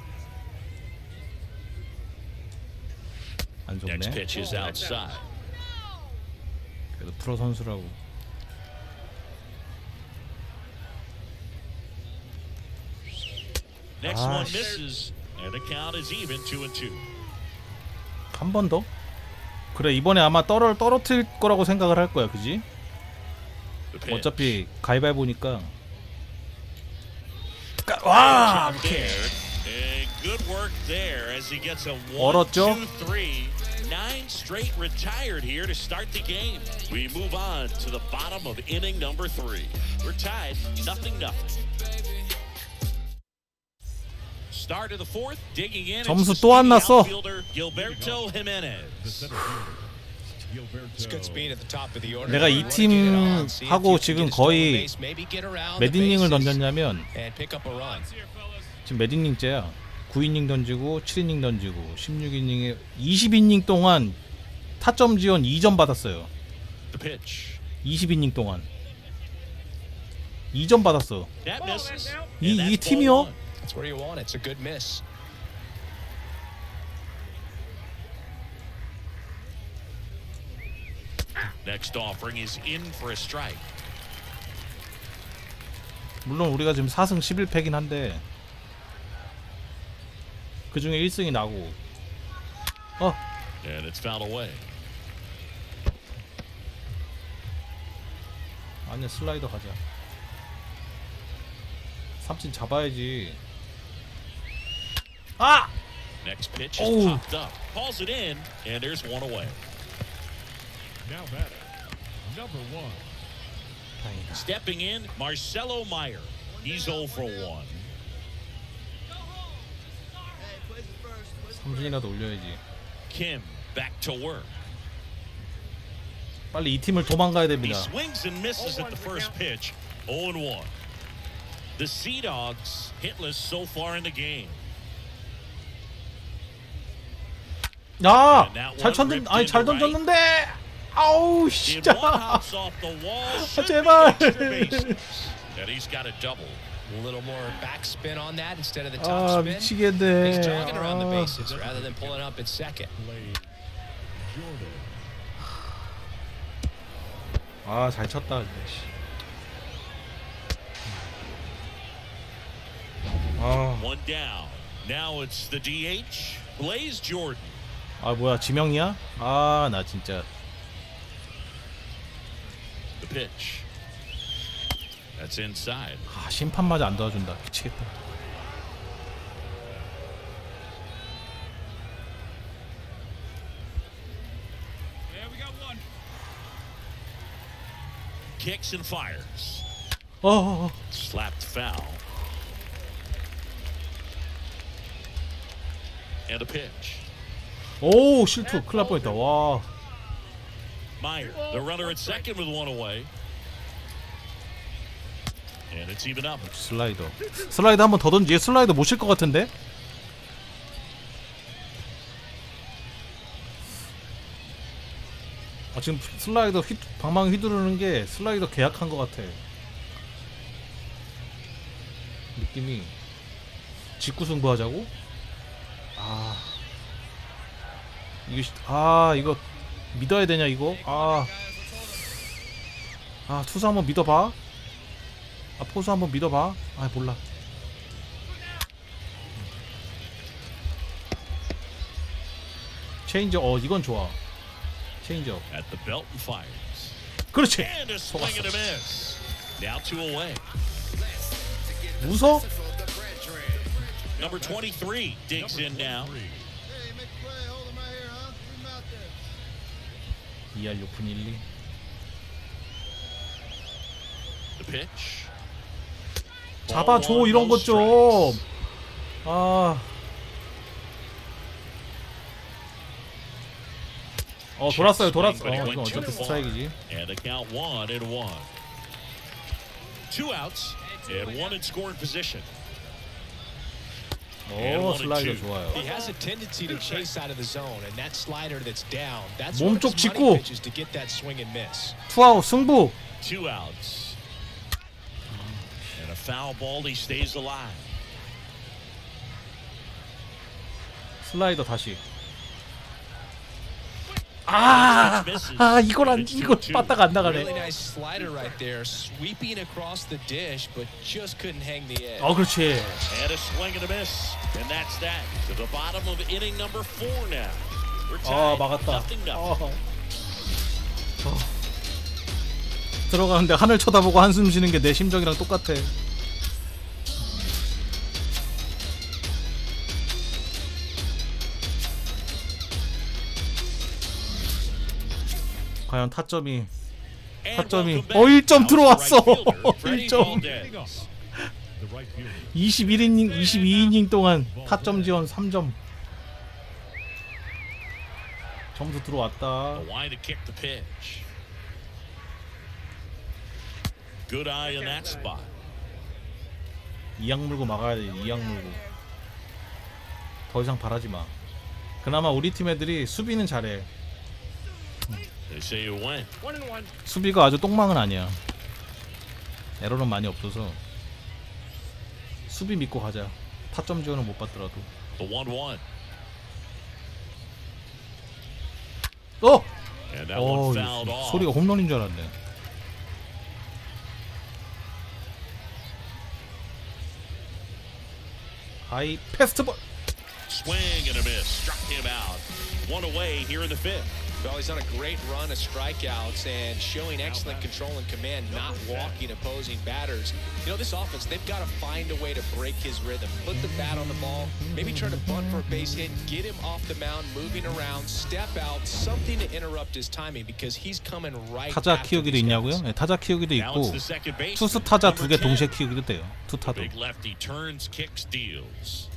안 좋네. Next pitch is outside. 그래도 프로 선수라고. Next one misses, and the count is even 2-2. 한 번 더? 그래 이번에 아마 떨어뜨릴 거라고 생각을 할 거야, 그지? The pitch. 어차피 가위바위보니까. 와! And good work there as he gets a 1, 얼었죠? 2, 3. 9 straight retired here to start the game. We move on to the bottom of inning number 3. We're tied, 0-0. Start of the 4th, digging in. 점수 또 안 났어. Outfielder Gilberto Jimenez. 내가 이 팀하고 지금 거의 몇 이닝을 던졌냐면 지금 몇 이닝째야. 9이닝 던지고 7이닝 던지고 16이닝에 20이닝 동안 타점 지원 2점 받았어요. 20이닝 동안 2점 받았어. 이 팀이요? Next offering is in for a strike. 물론 우리가 지금 4승 11패긴 한데 그 중에 1승이 나고. And it's fouled away. 아니야, 슬라이더 가자. 삼진 잡아야지. 아! Next pitch is Oh. popped up. Calls it in, and there's one away. Now batting, number 1. Stepping in, Marcelo Meyer. He's 0 for 1. 삼진이라도 올려야지. Kim back to work. 빨리 이 팀을 도망가야 He 됩니다. swings and misses at the first pitch. 0-1. The Sea Dogs hitless so far in the game. 야! 잘 쳤는 아니 잘 던졌는데. 아우 진짜. Hops off the wall. 제발. And he's got a double. A little more backspin on that instead of the 아 top spin. 미치겠네. He's jogging around the 아. bases rather than pulling up at second. 아, 잘 쳤다. 아. One down. Now it's the DH, Blaze Jordan. 아 뭐야 지명이야? 아 나 진짜. The pitch. That's inside. 아, 심판마저 안 도와준다. 미치겠다. Kicks and fires. 어. Slapped foul. And a pitch. 오 실투 큰일 날 뻔했다. 와. Meyer, the runner at second with one away. And it's even up. 슬라이더 한 번 더 던지. 얘 슬라이더 못 칠 것 같은데? 아, 지금 슬라이더 방망이 휘두르는 게 슬라이더 계약한 것 같아. 느낌이. 직구 승부하자고? 이거 믿어야 되냐 이거? 투수 한번 믿어봐. 포수 한번 믿어봐. 몰라. 체인지업. 이건 좋아. 체인지업. At the belt and fires. 그렇지. And a swing and a miss. Now 2 away. 웃어? Number 23 digs in now. 2할 6분 1리. The pitch. 잡아줘 이런 것 좀. 돌았어요. 이건 어차피 스트라이크지. And a count 1-1. 2 outs and 1 in scoring position. 오, 슬라이더 좋아요. He has a tendency to chase out of the zone, and that slider that's down. That's 몸 one of 쪽 his money 직구. pitches to get that swing and miss. 투아웃 승부. 2 outs. And a foul ball, he stays alive. 슬라이더 다시. 이걸 빠따가 안 나가네. Really nice slider right there, sweeping across the dish, but just couldn't hang the edge. 그렇지. And a swing and a miss. And that's that. To the bottom of inning number 4 now. We're 아 tied. 막았다. Nothing, nothing. 들어가는데 하늘 쳐다보고 한숨 쉬는 게 내 심정이랑 똑같아. 과연 타점이 1점 들어왔어. 1점. 21이닝 22이닝 동안 타점 지원 3점. 점수 들어왔다. Why to kick the pitch? Good eye in that spot. 이악 물고 막아야 돼. 이악 물고. 더 이상 바라지 마. 그나마 우리 팀 애들이 수비는 잘해. They say you win. 수비가 아주 똥망은 아니야. 에러는 많이 없어서 수비 믿고 가자. 타점 지원을 못 받더라도. The 1-1. And that one fouled off. 소리가 홈런인 줄 알았네. 하이 패스트볼. Swing and a miss. Struck him out. One away here in the fifth. Well, he's on a great run of strikeouts and showing excellent control and command, not walking opposing batters. You know, this offense, they've got to find a way to break his rhythm, put the bat on the ball, maybe try to bunt for a base hit, get him off the mound, moving around, step out, something to interrupt his timing because he's coming right 타자 after 키우기도 these 있냐고요? guys. 네, 타자 키우기도 Now 있고 it's the second base. 투수 타자 두 개 동시에 키우기도 돼요. 투타도. Big lefty turns, kicks, deals.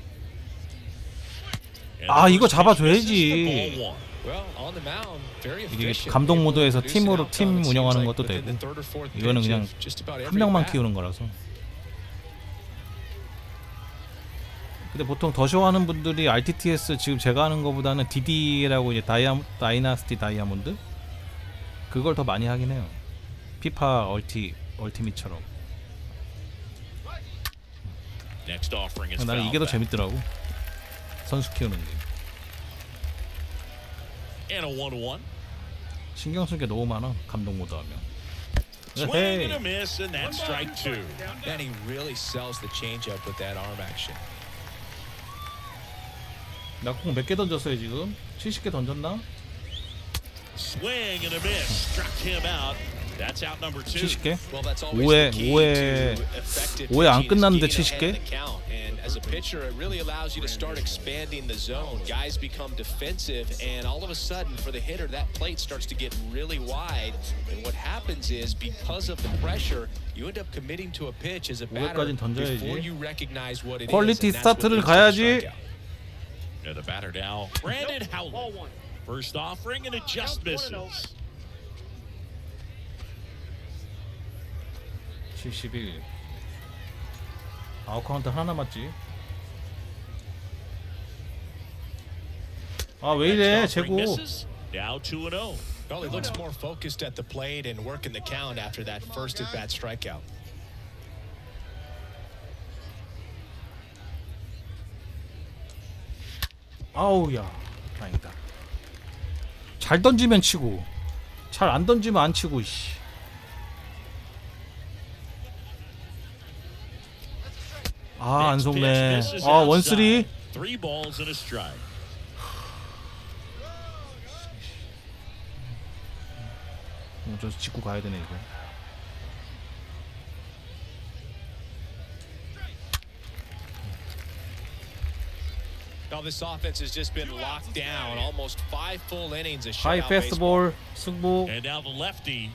And 아 the 이거 first pitch misses 잡아줘야지. for ball one. Well, on the mound, very 이게 efficient. 감독 모드에서 Able to produce an 팀으로 outcome, 팀 it 운영하는 seems 것도 like within 되고 the third or fourth 이거는 pitch 그냥 of just about 한 every 명만 at-bat. 키우는 거라서. 근데 보통 더쇼 하는 분들이 RTTS 지금 제가 하는 거보다는 DD라고 이제 다이나스티 다이아몬드 그걸 더 많이 하긴 해요. 피파 얼티밋처럼. Next offering is 나는 이게 더 fouled back. 재밌더라고. 선수 키우는 게. And a 1-1. 신경 쓸 게 너무 많아. 감독 모드 하면. Swing and a miss, and that's strike two. And he really sells the changeup with that arm action. 나 공 몇 개 던졌어요 지금? 70개 던졌나? Swing and a miss, struck him out. That's out number two. 70개? Well, that's always the key to effective 5회 안 pitching is 끝났는데 getting ahead 70개? of the count. And as a pitcher, it really allows you to start expanding the zone. Guys become defensive, and all of a sudden, for the hitter, that plate starts to get really wide. And what happens is, because of the pressure, you end up committing to a pitch as a batter 5회까진 던져야지. before you recognize what it is. 퀄리티 and that's what 스타트를 leads to the 가야지. strikeout. And the batter now, Brandon Howland. First offering, and it just misses. 71. 아웃카운트 하나 남았지. 아 왜 이래 Next offering 재고. misses. Now 2-0. Well, he looks more focused at the plate and working the count after that first at-bat strikeout. 아우야 다행이다. 잘 던지면 치고 잘 안 던지면 안 치고 씨. 아 안 Next pitch 속네. misses 아 원쓰리. outside. 3 balls and a strike. 저 짚고 가야 되네 이거. Now this offense has just been locked down, almost 5 full innings of 하이 shutout baseball. 패스트볼 승부. And now the lefty.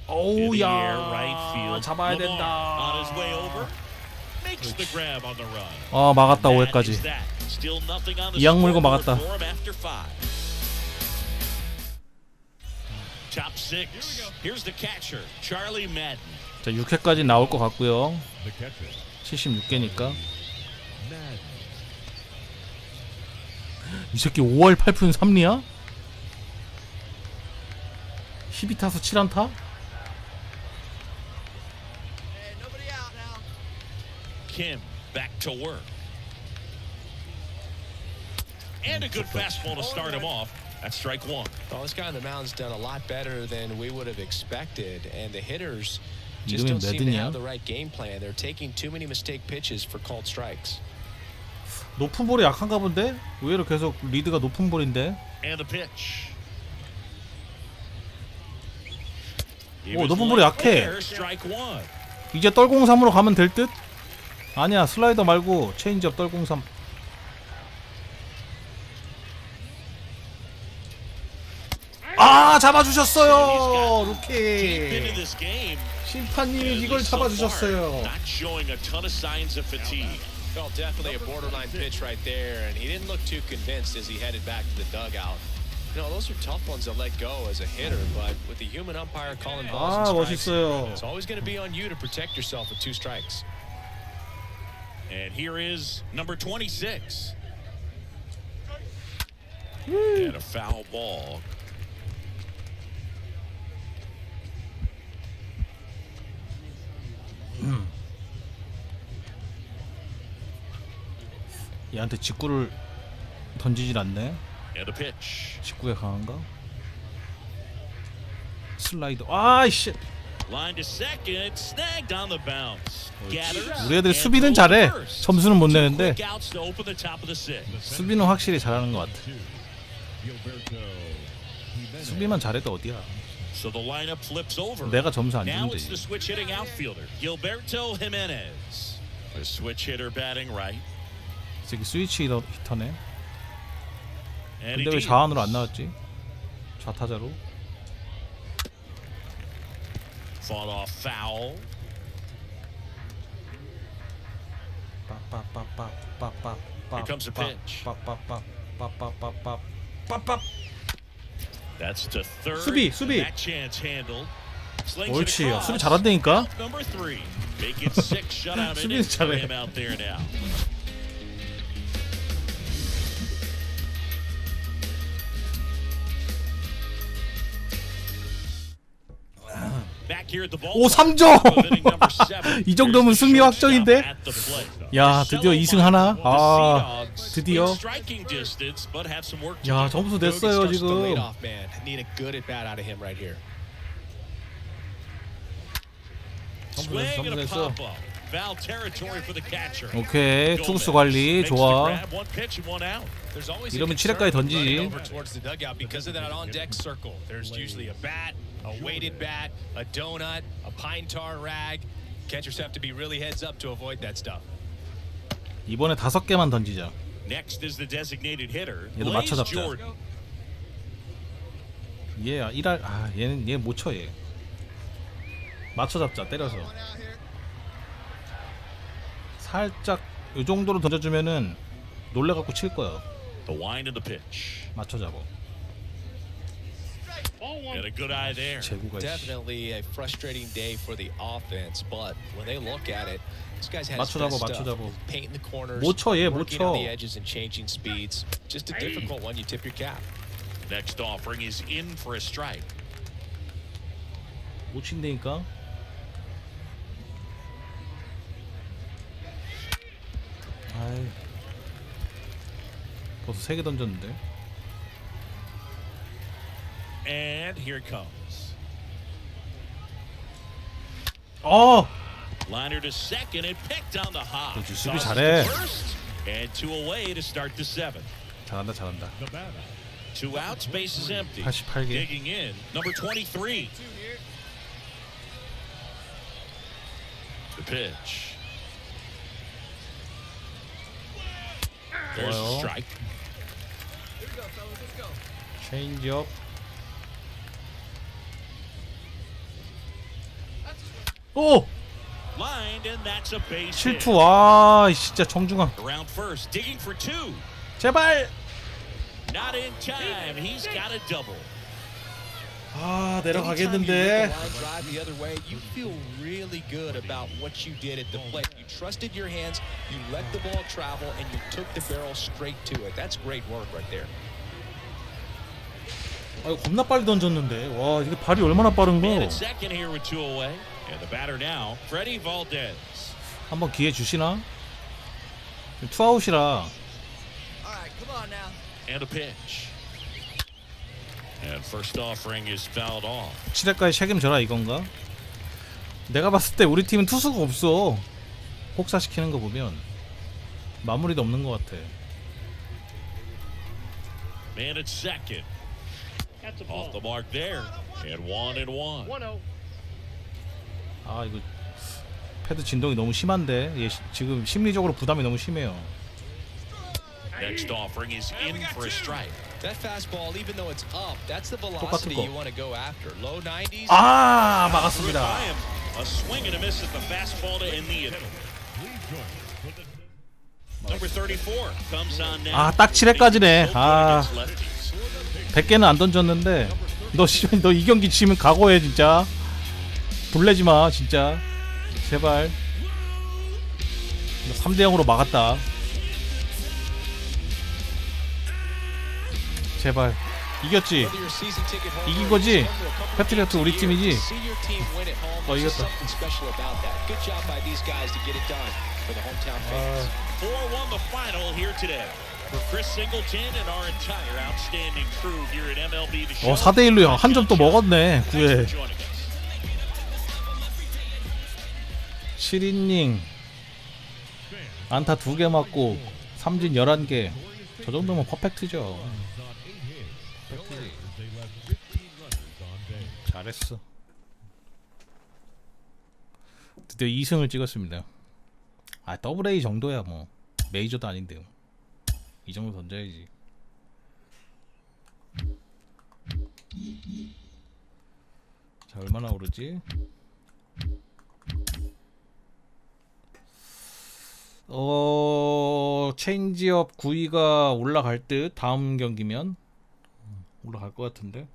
오우야 right field. 잡아야 Lamar 된다. on his way over. Makes the grab on the run. 아 막았다 That 5회까지. is that. Still nothing on the 이악 물고 scoreboard 막았다. for him after 5. Top 6. Here's the catcher, Charlie Madden. 자 6회까지 나올 것 같고요. The catcher, 76개니까. Madden. 이 새끼 5월 8푼 3리야? 12타수 7안타? Kim back to work. And a good fastball to start him off. That's strike 1. Well, this guy on the mound's done a lot better than we would have expected, and the hitters just 이름이 don't seem to 매든이야? have the right game plan. They're taking too many mistake pitches for called strikes. 높은 볼이 약한가 본데? 의외로 계속 리드가 높은 볼인데. And the pitch. 오, 높은 볼이 약해. Strike one. 이제 떨공삼으로 가면 될 듯? 아니야, 슬라이더 말고 체인지업 떨공삼. 아, 잡아주셨어요, 루키. 심판님이 이걸 잡아주셨어요. Not showing a ton of signs of fatigue. Well, definitely a borderline pitch right there, and he didn't look too convinced as he headed back to the dugout. You know, those are tough ones to let go as a hitter, but with the human umpire calling balls and strikes, 멋있어요. it's always going to be on you to protect yourself with 2 strikes. And here is number 26. And a foul ball. 얘한테 직구를 던지질 않네. And a pitch. 직구에 강한가? 슬라이더. 아이씨. Line to second, snagged on the bounce. Gathers. 우리 애들 수비는 잘해. 점수는 못 내는데 Quick outs to open the top of the 6th. 수비는 확실히 잘하는 것 같아. 수비만 잘해도 어디야. So the lineup flips over. 내가 점수 안 Now 주면 it's the 되지. switch hitting outfielder, Gilberto Jimenez. The switch hitter batting right. 저기 스위치 히터네. And 근데 왜 he 좌완으로 안 나왔지? 좌타자로. fought off foul. Here comes a pitch. That's to third. 수비. That chance handled. Slings it 옳지. across. 수비 잘한다니까. Out number 3. Make it 6 shutout 수비는 innings for 잘해. him out there now. Back here at the 오, ballpark. 3점! 이 정도면 승리 확정인데? 야, 드디어 2승 하나? 아, 드디어. Striking distance, but have some work to 야, do. 점수 냈어요, Starts the 지금. leadoff man. Need a good at bat out of him right here. Swing and a 됐어. pop up. Foul territory for the catcher. 오케이, 투구수 관리 Makes the 좋아. grab, one pitch and one out. There's always a 이러면 concern 칠회까지 running 던지지. over towards the dugout because of that on deck circle. There's usually a bat, a weighted bat, a donut, a pine tar rag. Catchers have to be really heads up to avoid that stuff. 이번에 5개만 던지자. Next is the designated hitter, 얘도 Blaze 맞춰 잡자. Jordan. 얘는 못 쳐 얘. 맞춰 잡자. 때려서. 살짝 이 정도로 던져주면은 놀래 갖고 칠 거야. The wind and the pitch. 맞춰 잡아. And a good eye there. 제구가. Definitely a frustrating day for the offense, but when they look at it, this guy's had 맞춰 his 잡아, best 맞춰 stuff. 잡아. Painting the corners, 못 쳐, 얘 못 working on 쳐. the edges and changing speeds. Just a difficult one. You tip your cap. Next offering is in for a strike. 못 친다니까. 아이. 벌써 3개 던졌는데. And here it comes. 어! Liner to second and picked on the hop. 그렇지, 수비 Tosses 잘해. to first, and 2 away to start the 7th. 잘한다. 2 outs, base is empty. 88개. Digging in, number 23. The pitch. There's a 좋아요. strike. 체인지업. 오! Lined, and that's a base hit. 실투. 와, 진짜 정중앙. Around first, digging for 2. 제발. Not in time. He's got a double. 아, Anytime you 내려가겠는데. hit the line drive the other way, you feel really good about what you did at the plate. You trusted your hands, you let the ball travel, and you took the barrel straight to it. That's great work right there. 아, 겁나 빨리 던졌는데. 와, 이게 발이 얼마나 빠른 Man 거. at second here with 2 away. And the batter now, Freddie Valdez. 한번 기회 주시나? 투아웃이라. All right, come on now. And a pitch. And first offering is fouled off. 7회까지 책임져라 이건가? 내가 봤을 때 우리 팀은 투수가 없어. 혹사시키는 거 보면. 마무리도 없는 것 같아. Man at second. Off the mark there. And 1-1. 아 이거 패드 진동이 너무 심한데 얘 지금 심리적으로 부담이 너무 심해요. Next offering is in for a strike. That fastball, even though it's up, that's the 똑같은 velocity 거. you want to go after. Low 90s. 아 막았습니다. A swing and a miss at the fastball to end the inning. Number 34 comes on now. 아 딱 7회까지네. 아 100개는 안 던졌는데 너 이 경기 지면 각오해 진짜. 불내지 마 진짜. 제발. 3대 0으로 막았다. 제발. 이겼지? 이긴 거지? 패트리어트 우리 팀이지? 이겼다. 4-1 the final here today. For Chris Singleton and our entire outstanding crew here at MLB The Show. 4대 1로 한 점 또 먹었네. 9회. 7이닝 안타 2개 맞고 삼진 11개. 저 정도면 퍼펙트죠. 잘했어. 드디어 2승을 찍었습니다. 아 더블 A 정도야 뭐 메이저도 아닌데요. 이 정도 던져야지. 자 얼마나 오르지? 체인지업 9위가 올라갈 듯. 다음 경기면 올라갈 것 같은데.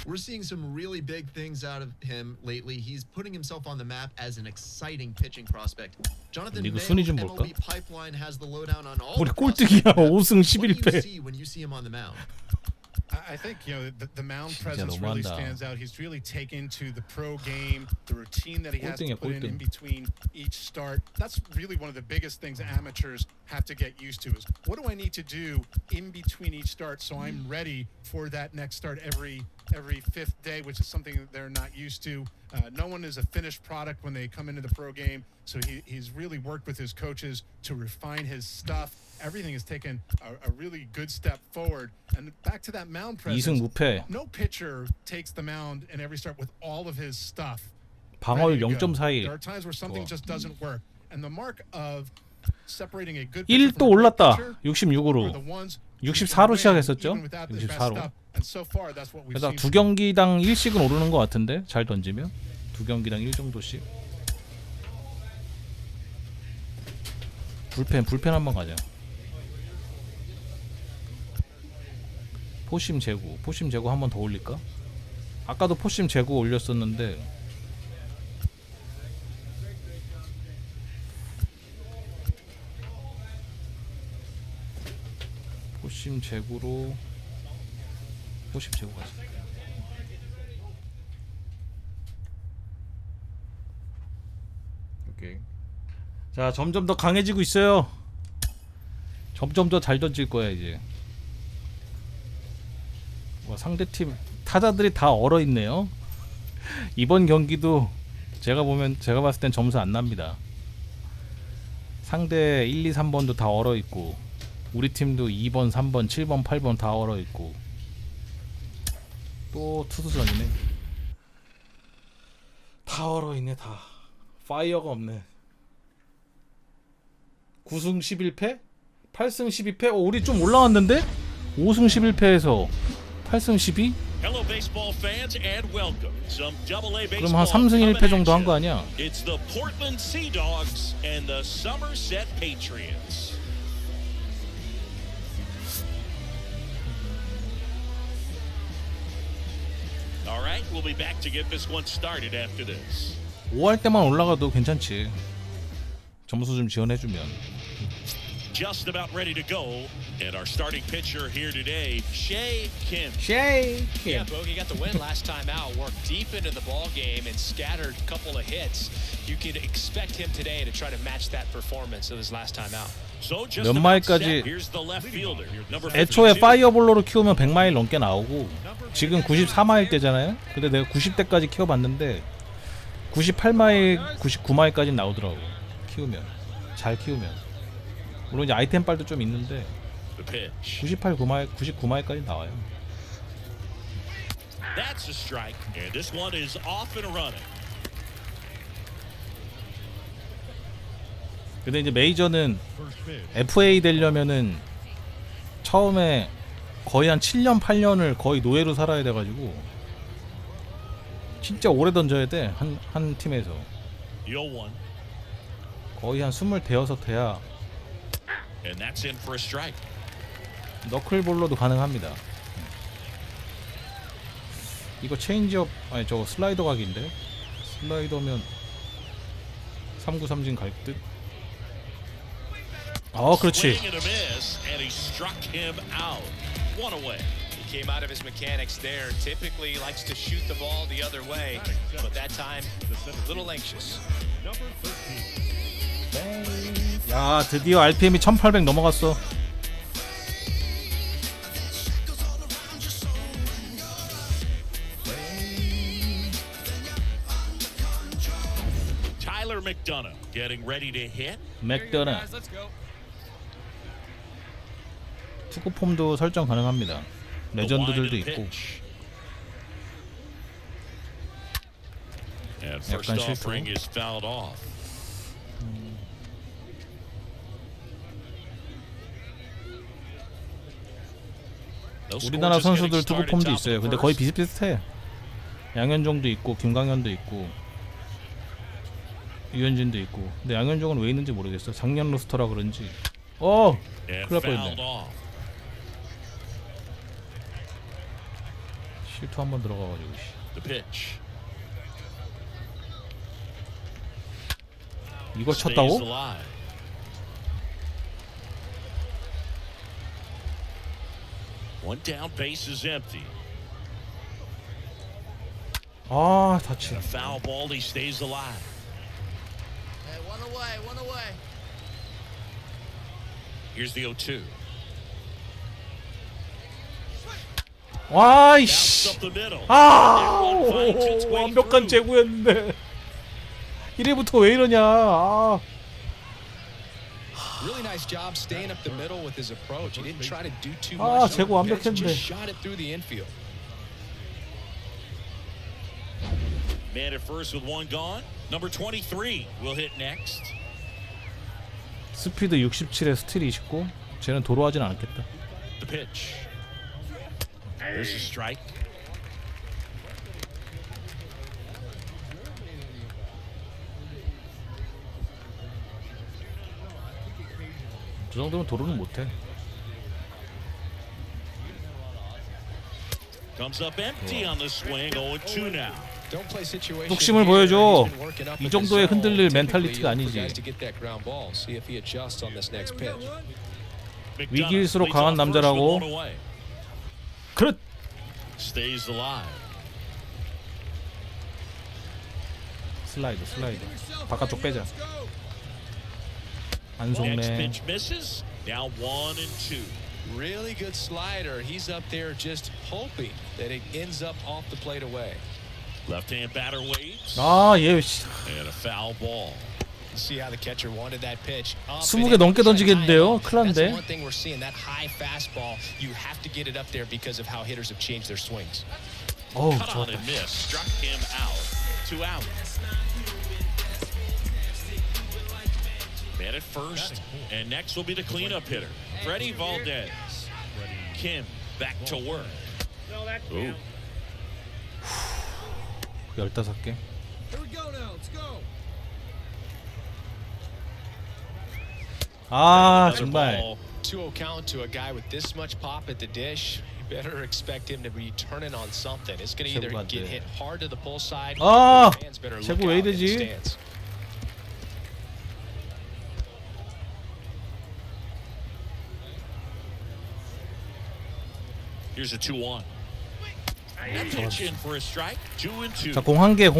We're seeing some really big things out of him lately. He's putting himself on the map as an exciting pitching prospect. Jonathan 리그 Mayo 순위 of 좀 볼까? MLB Pipeline has the lowdown on all 우리 the 꼴등이야. prospects. 5승 What do you 11패. see when you see him on the mound? I think the mound 진짜 presence really 너무한다. stands out. He's really taken to the pro game, the routine that he has to 꼴등이야, put in 꼴등. between each start. That's really one of the biggest things amateurs have to get used to is what do I need to do in between each start so I'm ready for that next start every fifth day, which is something that they're not used to. No one is a finished product when they come into the pro game, so he's really worked with his coaches to refine his stuff. Everything has taken a really good step forward. And back to that mound presence. 2승 무패. No pitcher takes the mound in every start with all of his stuff. 방어율 ready to go. 0.41. There are times where something 좋아. just doesn't work. And the mark of separating a good 1 pitcher 또 from a great 올랐다. pitcher 64로. are the ones who 64로 can 시작했었죠? win even without their best 64로. stuff. And so far, that's what we've 그래서 seen 두 경기당 1씩은 오르는 것 같은데 잘 던지면 두 경기당 1 정도씩. 불펜 한번 가자. 포심 제구 한 번 더 올릴까? 아까도 포심 제구 올렸었는데 포심 제구로 포심 제구 가자. 오케이. 자 점점 더 강해지고 있어요. 점점 더 잘 던질 거야 이제. 와, 상대팀 타자들이 다 얼어 있네요. 이번 경기도 제가 봤을 땐 점수 안 납니다. 상대 1, 2, 3번도 다 얼어 있고 우리 팀도 2번, 3번, 7번, 8번 다 얼어 있고 또 투수전이네. 다 얼어 있네 다. 파이어가 없네. 9승 11패? 8승 12패? 우리 좀 올라왔는데? 5승 11패에서 8승 12? Hello baseball fans and welcome. Some AA 그럼 baseball 한 3승 1패 정도 한 거 아니야? It's the Portland Sea Dogs and the Somerset Patriots. All right, we'll be back to get this one started after this. 5할 때만 올라가도 괜찮지. 점수 좀 지원해주면. Just about ready to go, and our starting pitcher here today, Shea Kim. Yeah, Bogey got the win last time out. Worked deep into the ball game and scattered a couple of hits. You could expect him today to try to match that performance of his last time out. So just 몇 about set. 마일까지 Here's the left fielder, number 애초에 52. 파이어볼로로 키우면 100마일 넘게 나오고 지금 94마일 대잖아요. 근데 내가 90대까지 키워봤는데 98마일, 99마일까지 나오더라고 키우면. 잘 키우면. 물론 이제 아이템 빨도 좀 있는데 98, 99마일까지 나와요. That's a strike, and this one is off and running. 근데 이제 메이저는 FA 되려면은 처음에 거의 한 7년, 8년을 거의 노예로 살아야 돼가지고 진짜 오래 던져야 돼. 한 팀에서 0-1. 거의 한 20, 대여섯 돼야 And that's in for a strike. 너클볼로도 가능합니다. 이거 체인지업 아니 저거 슬라이더 각인데 슬라이더면 3구 삼진 갈 듯. 그렇지. Swing and a miss, and he struck him out. One away. He came out of his mechanics there. Typically he likes to shoot the ball the other way, but that time a little anxious. Number 13. 야, 드디어 RPM이 1800 넘어갔어. Tyler McDonough getting ready to hit. 맥더나 투구 폼도 설정 가능합니다. 레전드들도 있고. And first 약간 offering 실수. is fouled off. 우리나라 선수들 투구 폼도 있어요. 근데 거의 비슷비슷해. 양현종도 있고 김광현도 있고 유현진도 있고. 근데 양현종은 왜 있는지 모르겠어. 작년 로스터라 그런지. 큰일 날 뻔했네. 실투 한번 들어가가지고. The pitch. 이걸 Stays 쳤다고? alive. One down, base is empty. 다치. A foul ball, he stays alive. Hey, one away, one away. Here's the 0-2. 와이씨. Up the middle. 완벽한 제구였는데 1회부터 왜 이러냐. Really nice job staying up the middle with his approach. He didn't try to do too much. 제구 완벽했는데. Just shot it through the infield. Man at first with one gone. Number 23 will hit next. 스피드 67에 스틸 29. 쟤는 도로 하진 않았겠다. The pitch. There's a strike. 저 정도면 도로는 못해. Comes up empty on the swing. 0-2 now. 뚝심을 보여줘. 이 정도의 흔들릴 멘탈리티가 아니지. 위기일수록 강한 남자라고. 그렇. Stays alive. 슬라이드. 바깥쪽 빼자. Next 안 속네. pitch misses. Now 1-2. Really good slider. He's up there just hoping that it ends up off the plate away. Left-hand batter waits. 얘 And a foul ball. See how the catcher wanted that pitch. 20개 넘게 던지겠는데요. 큰일 That's 난데. one thing we're seeing. That high fastball, you have to get it up there because of how hitters have changed their swings. Cut on and miss. Struck him out. 2 out. Man at first. And next will be the cleanup hitter, Freddie Valdez. Kim back to work. Ooh. 15개. Here we go now. Let's go. 정말. 2-0 count to a guy with this much pop at the dish. You better expect him to be turning on something. It's going to either get hit hard to the pull side. Or fans better look 제구 왜 out in the 이러지? stands. Here's a 2-1. Pitch in for a strike. 2-2. 자, 공 한 개.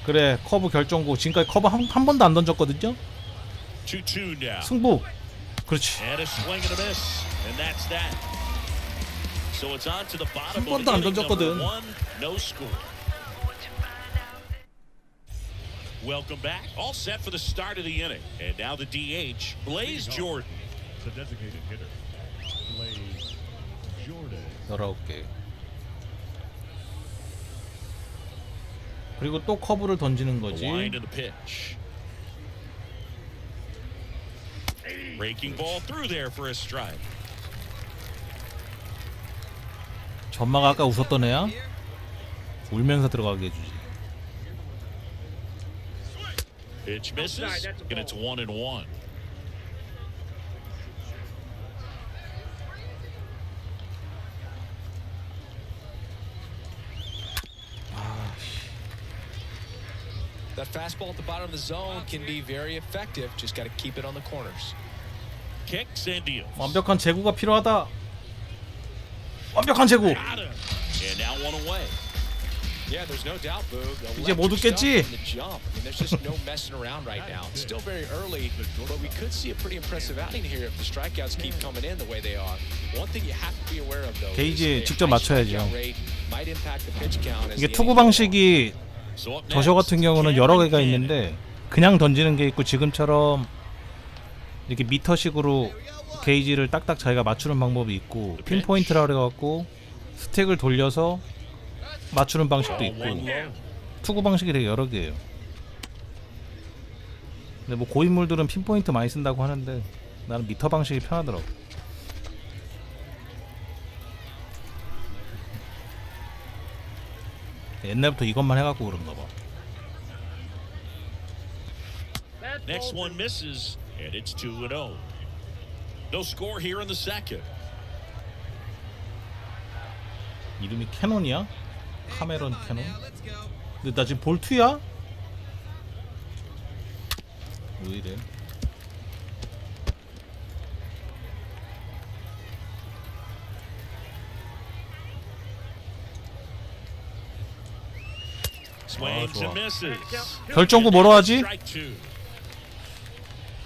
그래, 커브 결정구. 지금까지 커브 한 번도 안 던졌거든요. 2-2 now. 승부. 그렇지. And a swing and a miss. And that's that. So it's on to the bottom 한 번도 안 of inning number 던졌거든. 1. No score. Welcome back. All set for the start of the inning. And now the DH, Blaze Jordan. The designated hitter, Blaze Jordan. 19개. 그리고 또 커브를 던지는 거지. The line and the pitch. Breaking ball through there for a strike. 전마가 아까 웃었던 애야? 울면서 들어가게 해주지. Pitch misses, and it's 1-1. That fastball at the bottom of the zone can be very effective. Just got to keep it on the corners. Kicks and deals. 완벽한 제구가 필요하다. 완벽한 제구. Got him. And now one away. Yeah, there's no doubt, Boog. 이제 못 웃겠지? The jump. I mean, there's just no messing around right now. It's still very early, but we could see a pretty impressive outing here if the strikeouts keep coming in the way they are. One thing you have to be aware of, though, 게이지 직접 맞춰야죠. might impact the pitch count. 이게 투구 방식이 저쇼 같은 경우는 여러 개가 있는데 그냥 던지는 게 있고 지금처럼 이렇게 미터식으로 게이지를 딱딱 자기가 맞추는 방법이 있고 핀포인트라 그래갖고 스틱을 돌려서 맞추는 방식도 있고 투구 방식이 되게 여러 개예요. 근데 뭐 고인물들은 핀포인트 많이 쓴다고 하는데 나는 미터 방식이 편하더라고. 옛날부터 이것만 해갖고 그런가 봐. Next one misses, and it's 2-0. No score here in the second. 이름이 캐논이야? 카메론 캐논? 근데 나 지금 볼투야? 왜 이래? Swings and misses. 결정구 뭐로 하지? Strike two.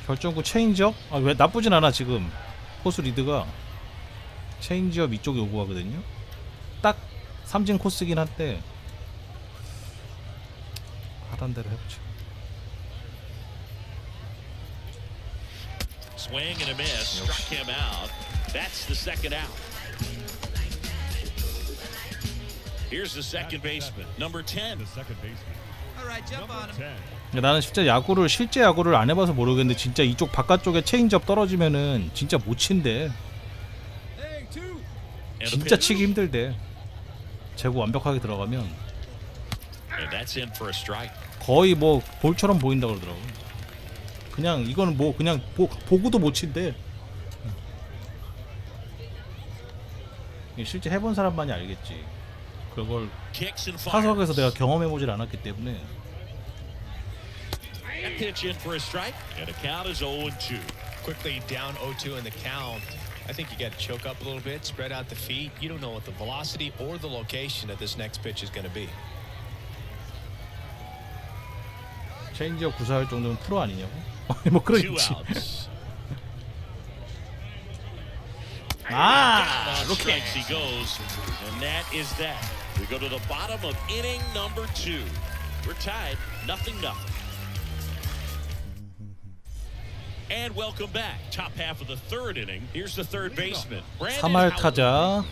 결정구 체인지업? 아 왜 나쁘진 않아 지금 코스 리드가 체인지업 이쪽에 오고 가거든요. 딱 삼진 코스긴 한데 하던 대로 해보자. Swing and a miss. Struck him out. That's the second out. Here's the second baseman, number 10. The second baseman. All right, jump on him. 나는 실제 야구를 안 해봐서 모르겠는데 진짜 이쪽 바깥쪽에 체인지업 떨어지면은 진짜 못 친대. 진짜 치기 힘들대. 제구 완벽하게 들어가면 And that's in for a strike. 거의 뭐 볼처럼 보인다 그러더라고. 그냥 이거는 뭐 그냥 보고도 못 친대. 실제 해본 사람만이 알겠지. 그걸 타석에서 내가 경험해보질 않았기 때문에. That pitch in for a strike, and the count is 0-2. Quickly down 0-2 in the count. I think you got to choke up a little bit, spread out the feet. You don't know what the velocity or the location of this next pitch is going to be. 체인지업 구사할 정도면 프로 아니냐고? 뭐 그러겠지. 이렇게 he goes, and that is that. We go to the bottom of inning number 2. We're tied, 0-0. And welcome back. Top half of the third inning. Here's the third baseman, Brandon 3할 Howlett. 타자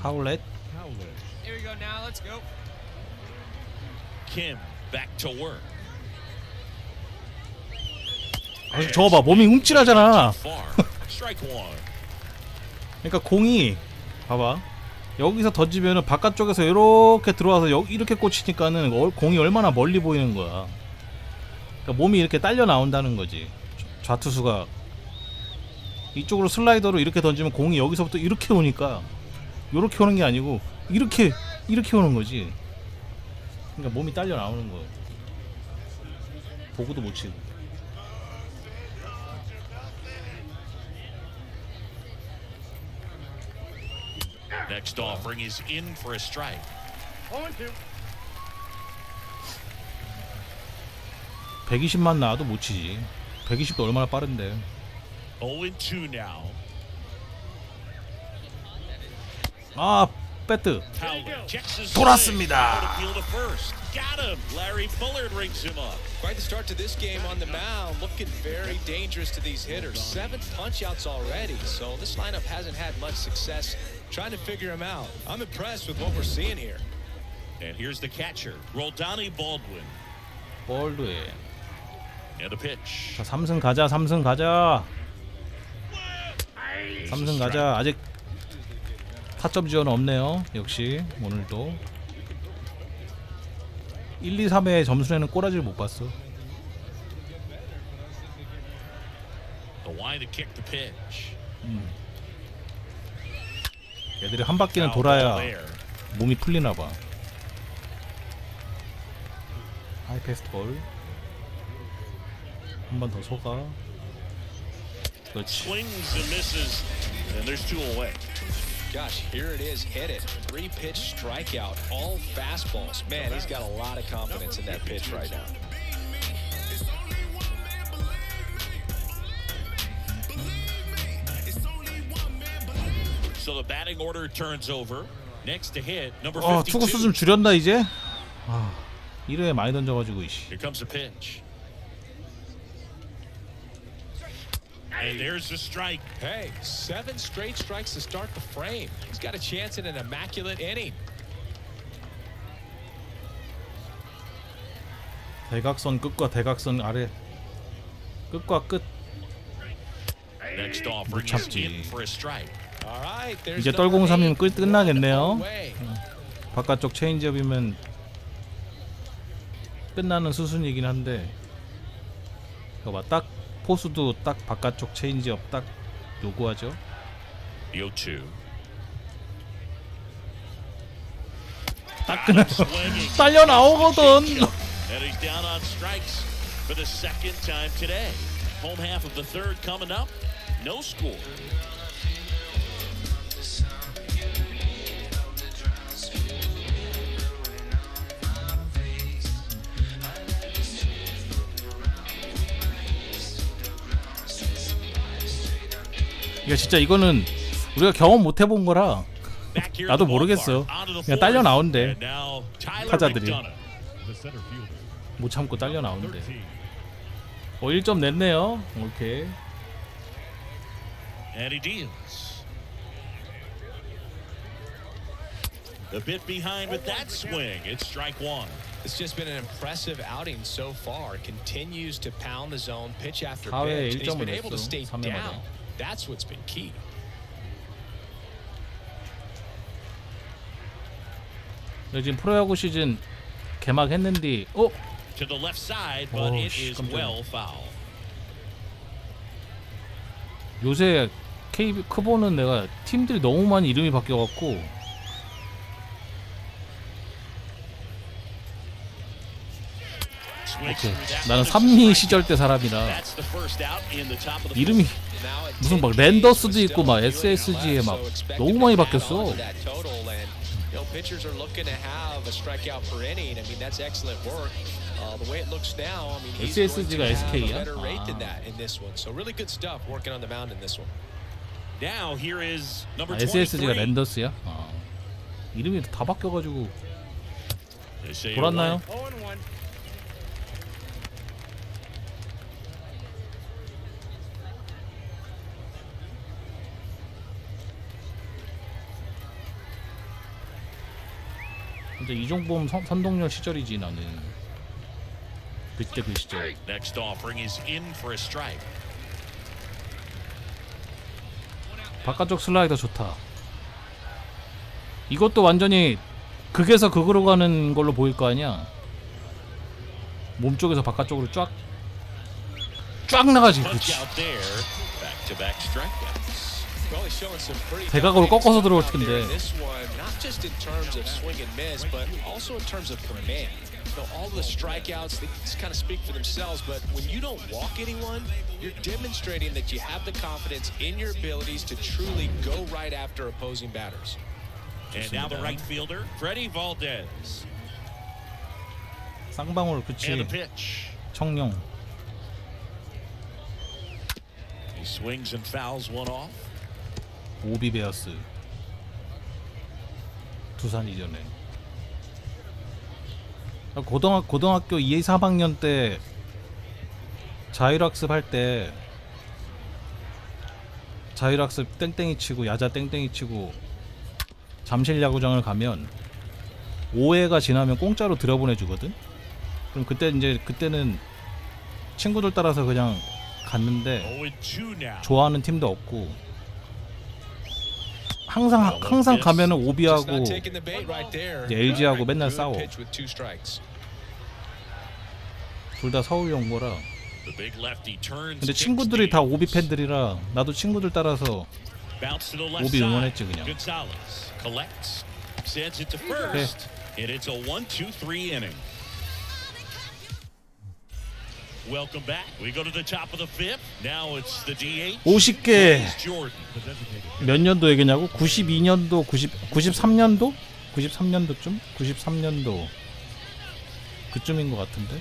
하울렛. Here we go now. Let's go. Kim back to work. 저거 봐, 몸이 움찔하잖아. Strike one. 그러니까 공이 봐봐, 여기서 던지면은 바깥쪽에서 이렇게 들어와서 이렇게 꽂히니까는 공이 얼마나 멀리 보이는 거야. 그러니까 몸이 이렇게 딸려 나온다는 거지. 좌투수가 이쪽으로 슬라이더로 이렇게 던지면 공이 여기서부터 이렇게 오니까 이렇게 오는 게 아니고 이렇게 오는 거지. 그러니까 몸이 딸려 나오는 거야. 보고도 못 치고. Next offering is in for a strike. 120만 나와도 못 치지. 120도 얼마나 빠른데. 0-2 now. 아, 배트 Howler checks his 돌았습니다. swing. Appeal to first. Got him. Larry Bullard rings him up. Quite the start to this game on the mound. Looking very dangerous to these hitters. 7 punch-outs already, so this lineup hasn't had much success trying to figure him out. I'm impressed with what we're seeing here. And here's the catcher, Roldani Baldwin. 볼드에. And a pitch. 자, 3승 가자. 3승 가자. 3승 가자. 아직 타점 지원 없네요. 역시 오늘도 1, 2, 3회 점수에는 꼬라지를 못 봤어. The line to kick the pitch. 애들이 한 바퀴는 돌아야 몸이 풀리나 봐. 하이 패스트볼. 한 번 더 속아. 그렇지. Swings and misses, and there's 2 away. Gosh, here it is, hit it. 3-pitch strikeout, all fastballs. Man, he's got a lot of confidence in that pitch right now. So the batting order turns over. Next to hit, number 52. 투구수 좀 줄였나 이제? 1회에 많이 던져가지고 이씨. Here comes the pitch. And there's the strike. Hey, 7 straight strikes to start the frame. He's got a chance in an immaculate inning. 대각선 끝과 대각선 아래. 끝과 끝. Next 못 offering is 참지. in for a strike. All right, there's 이제 number 8. 떨공삼이면 끝나겠네요. 바깥쪽 체인지업이면 끝나는 수순이긴 한데. 이거 봐, 딱 포수도 딱 바깥쪽 체인지업 딱 요구하죠. 0-2. 딱 그냥 딸려 나오거든. And he's down on strikes for the second time today. Home half of the third coming up. No score. 이거 진짜 이거는 우리가 경험 못 해본 거라 나도 모르겠어. 그냥 딸려 나온대. 타자들이 못 참고 딸려 나온대. 1점 냈네요. 오케이. And he deals. A bit behind with that swing. It's strike 1. It's just been an impressive outing so far. Continues to pound the zone, pitch after 4회에 pitch. And he's 1점을 been able to 냈어. stay 3회마다. down. That's what's been key. 지금 프로야구 시즌 개막했는데 To the left side, but it is 깜짝이야. well foul. 요새 크보는 내가 팀들이 너무 많이 이름이 바뀌어갖고 오케이. 나는 삼리 시절 때 사람이라 That's the first out in the top of the 이름이 무슨 막 랜더스도 있고 막 SSG에 막 너무 많이 바뀌었어. You know, pitchers are looking to have a strikeout per inning. I mean, that's excellent work. The way it looks now, I mean, he's going to SSG가 have a SK야? better rate than that in this one. So really good stuff working on the mound in this one. Now here is number SSG가 23. 랜더스야? 이름이 다 바뀌어가지고 They say 돌았나요? 0-1. 근데 이종범 선동열 시절이지 나는 그때 그 시절. Next offering is in for a strike. 바깥쪽 슬라이더 좋다. 이것도 완전히 극에서 극으로 가는 걸로 보일 거 아니야. 몸쪽에서 바깥쪽으로 쫙 나가지. 그렇지. Punch out there. Back-to-back strikeouts. Probably showing some pretty 대각으로 꺾어서 들어올 out there 텐데. in this one, not just in terms of swing and miss, but also in terms of command. You know, all the strikeouts, they just kind of speak for themselves, but when you don't walk anyone, you're demonstrating that you have the confidence in your abilities to truly go right after opposing batters. And now the right fielder, Freddie Valdez. 쌍방울 그치. And a pitch. 청룡. He swings and fouls one off. 오비베어스. 두산 이전에. 고등학교 2, 3학년 때 자율학습 할 때 자율학습 땡땡이 치고 야자 땡땡이 치고 잠실 야구장을 가면 5회가 지나면 공짜로 들여보내 주거든. 그럼 그때는 친구들 따라서 그냥 갔는데 좋아하는 팀도 없고 항상 가면은 오비하고 LG하고 맨날 싸워. 둘 다 서울 연고라. 근데 친구들이 다 오비 팬들이라 나도 친구들 따라서 오비 응원했지 그냥. 그래. Welcome back. We go to the top of the fifth. Now it's the DH. 50개 몇 년도 얘기냐고? 92년도, 93년도? 93년도쯤? 93년도 그쯤인 것 같은데.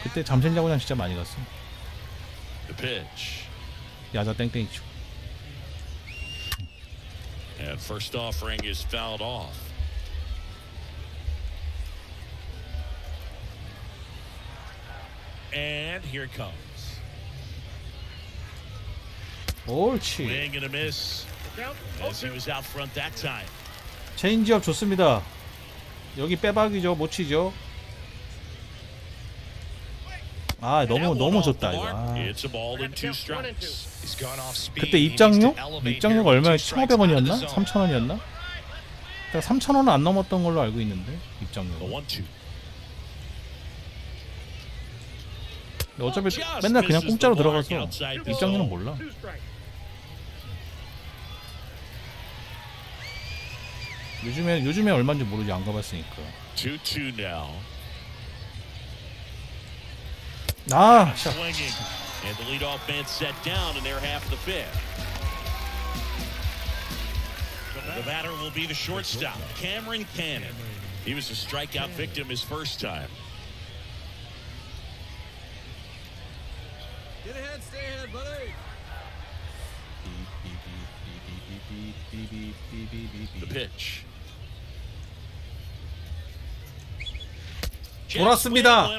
그때 잠실 야구장 진짜 많이 갔어. The pitch. 야자 땡땡이 치고. And first offering is fouled off. And here it comes. 옳지. Swing and a miss. As he was out front that time. 체인지업 좋습니다. 여기 빼박이죠. 못 치죠. 아 너무 좋다 이거. 아. It's a ball in 2 strikes. He's gone off speed. 그때 입장료? 입장료가 얼마였지? 1,500원이었나? 3,000원이었나? 3,000원은 안 넘었던 걸로 알고 있는데 입장료. 어차피 맨날 그냥 공짜로 들어가서 입장료는 몰라. 요즘에 얼마인지 모르지 안 가봤으니까. 2-2 now. 아, 샷. Swinging, and the leadoff man set down in their half of the fifth. The batter will be the shortstop, Cameron Cannon. He was a strikeout victim his first time. Get ahead, stay ahead, buddy. The pitch. 돌았습니다.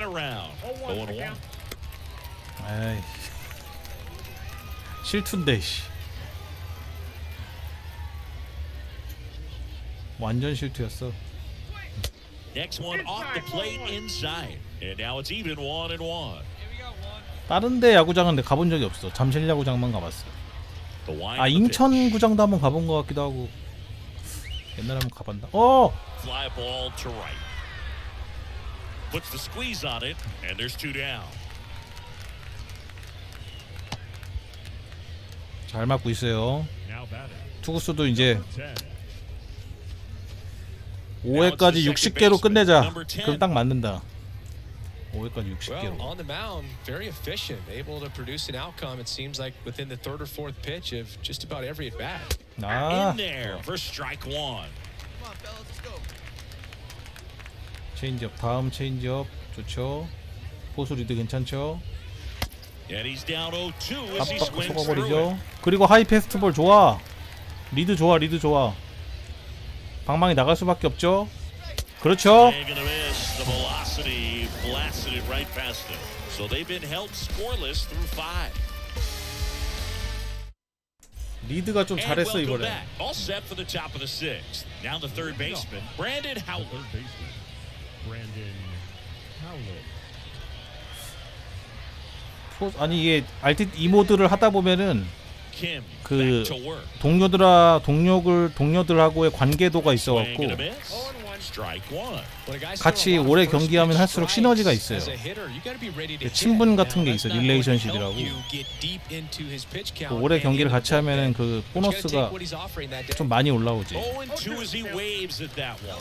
에이, 실투인데 씨. 완전 실투였어. Next one off the plate inside, and now it's even 1-1. 다른데 야구장은 내가 가본 적이 없어. 잠실 야구장만 가봤어. 아 인천 구장도 한번 가본 것 같기도 하고. 옛날에 한번 가봤나? Fly ball to right. Puts the squeeze on it, and there's 2 down. 잘 맞고 있어요. 투구수도 이제 5회까지 60개로 끝내자. 그럼 딱 맞는다. 5회까지 60개로. Well, on the mound, very efficient, able to produce an outcome. It seems like within the 3rd or 4th pitch of just about every at bat. 아, In there for strike 1. 체인지업 다음 체인지업 좋죠. 포수 리드 괜찮죠. And he's down 0-2 as he 깜빡 swings through 속아버리죠. it. 그리고 하이 패스트볼 좋아. 리드 좋아. 방망이 나갈 수밖에 없죠. 그렇죠. Swing and a miss. The velocity blasted it right past him. So they've been held scoreless through 5. 리드가 좀 잘했어 And welcome 이번에. back. All set for the top of the 6th. Now the third baseman, Brandon Howler. Brandon Howler. 아니 이게 RT 이 모드를 하다 보면은 Kim 그 back to work. 동료들하고의 관계도가 있어갖고 Swing and a miss. Strike 1. 같이 오래 경기하면 할수록 시너지가 있어요. 친분 같은 게 있어. 릴레이션십이라고. 그 오래 경기를 같이 하면은 그 보너스가 좀 많이 올라오지. 0-2 as he waves at that one.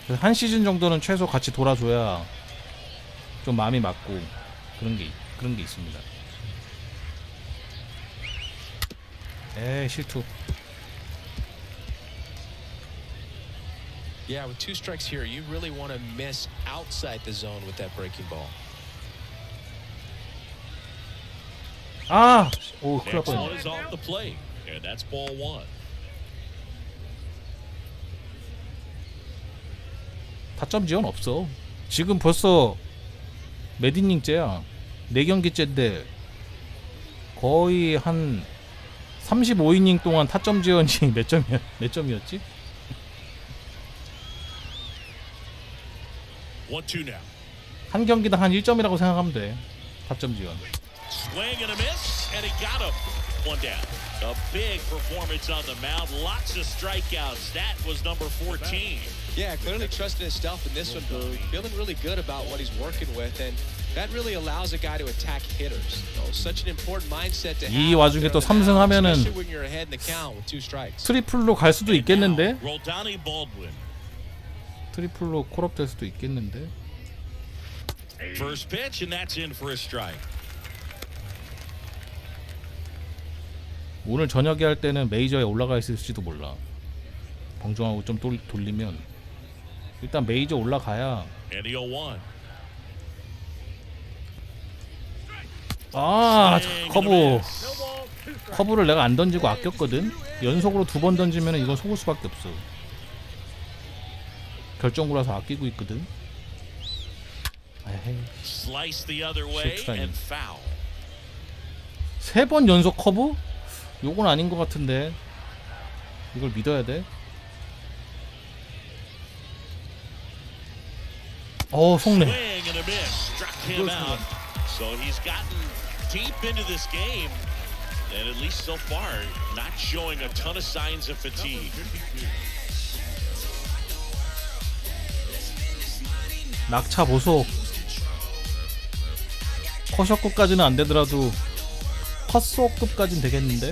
그래서 한 시즌 정도는 최소 같이 돌아줘야 좀 마음이 맞고 그런 게 있습니다. 에이 실투. Yeah, with 2 strikes here, you really want to miss outside the zone with that breaking ball. 아, 오 큰일 날 Next one 뻔했네. is off the plate, and that's ball 1. 타점 지원 없어. 지금 벌써 몇 이닝째야? 4경기째인데 거의 한 35이닝 동안 타점 지원이 몇 점이었지? 1-2 now. 한 경기당 한 1점이라고 생각하면 돼. 타점 지원. Swing and a miss, and he got him. 1 down. A big performance on the mound. Lots of strikeouts. That was number 14. Yeah, clearly trusting his stuff in this one, Boog. Feeling really good about what he's working with, and that really allows a guy to attack hitters. So, such an important mindset to have. 이 와중에 또 3승 하면은 especially when you're ahead in the count with 2 strikes. 트리플로 갈 수도 있겠는데? Roldani Baldwin. 트리플로 콜업 될 수도 있겠는데? First pitch, and that's in for a strike. 오늘 저녁에 할 때는 메이저에 올라가 있을지도 몰라. 방송하고 좀 돌리면 일단 메이저 올라가야. And the 0-1. 아, 커브를 내가 안 던지고 아꼈거든. 연속으로 2번 던지면 이건 속을 수밖에 없어. 결정구라서 아끼고 있거든. 에헤이. Slice the other way and foul. 3번 연속 커브? 요건 아닌 것 같은데. 이걸 믿어야 돼. 속내. Swing and a miss. Struck him out. So he's gotten deep into this game, and at least so far, not showing a ton of signs of fatigue. 낙차 보소. 커셔급까지는 안 되더라도 컷소급까지는 되겠는데.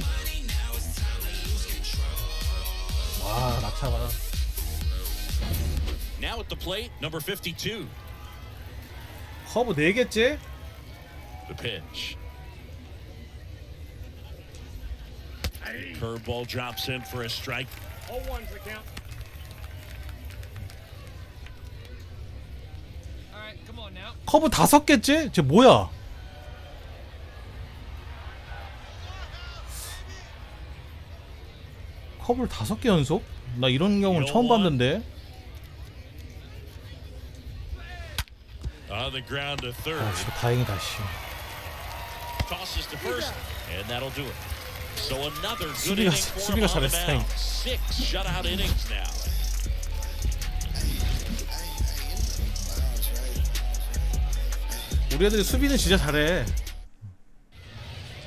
와, 낙차 봐라. Now at the plate, number 52. 커브 4개째? The pitch. Curveball drops in for a strike. 0-1's the count. All right, come on now. 커브 5개째? 쟤 뭐야? 커브를 5개 연속? 나 이런 경우는 처음 봤는데. On the ground to third. 아, 진짜 다행이다, 씨. Tosses to first, and that'll do it. So another good 수비가 inning for him on the 잘했어. mound. 6 shutout innings now. 우리 애들이 수비는 진짜 잘해.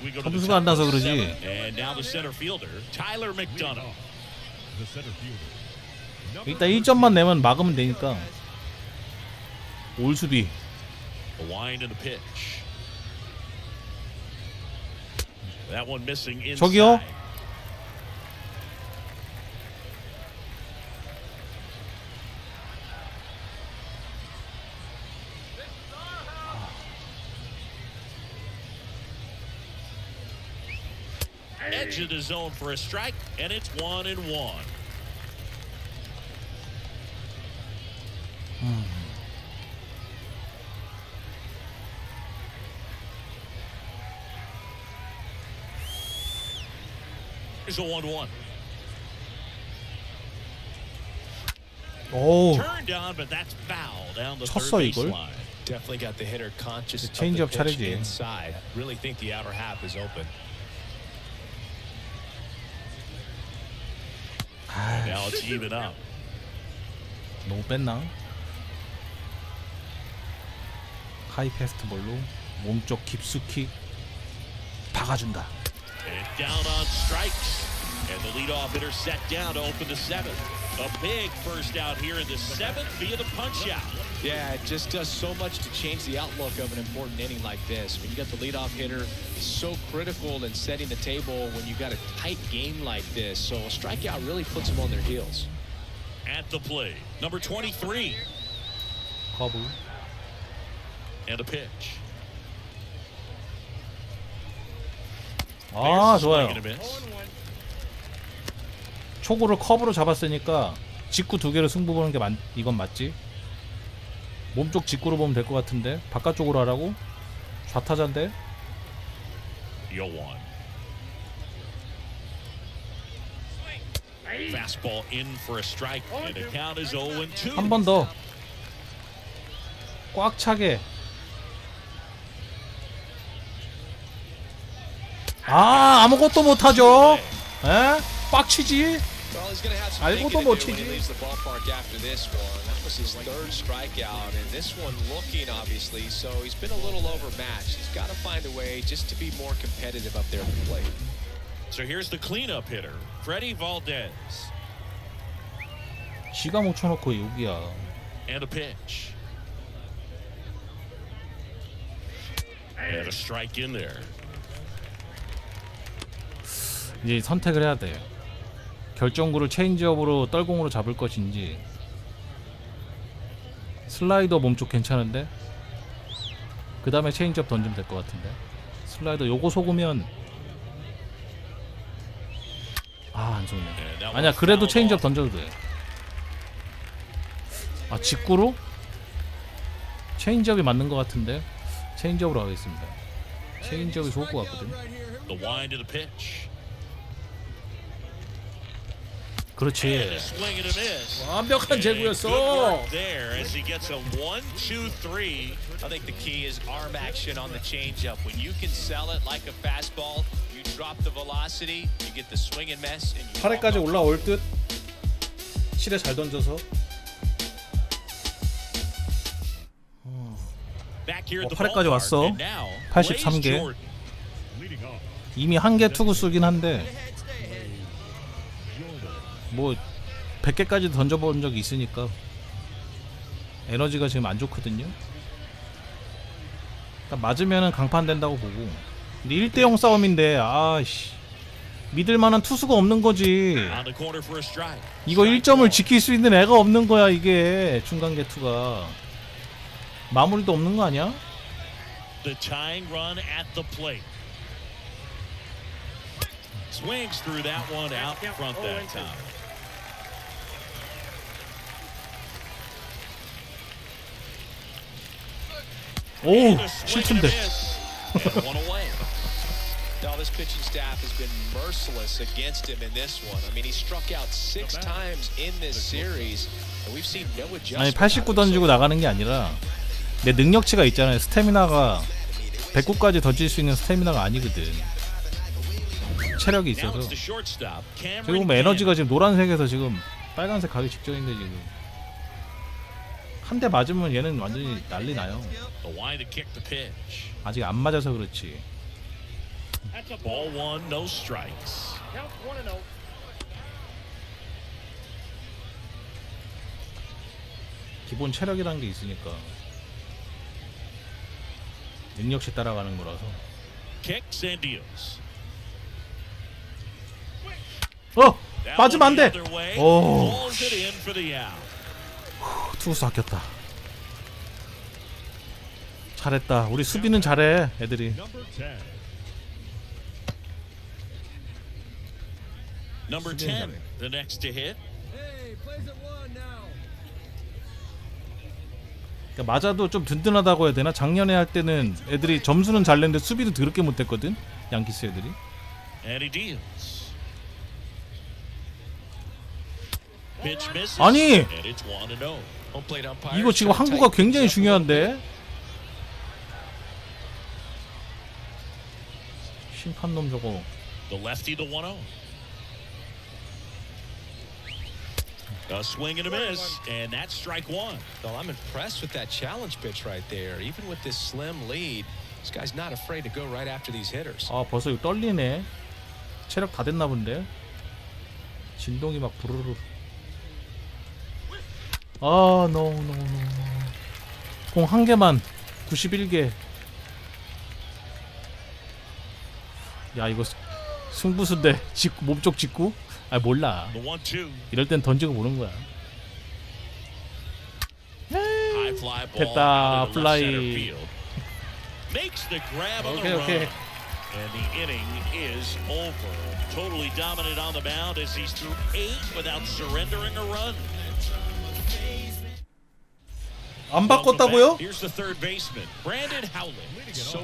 We go to the 점수가 안 나서 그러지. And now the center fielder, Tyler McDonough. The center fielder. 일단 1점만 내면 막으면 되니까. 올 수비. The line and the pitch. That one missing inside. 저기요. Edge of the zone for a strike, and it's 1-1. Here's a 1-1. 오. Turned on, but that's foul down the 쳤어, third 이걸. baseline. Definitely got the hitter conscious of the 체인지업 pitch 차례지. inside. Really think the outer half is open. Now it's even up. 너무 뺐나? 하이 패스트볼로 몸쪽 깊숙이 박아준다. And down on strikes. And the leadoff hitter set down to open the 7th. A big first out here in the 7th via the punch out. Yeah, it just does so much to change the outlook of an important inning like this. When you got the leadoff hitter, it's so critical in setting the table when you got a tight game like this. So a strikeout really puts them on their heels. At the plate, number 23. 커브. And a pitch. 아, There's a 좋아요. swing and a miss. 초구를 커브로 잡았으니까 직구 2개로 승부 보는 게 이건 맞지? 몸쪽 직구로 보면 될 것 같은데 바깥쪽으로 하라고? 좌타자인데? 0-1. Fastball in for a strike, and the count is 0-2. 한 번 더. 꽉 차게. 아, 아무것도 못하죠. 에? 빡치지. Well, he's going to have some 알고도 thinking to 못 do when he 치지. leaves the ballpark after this one. That was his third strikeout, and this one looking, obviously, so he's been a little overmatched. He's got to find a way just to be more competitive up there at the plate. So here's the cleanup hitter, Freddie Valdez. 지가 못 쳐놓고 여기야. And a pitch. And a strike in there. 이제 선택을 해야 돼. 결정구를 체인지업으로 떨공으로 잡을 것인지. 슬라이더 몸쪽 괜찮은데? 그 다음에 체인지업 던지면 될 것 같은데. 슬라이더 요거 속으면 아, 안 속네. 아니야, 그래도 체인지업 던져도 돼. 아, 직구로? 체인지업이 맞는 것 같은데. 체인지업으로 하겠습니다. 체인지업이 좋을 것 같거든. The wind of the pitch. 그렇지. And a swing and a miss. 완벽한 And 제구였어. good work there as he gets a 1-2-3. I think the key is arm action on the changeup. When you can sell it like a fastball, you drop the velocity, you get the swing and miss, and you 8회까지 올라올 듯. 7회 잘 던져서. Back here at the 8회까지 ballpark, 왔어. and now 83개. Blaze Jordan. 이미 한 개 투구수긴 한데 뭐 100개까지 던져본 적이 있으니까 에너지가 지금 안 좋거든요. 그러니까 맞으면은 강판 된다고 보고. 근데 1대0 싸움인데 아씨 믿을만한 투수가 없는 거지. On the corner for a strike. 이거 1점을 지킬 수 있는 애가 없는 거야. 이게 중간 개투가 마무리도 없는 거 아니야? The tying run at the plate. Swings through that one out front that time. 오, 실수인데. And one away. Now this pitching staff has been merciless against him in this one. I mean, he struck out 6 times in this series, and we've seen no 아니 adjustment. 89 던지고 나가는 게 아니라 내 능력치가 있잖아요. 스태미나가 109까지 던질 수 있는 스태미나가 아니거든. 체력이 Now 있어서. it's the shortstop, 지금 Cameron 보면 에너지가 Cannon. 지금 노란색에서 지금 빨간색 가기 직전인데 지금 한 대 맞으면 얘는 완전히 난리 나요. The wind to kick the pitch. 아직 안 맞아서 그렇지. Ball 1, no strikes. 기본 체력이라는 게 있으니까 능력치 따라가는 거라서. Kicks and deals. 맞으면 안 돼. 오, Pulls it in for the out. 투수 아꼈다. 잘했다. 우리 수비는 잘해. 애들이. Number 10, the next to hit. 그러니까 맞아도 좀 든든하다고 해야 되나? 작년에 할 때는 애들이 점수는 잘 냈는데 수비도 더럽게 못했거든. 양키스 애들이. And he deals. Pitch misses. 아니! And it's 1-0. Home plate umpire 이거 지금 항구가 굉장히 중요한데. 심판놈 저거. The lefty to 1-0. A swing and a miss, and that's strike 1. Well, I'm impressed with that challenge pitch right there. Even with this slim lead, this guy's not afraid to go right after these hitters. 아, 벌써 이거 떨리네. 체력 다 됐나 본데. 진동이 막 부르르. 아, no. 공 한 개만. 91개. 야, 이거 승부수인데. 몸쪽 직구? 아, 몰라. The 1-2. 이럴 땐 던지고 보는 거야. High fly ball 됐다, out into left 플라이. center field. Makes the grab on the run. 오케이. And the inning is over. Totally dominant on the mound as he's through 8 without surrendering a run. 안 바꿨다고요? Here's the third baseman, Brandon Howland.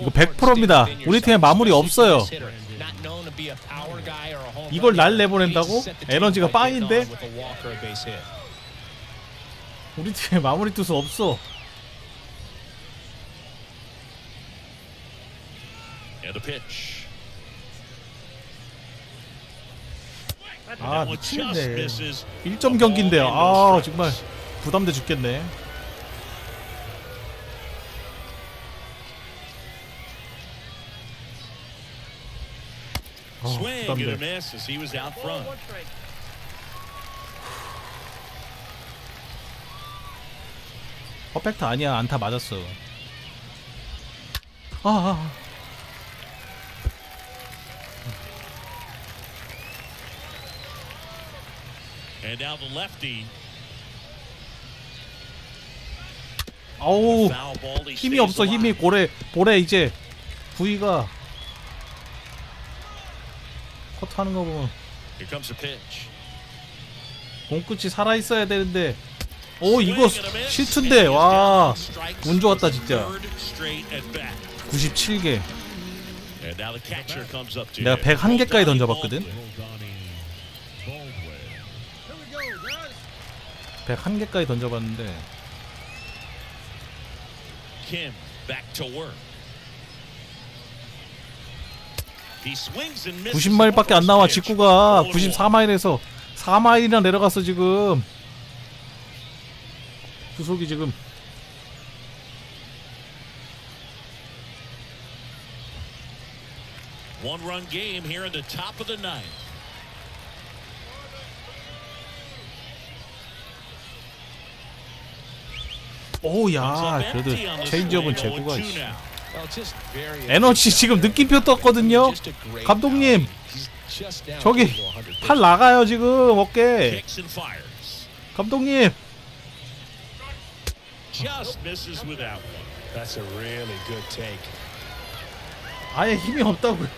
이거 100%입니다. 우리 팀에 마무리 없어요. 이걸 날 내보낸다고? 에너지가 빵인데? 우리 팀에 마무리 투수 없어. And a pitch. 아 That one just 미치겠네. misses. 1점 경기인데 아 정말 부담돼 죽겠네. Swing and a 부담돼. miss as he was out front. 퍼펙트 아니야. 안타 맞았어. 아. And now the lefty. 아우 Foul ball. He 힘이 stays 없어. alive. 힘이 볼에 이제 부위가 컷하는 거 보면 Here comes a pitch. 공끝이 살아 있어야 되는데. 오 이거 실투인데 와 운 좋았다 진짜. 97개. And now the catcher comes up to 내가 him. 101개까지 던져봤거든. 101개까지 던져봤는데 Kim back to work. He swings and misses. 90마일밖에 안 나와. 직구가 94마일에서 4마일이나 내려갔어 지금. 구속이 지금 One-run game here in the top of the ninth. 오야 그래도 체인지업은 제구가 Well, just very 에너지 지금 느낌표 떴거든요. 감독님 just down 저기 to 100. 팔 나가요 지금 어깨. Kicks and fires. 감독님 Just misses with that one. That's a really good take. 아예 힘이 없다고요.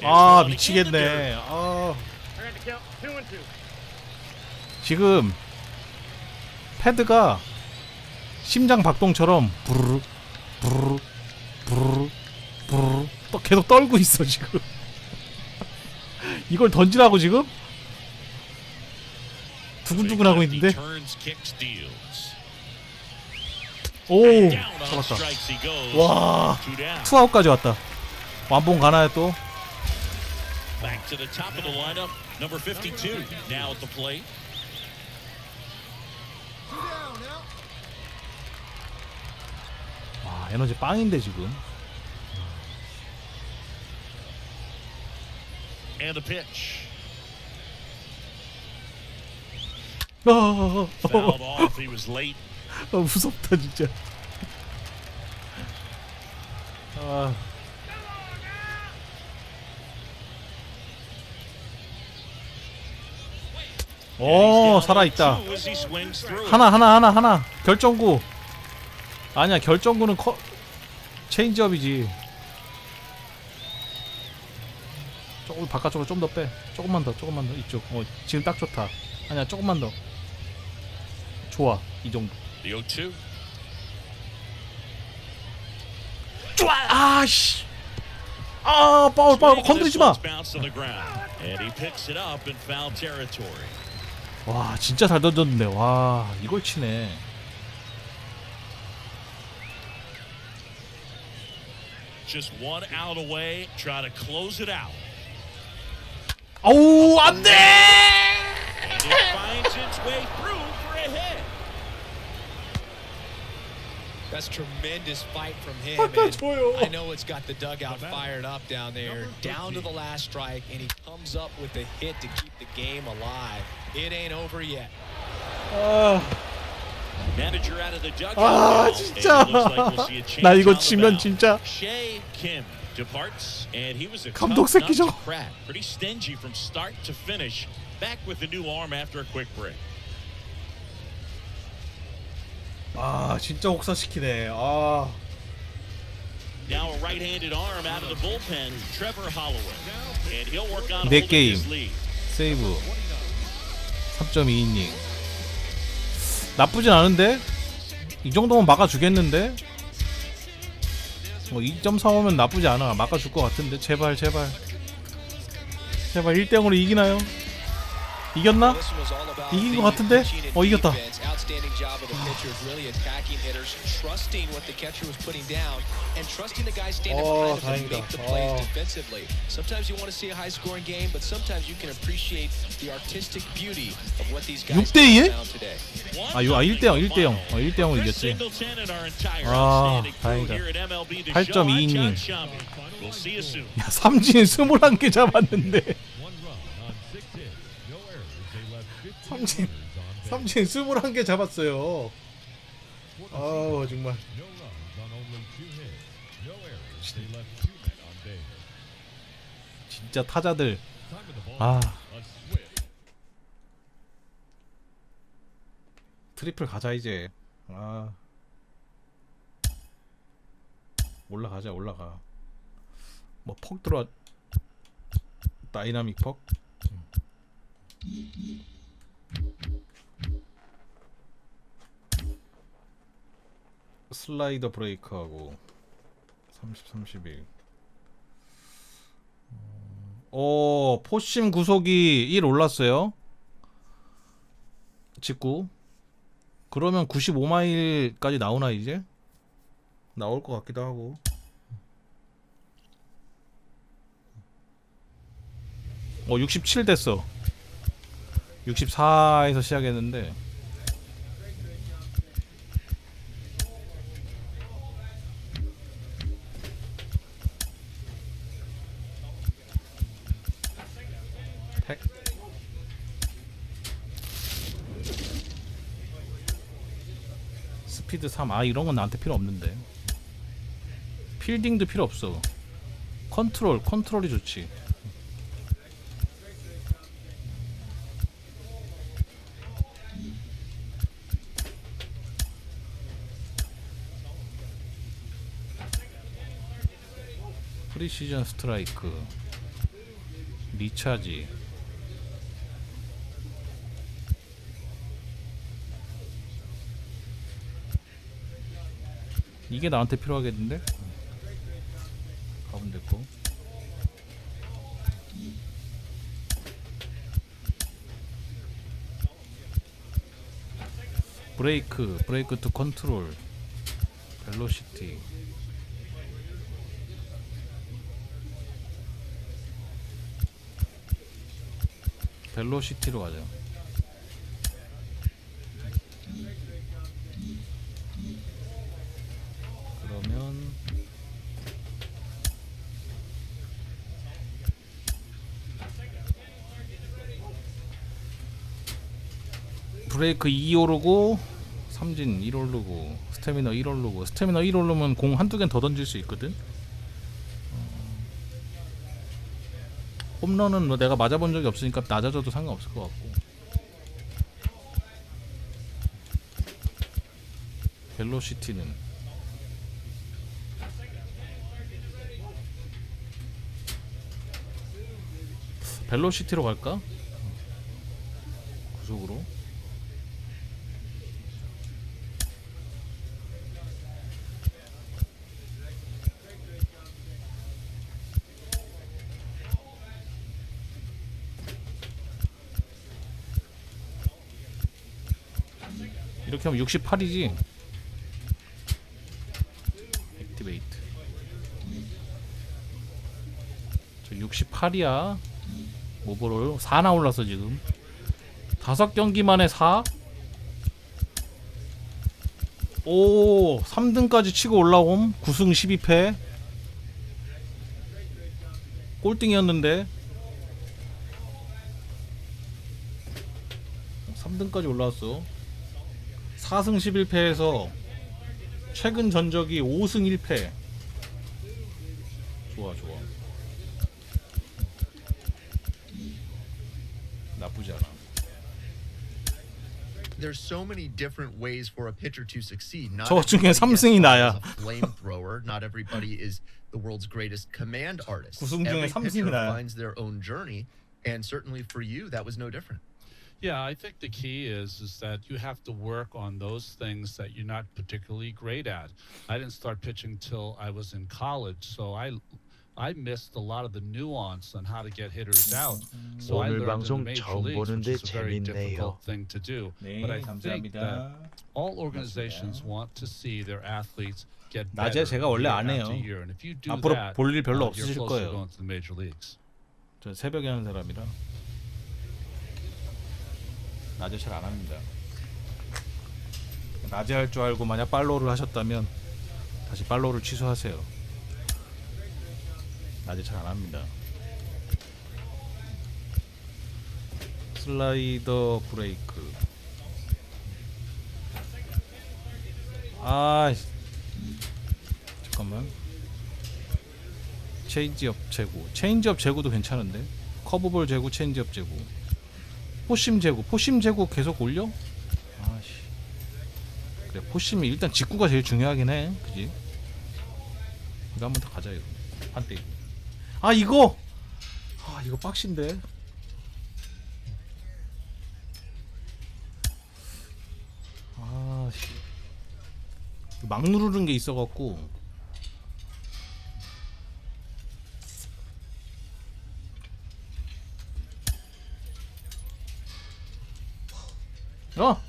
아 미치겠네. 아 지금 패드가 심장 박동처럼 부르르 부르르 부르르 부르르 또 계속 떨고 있어 지금. 이걸 던지라고 지금 두근두근 하고 있는데. Turns, kicks, deals. 오 Down on 잡았다. strikes he goes. 와 Two down. 투아웃까지 왔다. 완봉 가나요 또? Back to the top of the lineup. Number 52 now at the plate. 와 에너지 빵인데 지금. And a pitch. Fouled off. He was late. 무섭다 진짜. 아. 오 살아있다. Two as he swings through. 하나 결정구. 아니야 결정구는 체인지업이지. 조금 바깥쪽으로 좀 더 빼. 조금만 더 이쪽. 지금 딱 좋다. 아니야 조금만 더. 좋아 이 정도. The 0-2. 좋아. 아씨. 아 파울 건드리지 마. Bounce on the ground. And he picks it up in foul territory. 와 진짜 잘 던졌는데 와 이걸 치네. Just one out away. Try to close it out. 아우 안돼. And it finds its way through for a hit. That's tremendous fight from him. And I know it's got the dugout fired up down there. Down to the last strike, and he comes up with a hit to keep the game alive. It ain't over yet. Manager out of the dugout. 아 진짜. 나 이거 치면 진짜. Shea Kim departs, and he was a 감독 tough nut 새끼죠. to crack. Pretty stingy from start to finish. Back with a new arm after a quick break. 아 진짜 혹사시키네. 아. Now a right-handed arm out of the bullpen, Trevor Holloway, and he'll work on 네 holding 게임 his lead. 세이브 3.2이닝 나쁘진 않은데 이 정도면 막아주겠는데. 2.35면 나쁘지 않아. 막아줄 것 같은데. 제발 1대0으로 이기나요? 이겼나? 이긴 것 같은데? 이겼다. Outstanding job of the pitchers, really attacking hitters, trusting what the catcher was putting down, and trusting the guy standing behind him to make the plays defensively. Sometimes you want to see a high-scoring game, but sometimes you can appreciate the artistic beauty of what these guys 6대2? found today. 1대0. 1대0을 이겼지. 아, 다행이다. 8.2이닝. 야, 삼진 21개 잡았는데. 삼진 21개 잡았어요. 아우 정말. 진짜 타자들. 아. 트리플 가자 이제. 아. 올라가자 올라가. 뭐 퍽 들어와. 다이나믹 퍽. 슬라이더 브레이크하고 30, 31. 포심 구속이 1 올랐어요. 직구. 그러면 95마일까지 나오나 이제? 나올 것 같기도 하고. 어 67 됐어. 64에서 시작했는데 택 스피드 3. 아 이런 건 나한테 필요 없는데. 필딩도 필요 없어. 컨트롤이 좋지. 프리시전 스트라이크, 리차지. 이게 나한테 필요하겠는데? 가면 됐고. 브레이크 투 컨트롤, 벨로시티. 벨로시티로 가자. 그러면 브레이크 2 오르고 삼진 1 오르고 스태미너 1 오르고. 스태미너 1 오르면 공 한두 개는 더 던질 수 있거든. 홈런은 뭐 내가 맞아본 적이 없으니까 낮아져도 상관없을 것 같고. 벨로시티는 벨로시티로 갈까? 구속으로. 이렇게 하면 68이지. 액티베이트. 저 68이야. 오버롤 4나 올랐어 지금. 5경기 만에 4. 오 3등까지 치고 올라옴. 9승 12패. 꼴등이었는데 3등까지 올라왔어. 4승 11패에서 최근 전적이 5승 1패. 좋아. 나쁘지 않아. There's so many different ways for a pitcher to succeed. Not 저 중에 everybody 3승이 gets 나야. a flamethrower. Not everybody is the world's greatest command artist. 9승 중에 Every 3승이 pitcher 나야. finds their own journey, and certainly for you, that was no different. Yeah, I think the key is that you have to work on those things that you're not particularly great at. I didn't start pitching till I was in college, so I I missed a lot of the nuance on how to get hitters out. So I 오늘 learned in the 방송 major 처음 leagues, which 보는데 is a very 재밌네요. difficult thing to do. 네, But I think 감사합니다. that all organizations want to see their athletes get 낮에 better 제가 원래 year 안 해요. after year. And if you do 앞으로 that, 볼 일 별로 you're 없으실 closer 거예요. to going to the major leagues. 저 새벽에 하는 사람이라 낮에 잘 안 합니다. 낮에 할 줄 알고 만약 팔로우를 하셨다면 다시 팔로우를 취소하세요. 낮에 잘 안 합니다. 슬라이더 브레이크. 아, 잠깐만. 체인지업 제구. 체인지업 제구도 괜찮은데. 커브볼 제구, 체인지업 제구. 포심 제구. 포심 제구 계속 올려? 아씨. 그래, 포심이 일단 직구가 제일 중요하긴 해. 그지? 이거 한 번 더 가자 이거. 한때 이거. 아 이거. 아 이거 빡신데. 아씨. 막 누르는 게 있어갖고. 어?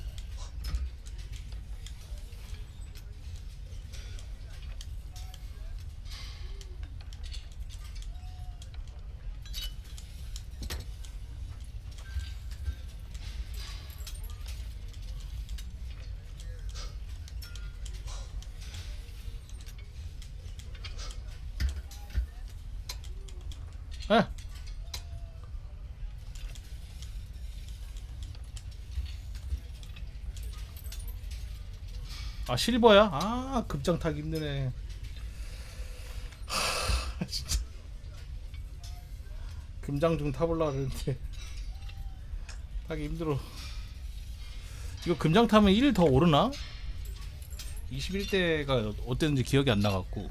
에? 아 실버야? 아 급장 타기 힘드네. 하, 진짜 금장 좀 타볼라 그랬는데 타기 힘들어. 이거 금장 타면 1 더 오르나? 21대가 어땠는지 기억이 안 나갖고.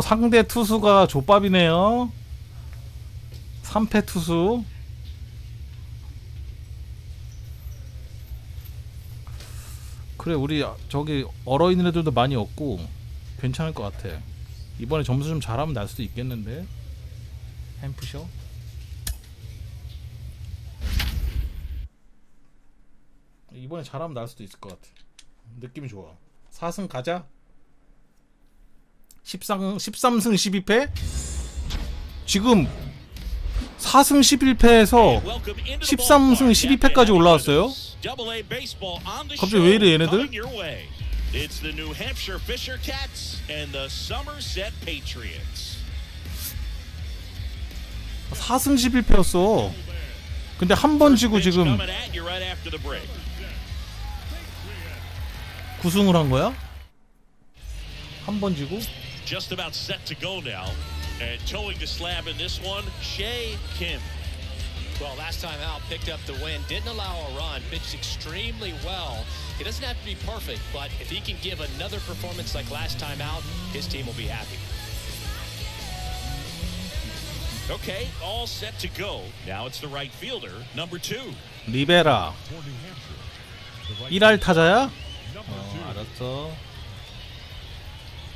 상대 투수가 족밥이네요. 3패 투수. 그래 우리 저기 얼어있는 애들도 많이 없고 괜찮을 것 같아. 이번에 점수 좀 잘하면 날 수도 있겠는데. 햄프셔. 이번에 잘하면 날 수도 있을 것 같아. 느낌이 좋아. 4승 가자. 13승 12패? 지금 4승 11패에서 13승 12패까지 올라왔어요. 갑자기 왜 이래 얘네들? It's the New Hampshire Fisher Cats and the Somerset Patriots. 4승 11패였어. 근데 한 번 지고 지금 9승을 한 거야? 한 번 지고? Just about set to go now. And towing the slab in this one, Shea Kim. Well, last time out, picked up the win, didn't allow a run, pitched extremely well. It doesn't have to be perfect, but if he can give another performance like last time out, his team will be happy. Okay, all set to go. Now it's the right fielder, number 2. 리베라. 1할 타자야? 알았어.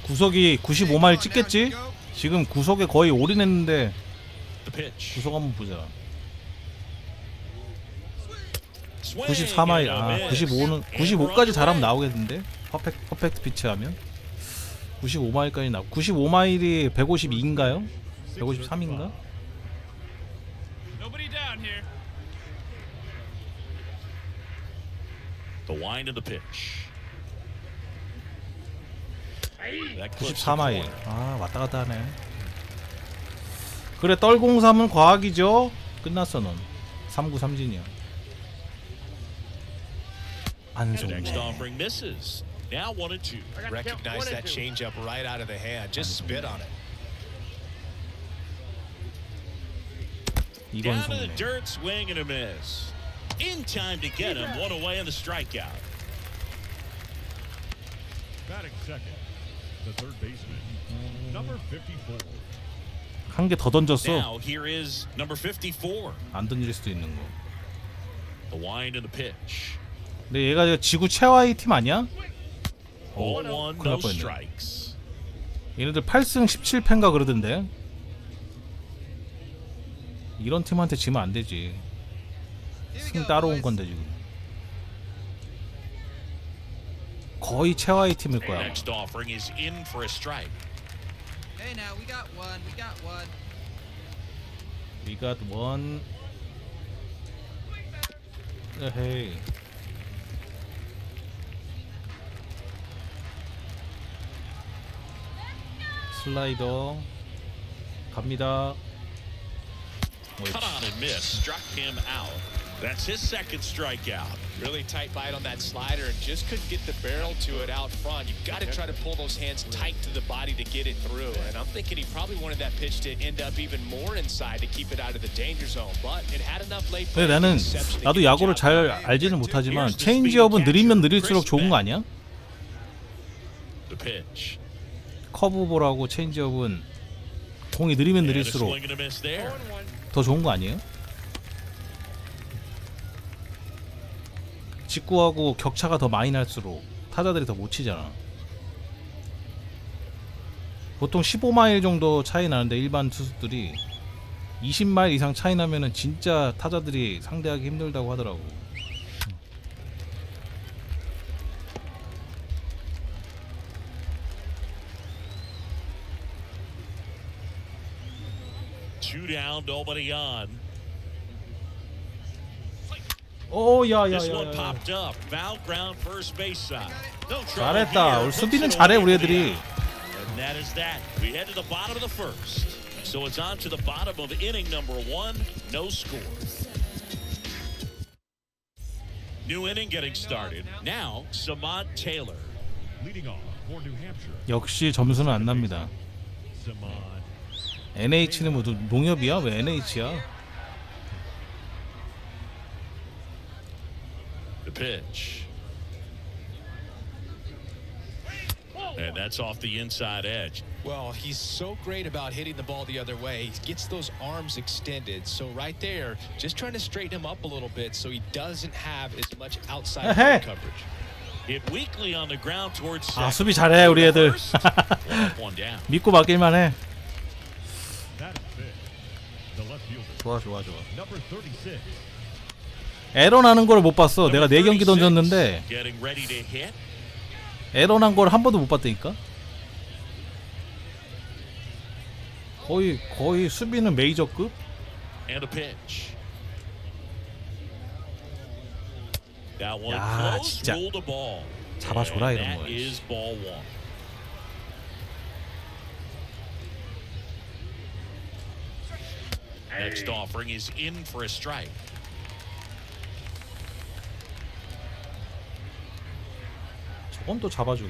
구속이 95마일 찍겠지? 지금 구속에 거의 올인했는데 구속 한번 보자. 94마일. 아 95는 95까지 잘하면 나오겠는데? 퍼펙트 피치 하면 95마일까지 나오. 95마일이 152인가요? 153인가? The wind of the pitch. 94마일. 아 왔다 갔다 하네. 그래 떨공삼은 과학이죠. 끝났어 넌. 3구 삼진이야. 안송네. Next offering misses. Now 1-2. Recognize that changeup right out of the hand. Just spit on it. Down to the dirt, swing and a miss. In time to get him. One away on the strikeout. Batting second, the third baseman, number 54. 한 개 더 던졌어. Now here is number 54. 안 던질 수도 있는 거. The wind and the pitch. 근데 얘가 지구 최하위 팀 아니야? Ball one, 큰일 날 no 뻔했네. strikes. 얘네들 8승 17패인가 그러던데. 이런 팀한테 지면 안 되지. 승 따로 온 건데 지금. 거의 최하위 팀일 거야. Next offering is in for a strike. Hey, now we got one. We got one. We got one. 에헤이. 슬라이더 갑니다. Cut on and miss. Struck him out. That's his second strikeout. Really tight bite on that slider and just couldn't get the barrel to it out front. You've got to try to pull those hands tight to the body to get it through. And I'm thinking he probably wanted that pitch to end up even more inside to keep it out of the danger zone. But it had enough late play. 근데 나도 야구를 잘 알지는 못하지만 체인지업은 느리면 느릴수록 좋은 거 아니야? The pitch. 커브볼하고 체인지업은 공이 느리면 And a 느릴수록 swing and a miss there. 더 좋은 거 아니에요? 직구하고 격차가 더 많이 날수록 타자들이 더 못 치잖아. 보통 15마일 정도 차이 나는데 일반 투수들이 20마일 이상 차이 나면은 진짜 타자들이 상대하기 힘들다고 하더라고. Two down, nobody on. 오, This one 야야야야. popped up. Foul ground first base side. No trouble 잘했다. here. 우리 Puts 수비는 it 잘해 away 우리 for the 애들이. out. And that is that. We head to the bottom of the first. So it's on to the bottom of inning number 1. No score. New inning getting started. Now, Samad Taylor. Leading off for New Hampshire. 역시 점수는 안 납니다. Samad. NH는 뭐 농협이야? 왜 NH야? The pitch. And that's off the inside edge. Well, he's so great about hitting the ball the other way. He gets those arms extended. So right there, just trying to straighten him up a little bit so he doesn't have as much outside Hey. coverage. Hit weakly on the ground towards 아, second. 수비 잘해 우리 애들. One down. 믿고 맡길만 해. That is big. The left fielder. 좋아 좋아 좋아. Number 36. 에러 나는 걸 못 봤어. 내가 4경기 던졌는데 Getting ready to hit. 에러 난 걸 한 번도 못 봤다니까. 거의 수비는 메이저급. And a pitch. That one 야, close, 진짜. ruled a ball. 잡아줘라 And 이런 that 거. is ball one. Next offering is in for a strike. 저건 또 잡아주고.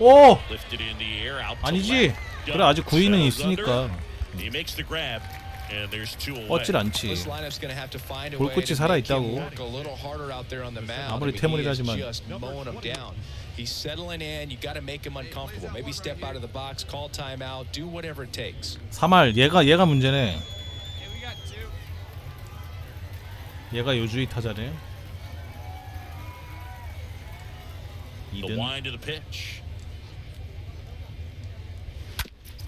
오! Lifted in the air, out to 아니지. left. 그래 아직 9위는 Settles under. 있으니까. He makes the grab, and there's two away. 뻗질 않지. This lineup's going to have to find a 볼 way 끝이 to 살아 make him 있다고. work a little harder out there on the mound. 아무리 I mean, he is 태물이라지만. just mowing him down. He's settling in. You got to make him uncomfortable. Maybe step out of the box, call timeout, do whatever it takes. 3할 얘가 문제네. 얘가 요주의 타자네. The 2등. wind of the pitch.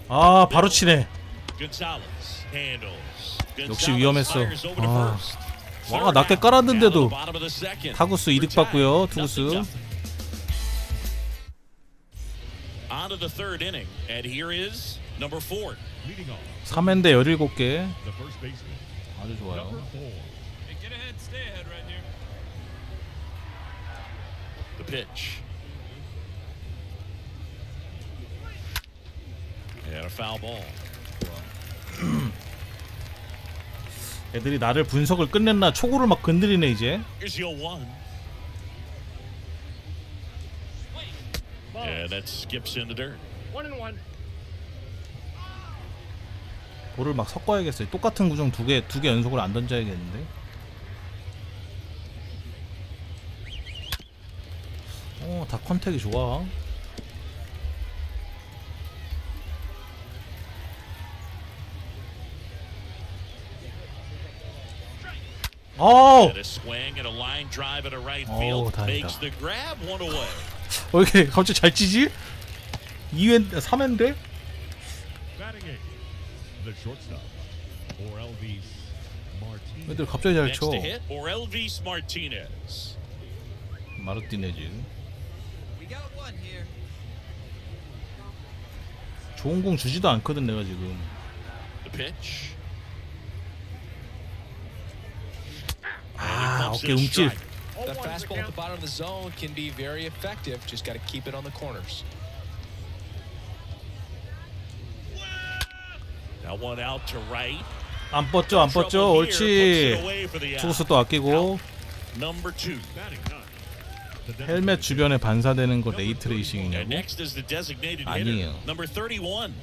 아 바로 치네. Gonzalez handles. 역시 Gonzalez 위험했어. fires over to 아. first. 와 낙대 깔았는데도 Down to the bottom of the second. 타구수 이득 받고요. Nothing, 투구수. nothing. On to the third inning, and here is number 4. Leading off. 3회인데 17개. The first baseman. 아주 좋아요. Number 4. Get ahead, stay ahead right here. The pitch. And a foul ball. 애들이 나를 분석을 끝냈나 초구를 막 건드리네 이제. Here's your 1. And that skips in the dirt. 1-1. 볼을 막 섞어야겠어요. 똑같은 구종 두 개 연속으로 안 던져야겠는데. 다 컨택이 좋아. 어. And a swing and a line drive at a right 오, field 다행이다. makes the grab one away. 왜 이렇게 갑자기 잘 치지? 2회 3회인데? Batting eighth, the shortstop, Orelvis Martinez. 애들 갑자기 잘 Next 쳐. to hit, Orelvis Martinez. 마르티네즈. We got one here. 좋은 공 주지도 않거든 내가 지금. The pitch. 아, 어깨 움찔. That fastball at the bottom of the zone can be very effective. Just got to keep it on the corners. Now one out to right. 안 뻗죠, 안 뻗죠. 옳지. 투구수 또 아끼고. Number 2. 헬멧 주변에 반사되는 거 And 레이트레이싱이냐고? next is the designated 아니에요. hitter. Number 31.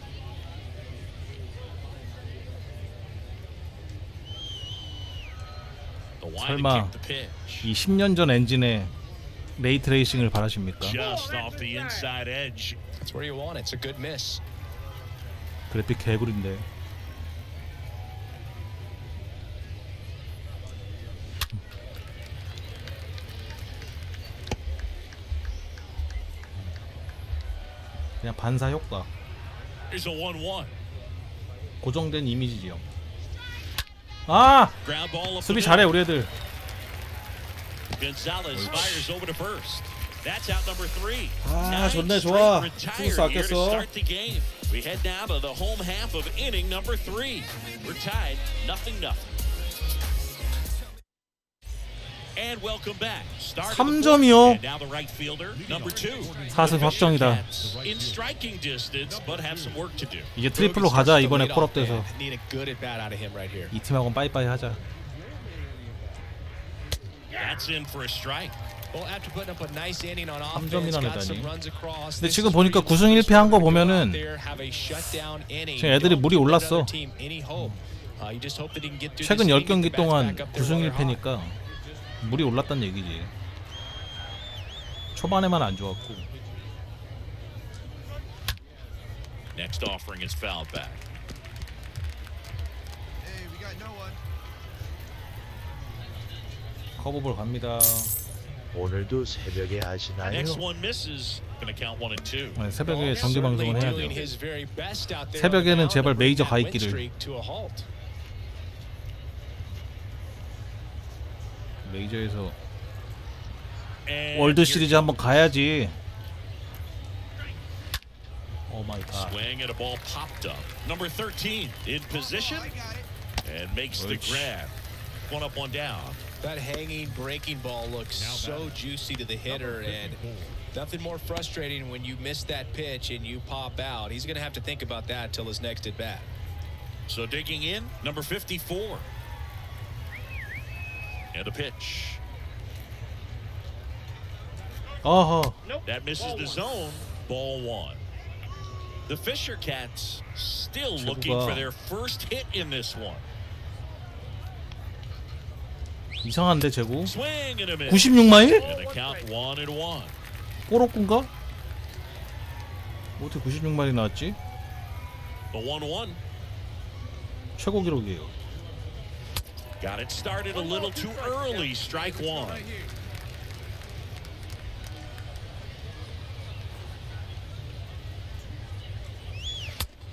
The wide 설마 kick, the pitch. 이 10년 전 엔진에 레이트레이싱을 바라십니까? Just off the inside edge. That's where you want it. It's a good miss. 그래픽 개구리인데. 그냥 반사 효과. Here's a 1-1. 고정된 이미지지요. 아! Ground ball up 수비 the 잘해 middle. 우리 애들. Gonzalez fires over to first. That's out number 3. 아, 좋네, 9 좋아. straight 투구수 retired here to 아꼈어. start the game. We head now to the home half of inning number 3. We're tied 0-0. And welcome back. Start of the 3점이요? fourth, and now the right fielder, number 2. 4승 확정이다. In striking distance, but have some work to do. 이제 트리플로 가자 이번에 콜업 돼서. Need a good at bat out of him right here. 이 팀하고는 빠이빠이 하자. That's in for a strike. Well, after putting up a nice inning on 3점이나 offense, got some 내다니. runs across. 근데 지금 보니까 9승 1패 한 거 보면은 지금 애들이 물이 올랐어. 최근 10경기 동안 9승 1패니까 물이 올랐단 얘기지. 초반에만 안 좋았고. Next offering is fouled back. 커브볼 갑니다. 오늘도 새벽에 하시나요? Next one misses. Gonna count 1 and 2. 네, 새벽에 정규 방송을 해야 돼요. 새벽에는 제발 메이저 가 있기를. 메이저에서 월드 시리즈 한번 가야지. 오 마이 갓. Swing and a ball popped up. Number 13 in position and makes the grab. One up, one down. That hanging breaking ball looks so juicy to the hitter, and nothing more frustrating when you miss that pitch and you pop out. He's going to have to think about that till his next at bat. So digging in, number 54. And a pitch. 어허. That misses the zone. Ball 1. The Fisher Cats still looking for their first hit in this one. 이상한데 제구. Swing and a miss. 96마일? And a count 1-1. 꼬록군가? 어떻게 96마일이 나왔지? The 1-1. 최고 기록이에요. Got it started a little too early. Strike 1.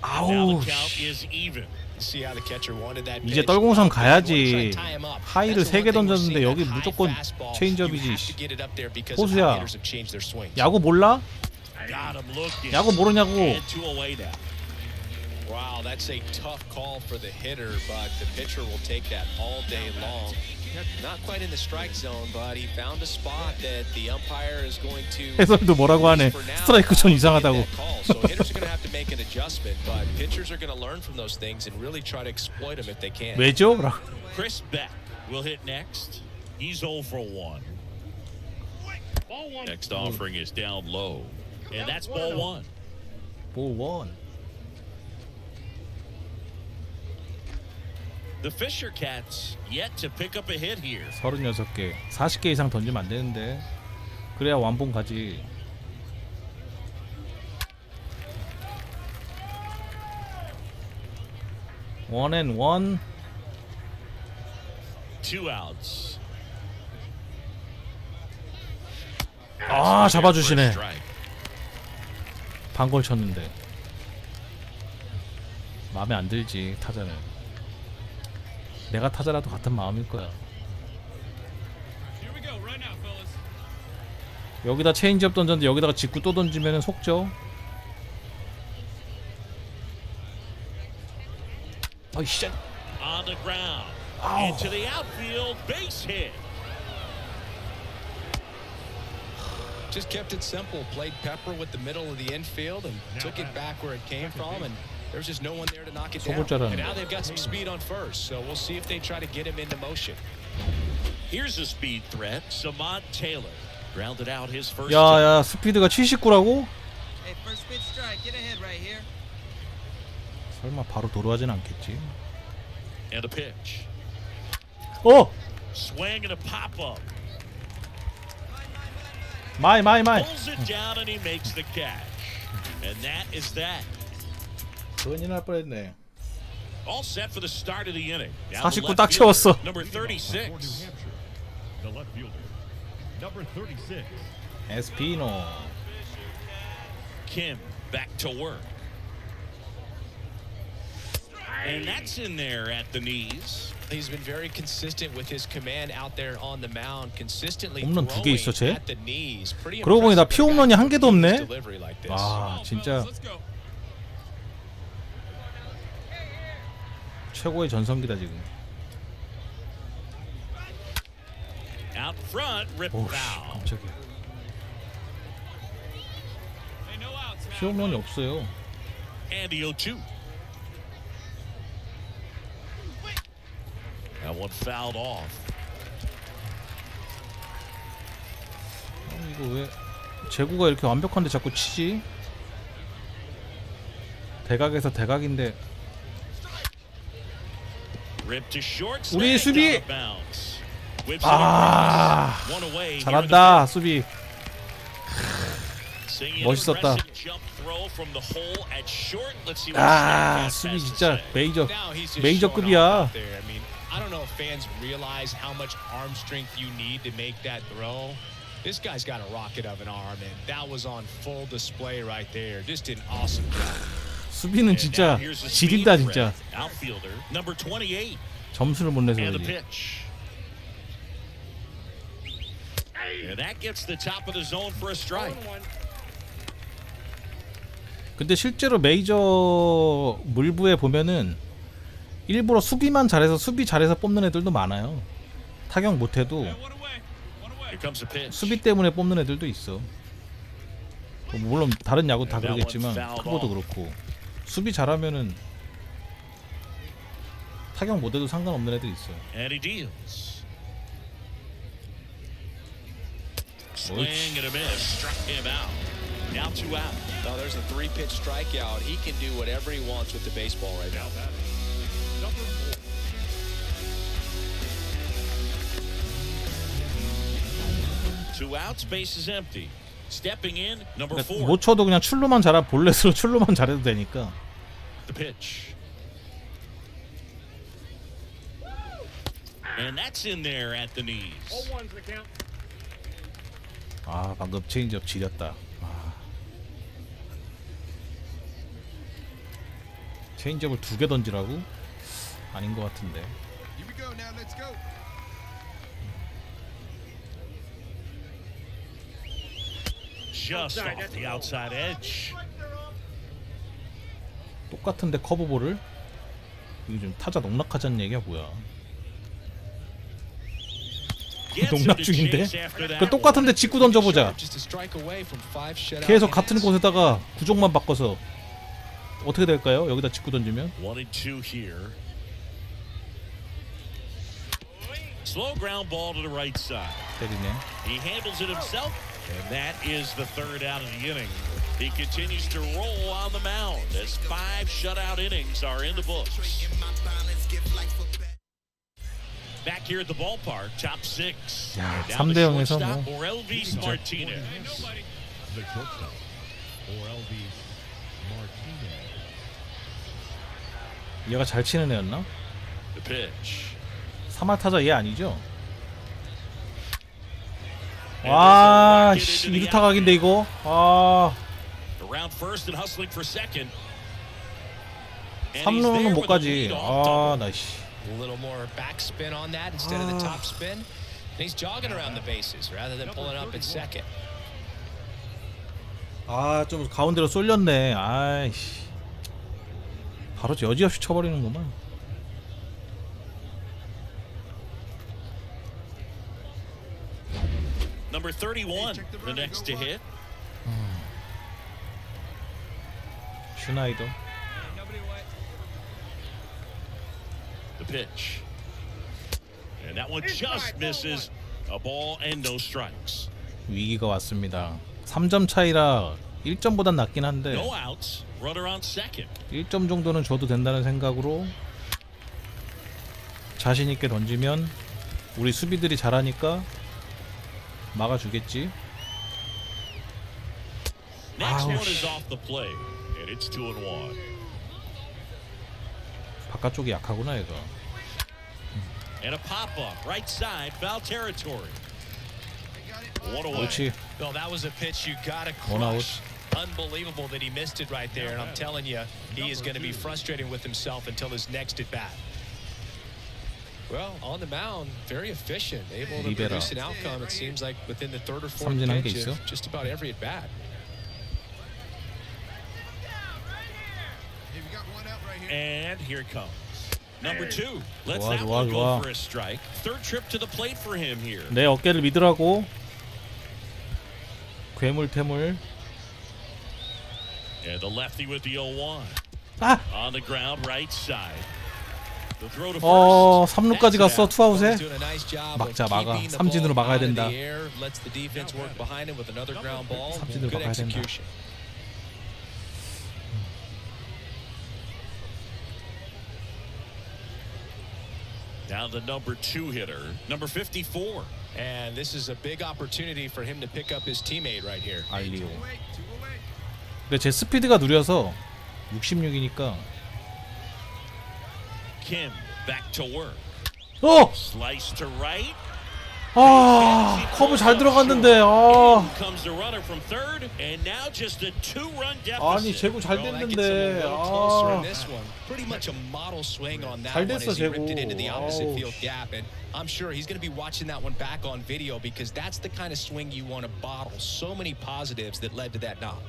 Now 아우. the count is even. See how the catcher wanted that 이제 pitch. 떨공삼 가야지. Tie him up. 하이를 That's the 3개 one thing we're 던졌는데 seeing, 여기 that high 무조건 fastball. 체인지업이지. You have to get it up there because of how 호수야. hitters have changed their swings. 야구 몰라? Got him looking. 야구 모르냐고. And 2 away now. Wow, that's a tough call for the hitter, but the pitcher will take that all day long. Not quite in the strike zone, but he found a spot that the umpire is going to. 해설도 뭐라고 하네. 스트라이크 전 이상하다고. So hitters are going to have to make an adjustment, but pitchers are going to learn from those things and really try to exploit them if they can. 왜죠? Chris Beck will hit next. He's 0 for 1. Next offering is down low. And that's ball 1. 볼 원. The Fisher Cats yet to pick up a hit here. 36개. 40개 이상 던지면 안 되는데. 그래야 완봉 가지. 원 앤 원. 2 outs. 아, 잡아주시네. 방골 쳤는데 마음에 안 들지. 타자는 내가 타자라도 같은 마음일 거야. 여기다 체인지업 던졌는데 여기다가 직구 또 던지면은 속죠. 아이씨. On the ground. Into the outfield, base hit. Just kept it simple. Played Pepper with the middle of the infield and took it back where it came from, and there's just no one there to knock it down. And now they've got some speed on first, so we'll see if they try to get him into motion. Here's a speed threat, Samad Taylor. Grounded out his first. 야야, 스피드가 79라고? Hey, first pitch strike. Get ahead right here. 설마 바로 도루하진 않겠지. And a pitch. 어! Swing and a pop-up. 마이. Pulls it down and he makes the catch. And that is that. 그건이 날 뻔했네. All set for the start of the inning. 49 딱 채웠어. Number 36. The left fielder, number 36. 에스피노. Kim back to work. And that's in there at the knees. He's been very consistent with his command out there on the mound, consistently 홈런 2개 있어 쟤? at the knees. Pretty 그러고 보니 나 피홈런이 한 개도 없네. delivery like this. 아, 진짜 최고의 전성기다 지금. Out front, rip 오우, foul. 깜짝이야. 피홈런이 없어요. And the 0-2. That one fouled off. 이거 왜 제구가 이렇게 완벽한데 자꾸 치지? 대각에서 대각인데. 우리 수비. 아, 잘한다 수비. 멋있었다. 아, 수비 진짜 메이저급이야. I don't know if fans realize how much arm strength you need to make that throw. This guy's got a rocket of an arm, and that was on full display right there. Just an awesome job. 수비는 진짜 지린다 진짜. Outfielder number 28. 점수를 못 내서 그러지. And that gets the top of the zone for a strike. 근데 실제로 메이저 물부에 보면은 일부러 수비만 잘해서 뽑는 애들도 많아요. 타격 못해도 수비 때문에 뽑는 애들도 있어. 물론 다른 야구 다 그러겠지만 크보도 그렇고 수비 잘하면은 타격 못해도 상관없는 애들 있어. And he deals. Swing and a miss, struck him out. Now 2 out. No, there's a 3-pitch strikeout. He can do whatever he wants with the baseball right now. Number 4. 2 outs, base is empty. Stepping in, number 4. 못 쳐도 그냥 출루만 잘하 볼넷으로 출루만 잘해도 되니까. The pitch. And that's in there at the knees. 아, 방금 체인지업 지렸다. 아. 체인지업을 2개 던지라고? 아닌 것 같은데. Just off the outside edge. 똑같은데 커브볼을? 이거 좀 타자 농락하자는 얘기야 뭐야? 농락 중인데? 그 똑같은데 직구 던져보자. 계속 같은 곳에다가 구종만 바꿔서 어떻게 될까요? 여기다 직구 던지면? 1-2 here. Slow ground ball to the right side. 때리네. He handles it himself, and that is the 3rd out of the inning. He continues to roll on the mound as 5 shutout innings are in the books. Back here at the ballpark, top 6. 야, 3대 0에서 뭐 Orelvis Martinez. The shortstop, Orelvis Martinez. 얘가 잘 치는 애였나? The pitch. 3화 얘 아니죠? 와, 씨, 이루타 각인데 이거. 아. Around first and hustling for second. 3루는 못 가지. 아, 나 씨. A little more backspin on that instead of the top spin. And he's jogging around the bases rather than pulling up at second. 아, 좀 가운데로 쏠렸네. 아이씨. 바로 여지없이 쳐버리는구만. Number 31, the next to hit. 슈나이더. The pitch. And that one just misses. A ball and no strikes. 위기가 왔습니다. 3점 차이라 1점보단 낫긴 한데 No outs. Runner on second. 1점 정도는 줘도 된다는 생각으로 자신 있게 던지면 우리 수비들이 잘하니까 막아주겠지. Next one 아우, is off the plate. And it's 2-1. 바깥쪽이 약하구나 얘가. And a pop-up, right side, foul territory. One away. 그렇지. Well, that was a pitch you gotta One out. crush. Unbelievable that he missed it right there, and I'm telling you, he is going to be frustrated with himself until his next at bat. Well, on the mound, very efficient, able to Libera. produce an outcome. It seems like within the third or fourth 삼진 한 개 pitch 있어? of just about every at bat. And here it comes. Number 2. Let's 좋아, that 좋아, one 좋아. go for a strike. Third trip to the plate for him here. 내 어깨를 믿으라고. 괴물태물. And the lefty with the 0-1. 아! On the ground, right side. The throw to first. 3루까지 갔어. 투아웃에. Doing a nice job 막자, of 막아. keeping the 삼진으로 ball 막아야 out of 된다. the air, lets the defense work behind him with another ground ball. 삼진으로 Good 막아야 된다. execution. Now the number 2 hitter, number 54. And this is a big opportunity for him to pick up his teammate right here. 알리오. 근데 제 스피드가 느려서 66이니까. Kim back to work. Slice to right. 아, 커브 잘 들어갔는데. 아. Comes the runner from third, and now just a 2-run deficit. 아니, 제구 잘 됐는데. 아. Pretty much a model swing on that 잘 one 됐어, as he ripped it 제구. into the opposite 아우. field gap, and I'm sure he's going to be watching that one back on video because that's the kind of swing you want to bottle. So many positives that led to that knock.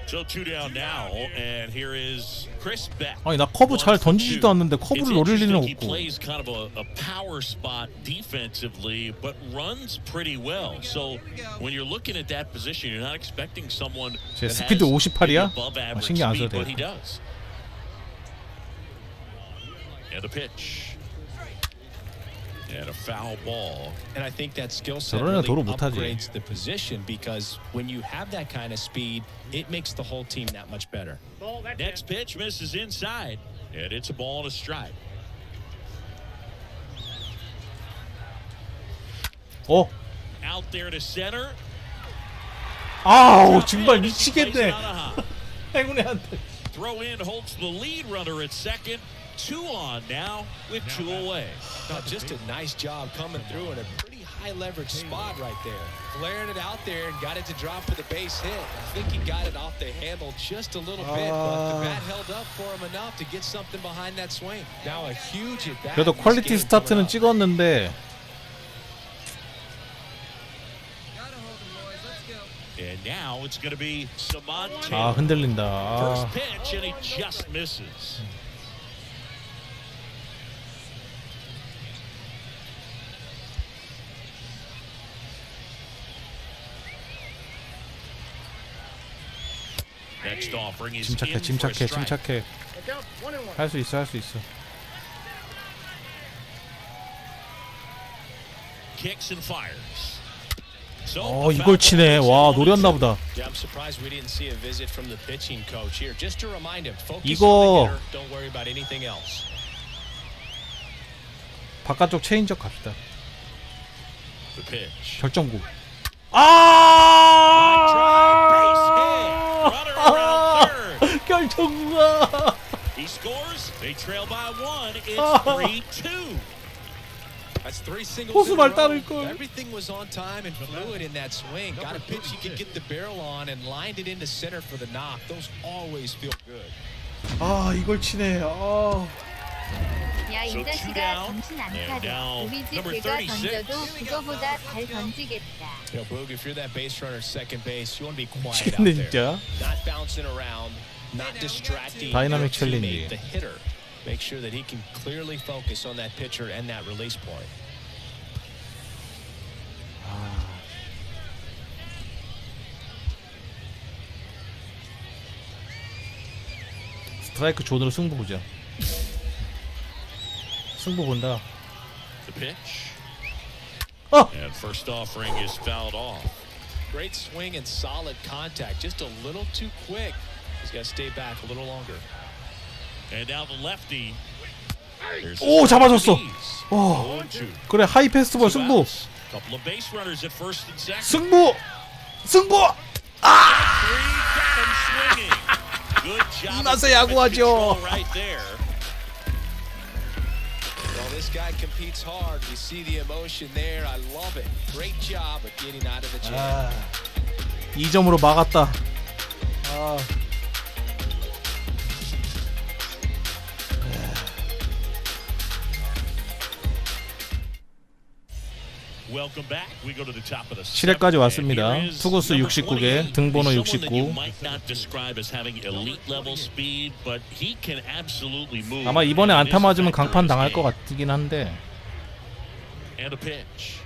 So 2 down now, and here is Chris Beck. 아니, 나 커브 잘 던지지도 않는데 커브를 노릴 리는 He 없고. plays kind of a power spot defensively, but runs pretty well. So when you're looking at that position, you're not expecting someone 제 that 스피드 has 58이야? above average 신경 안 speed, 써도 but he 돼. does. And a pitch. And a foul ball. And I think that skill set 저러냐 really 도로 못하지. upgrades the position because when you have that kind of speed, it makes the whole team that much better. Next pitch misses inside, and it's a ball and a strike. Out there to center. 아우, 정말 미치겠네. 행운이한테. Throw in holds the lead runner at second. 2 on now with 2 away. No, just a nice job coming through in a pretty high leverage spot right there. Flaring it out there and got it to drop for the base hit. I think he got it off the handle just a little bit, but the bat held up for him enough to get something behind that swing. Now a huge at bat. 그래도 퀄리티 스타트는 찍었는데. And now it's going to be Samad 아, Taylor. 흔들린다. 아. First pitch and he just misses. Next offering is 침착해, in for a 침착해, strike. 침착해. 할 수 있어, 할 수 있어. Kicks and fires. So 이걸 치네. 와, 노렸나 보다. Yeah, I'm surprised we didn't see a visit from the pitching coach here. Just to remind him, focus 이거 on the hitter, don't worry about anything else. 바깥쪽 체인적 갑시다. The pitch. 결정구. 결정구가. He scores. They trail by 1. It's 3-2. That's 3 singles 호수 in a 말 row. 따를 걸. Everything was on time and fluid in that swing. Got a pitch you could get the barrel on and lined it into center for the knock. Those always feel good. 아 이걸 치네. 아. 야, 이 자식아 정신 안 차려. 우리 집 개가 던져도 그거보다 잘 던지겠다. You know, Boog, if you're that base runner at second base, you want to be quiet out 미치겠네 there. 진짜. Not bouncing around, not distracting Dynamic your challenge. teammate, the hitter. Make sure that he can clearly focus on that pitcher and that release point. 스트라이크 존으로 승부 보자. 승부 본다. The pitch. Oh! And first offering is fouled off. Great swing and solid contact. Just a little too quick. He's got to stay back a little longer. And now the lefty. 오 잡아줬어. 와. 그래 하이 패스트볼 승부. Couple of base runners at first and second. 승부. 승부. Good job. 이 맛에 야구하죠. Right there. Well, this guy competes hard. You see the emotion there. I love it. Great job of getting out of the jam. 2점으로 막았다. 아. Welcome back. We go to the top of the 7회까지 왔습니다. 투구수 69개, 등번호 69. 아마 이번에 안타 맞으면 강판 당할 것 같긴 한데. And a pitch.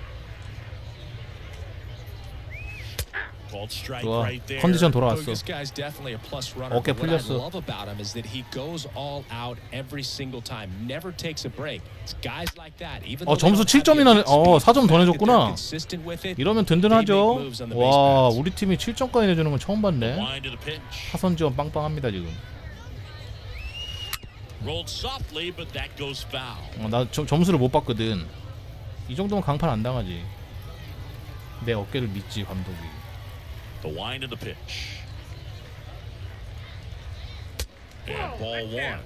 Called strike 좋아. right there. 컨디션 돌아왔어. This guy's definitely a plus runner. 어깨 What I 풀렸어. love about him is that he goes all out every single time. Never takes a break. It's guys like that. Even 점수 7점이나 4점 더 내줬구나. 이러면 든든하죠. 와, 우리 팀이 7점까지 내주는 건 처음 봤네. 타선 지원 빵빵합니다 지금. Rolled softly, but that goes foul. 나 점수를 못 봤거든. 이 정도면 강판 안 당하지. 내 어깨를 믿지 감독이. The wind of the pitch. And ball 1.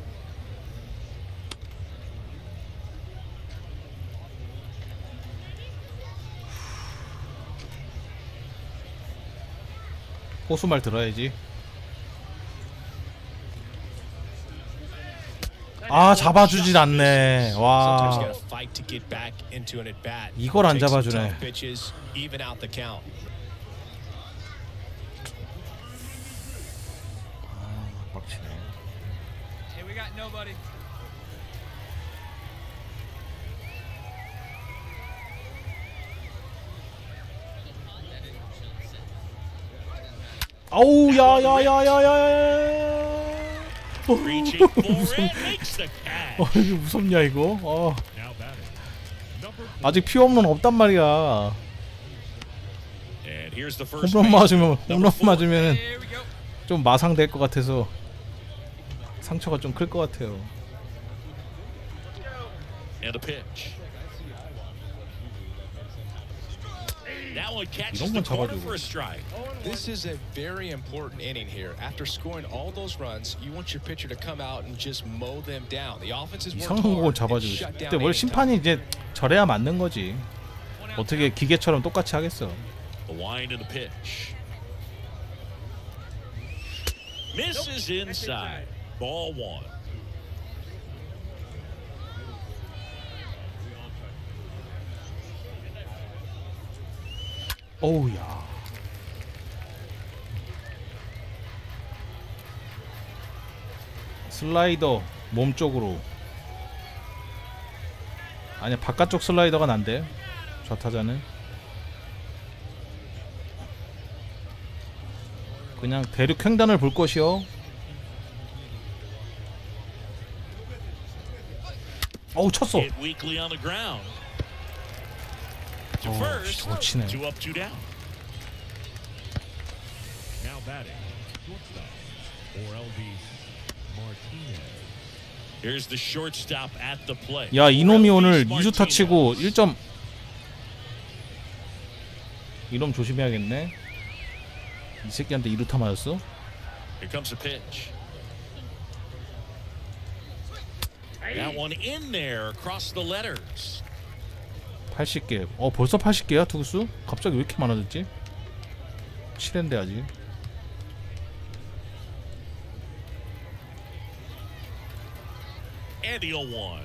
호수 말 들어야지. 아 잡아주질 않네. 와. 이걸 안 잡아주네. Hey, we got nobody. 아우 야야야야야야. 이거 무섭냐 이거. 아직 피홈런 없단 말이야. 홈런 맞으면 좀 마상될 것 같아서 상처가 좀 클 것 같아요. And a pitch. That one catches 이런 the 건 corner 잡아주고. for a strike. This is a very important inning here. After scoring all those runs, you want your pitcher to come out and just mow them down. The offense is 이상한 거 잡아주고. 근데 뭘 심판이 이제 저래야 맞는 거지. 어떻게 기계처럼 똑같이 하겠어. The wind of the pitch. Misses inside. Ball 1. 어우야. 슬라이더 몸쪽으로. 아니야 바깥쪽 슬라이더가 난데 좌타자는 그냥 대륙 횡단을 볼 것이요. 어우 쳤어. Hit weakly on the ground. To first. 저거 치네. 2 up, 2 down. Now batting, shortstop, Orelvis Martinez. Here's the shortstop at the plate. 야 이놈이 오늘 2주타 치고 1점. 이놈 조심해야겠네. 이 새끼한테 2루타 맞았어? Here comes a pitch. That one in there across the letters. 80개. 벌써 80개야 투구수? 갑자기 왜 이렇게 많아졌지? 7회인데 아직. And the 0-1.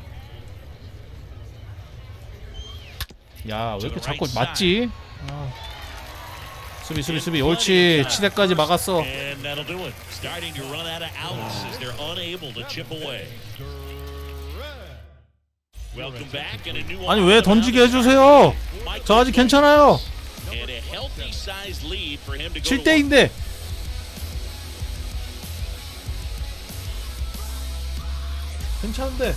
야, 왜 이렇게 자꾸 맞지? 수비 옳지. 7회까지 막았어. And that'll do it. Starting to run out of outs as they're unable to chip away. Welcome back and a new 아니 왜 던지게 해주세요. 저 아직 괜찮아요. And a healthy size lead for him to go 7대인데. 괜찮은데.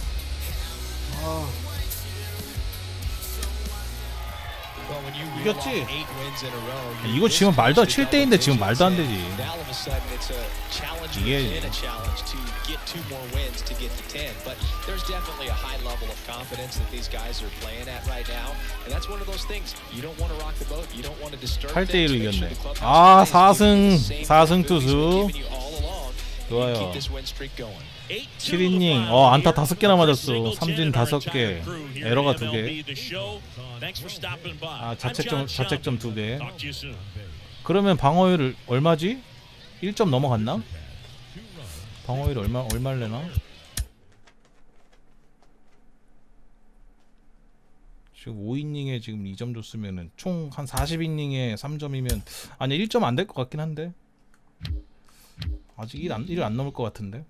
이겼지? 이거 지금 말도 7대인데 지금 말도 안 되지. 이게 팔 대 1로 이겼네. 4승 투수. 좋아요. 7이닝. 안타 5개나 맞았어. 삼진 5개. 에러가 2개. 자책점 2개. 그러면 방어율을 얼마지? 1점 넘어갔나? 방어율 얼마래나? 지금 5이닝에 지금 2점 줬으면은 총 한 40이닝에 3점이면 아니 1점 안 될 것 같긴 한데 아직 1 안 넘을 것 같은데.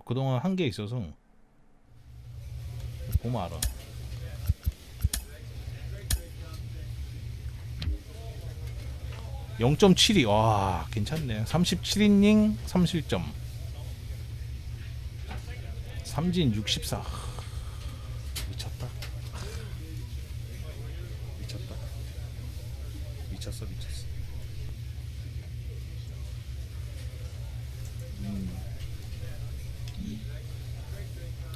그동안 한 게 있어서 보면 알아. (0.72) 와 괜찮네. 37이닝 3실점 삼진 64. 미쳤다. 미쳤어.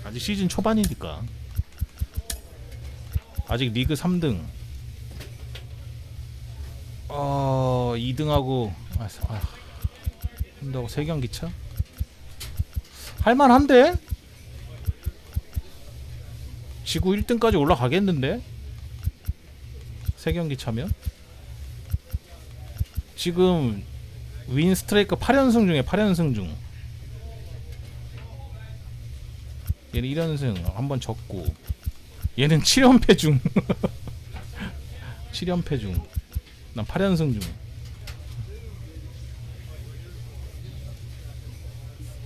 아직 시즌 초반이니까. 아직 리그 3등. 2등하고 한다고 3경기 차? 할만한데? 지구 1등까지 올라가겠는데? 3경기 차면? 지금 윈 스트레이크 8연승 중에 8연승 중. 얘는 1연승 한번 졌고 얘는 7연패 중. 7연패 중. 난 8연승 중.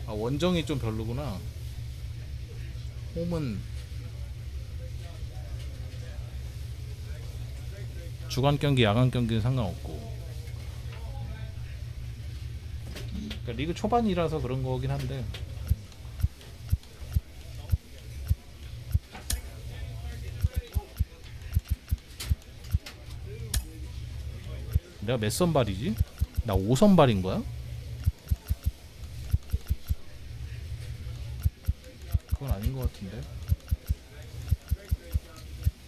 원정이 좀 별로구나. 홈은 주간 경기, 야간 경기는 상관없고. 그러니까 리그 초반이라서 그런 거긴 한데. 내가 몇 선발이지? 나 5선발인 거야? 그건 아닌 것 같은데.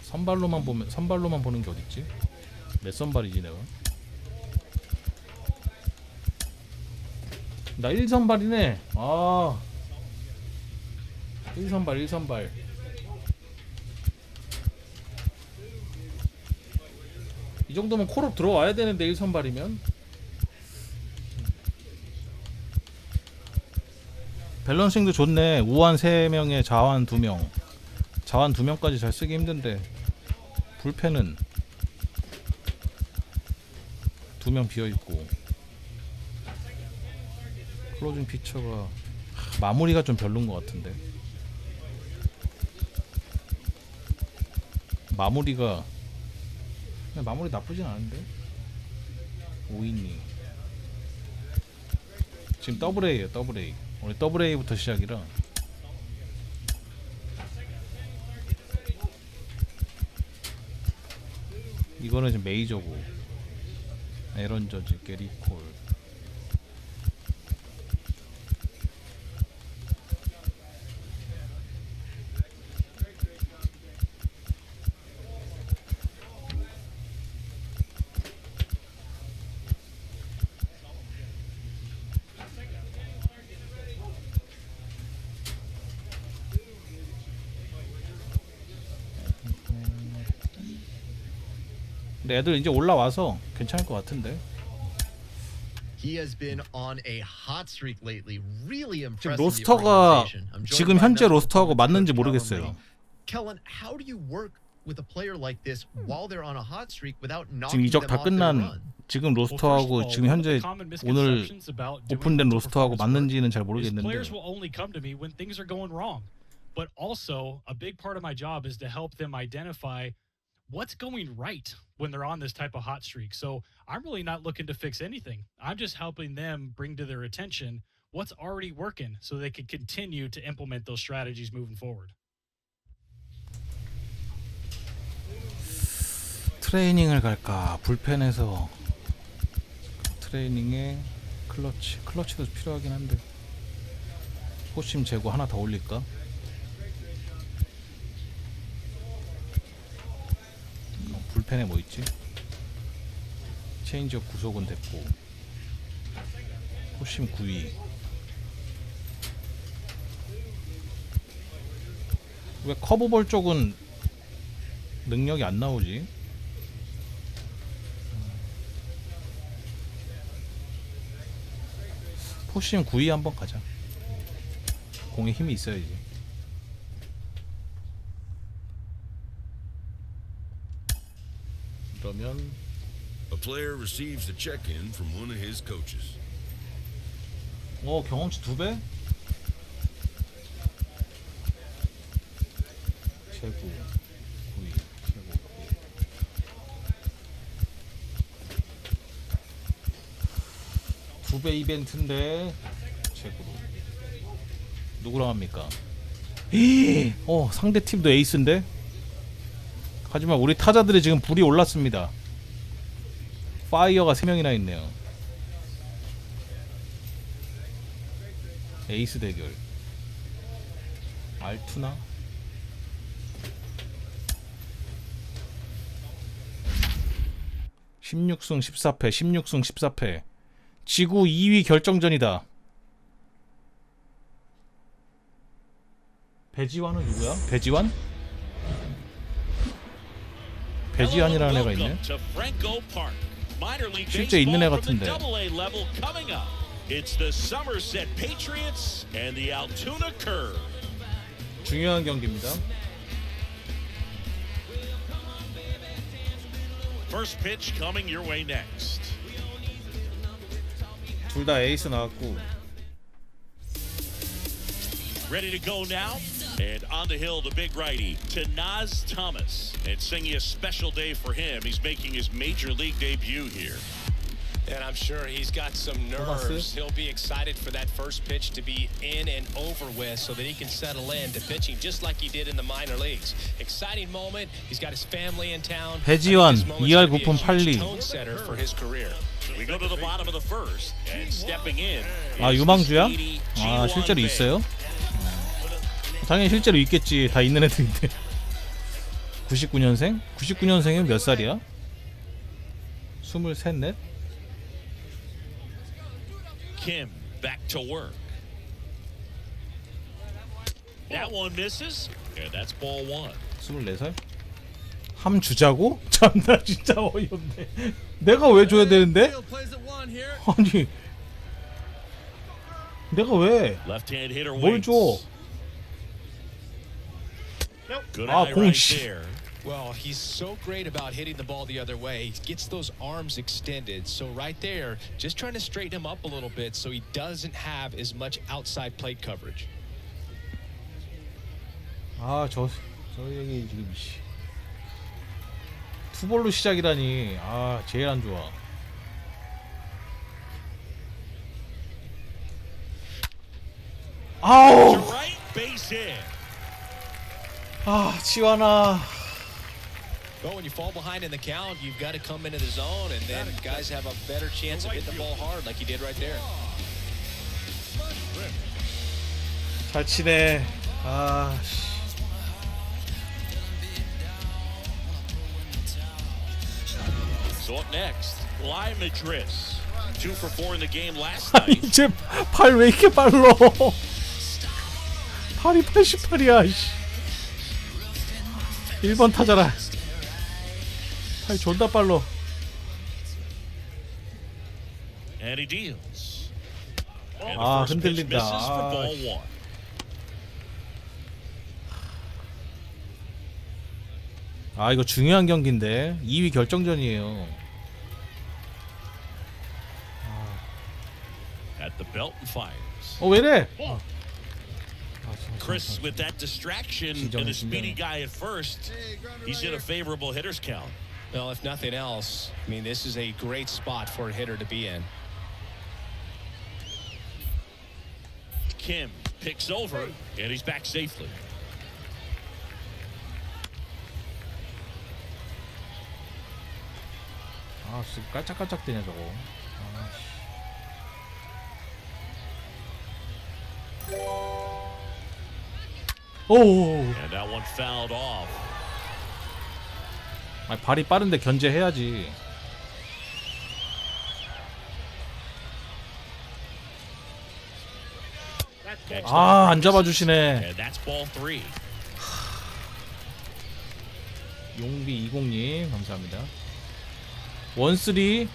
선발로만 보는 게 어딨지? 몇 선발이지 내가? 나 1선발이네. 1선발. 이 정도면 콜업 들어와야 되는데 1선발이면. 밸런싱도 좋네. 우완 3명에 자완 2명. 자완 2명까지 잘 쓰기 힘든데 불펜은 2명 비어있고. 클로징 피처가 마무리가 좀 별론 것 같은데. 마무리 나쁘진 않은데. 5이닝 지금 더블A에요. 더블A. 원래 더블A부터 시작이라. 이거는 지금 메이저고. 에런 저지, 게리 콜. 근데 애들 이제 올라와서 괜찮을 것 같은데. He has been on a hot streak lately. Really 지금 impressive. 로스터가 지금 현재 로스터하고 맞는지 모르겠어요. Kellen, how do you work with a player like this while they're on a hot streak without 지금 knocking 이적 them 다 off their 끝난 run? 지금 로스터하고 지금 현재 오늘 오픈된 로스터하고 맞는지는 잘 모르겠는데. Players will only come to me when things are going wrong. But also, a big part of my job is to help them identify what's going right when they're on this type of hot streak. So I'm really not looking to fix anything. I'm just helping them bring to their attention what's already working so they can continue to implement those strategies moving forward. 트레이닝을 갈까? 불펜에서 트레이닝에 클러치도 필요하긴 한데 호심 재고 하나 더 올릴까? 불펜에 뭐 있지? 체인지업 구속은 됐고 호심 9위. 왜 커브볼 쪽은 능력이 안 나오지? 호심 9위 한번 가자. 공에 힘이 있어야지. 그러면 A player receives a check-in from one of his coaches. 경험치 2배? 최고 9위 최고 9위 2배 이벤트인데 최고로 누구랑 합니까? 상대 팀도 에이스인데? 하지만 우리 타자들이 지금 불이 올랐습니다. 파이어가 3명이나 있네요. 에이스 대결. 알투나? (16승 14패) 16승 14패. 지구 2위 결정전이다. 배지환은 누구야? 배지환? 배지환이라는 애가 있네. 실제 있는 애 같은데. It's the Somerset Patriots and the Altoona Curve. 중요한 경기입니다. First pitch coming your way next. 둘 다 에이스 나왔고. Ready to go now. And on the hill, the big righty, Tanaz Thomas. It's singing a special day for him. He's making his major league debut here. And I'm sure he's got some nerves. He'll be excited for that first pitch to be in and over with so that he can settle in to pitching just like he did in the minor leagues. Exciting moment. He's got his family in town. 배지환 2할 9푼 8리. Setter for his career. We go to the bottom of the first and stepping in. 유망주야? 실제로 있어요? 당연히 실제로 있겠지. 다 있는 애들인데. 99년생? 99년생이면 몇 살이야? 23, 넷? Kim back to work. That one misses. And that's ball one. 24살? 함 주자고? 참나 진짜 어이없네. 내가 왜 줘야 되는데? 아니 내가 왜? Left-hand hitter 뭘 줘? 공씨. Well, he's so great about hitting the ball the other way. He gets those arms extended. So right there, just trying to straighten him up a little bit so he doesn't have as much outside plate coverage. 저 얘기 지금 투볼로 시작이라니. 제일 안 좋아. 아우. 지환아. But when you fall behind in the count, you've got to come into the zone, and then guys have a better chance of hitting the ball hard, like you did right there. 잘 치네. So up next, Lai Madris, 2 for 4 in the game last night. 이제 팔 왜 이렇게 빨라? 팔이 88이야. 1번 타자라. 아이 존나 빨라. And he deals. And the 아 first pitch 흔들린다. misses for 아, ball one. 아 이거 중요한 경기인데 2위 결정전이에요. At the belt and fires. 왜래? Chris with that distraction and a speedy guy at first. He's in a favorable hitter's count. Well, if nothing else, I mean, this is a great spot for a hitter to be in. Kim picks over, and he's back safely. 아 진짜 깔짝깔짝대네 저거. 오. And that one fouled off. 아 발이 빠른데 견제해야지. 아 안 잡아주시네. And that's ball three. 용비 20님 감사합니다. 원쓰리.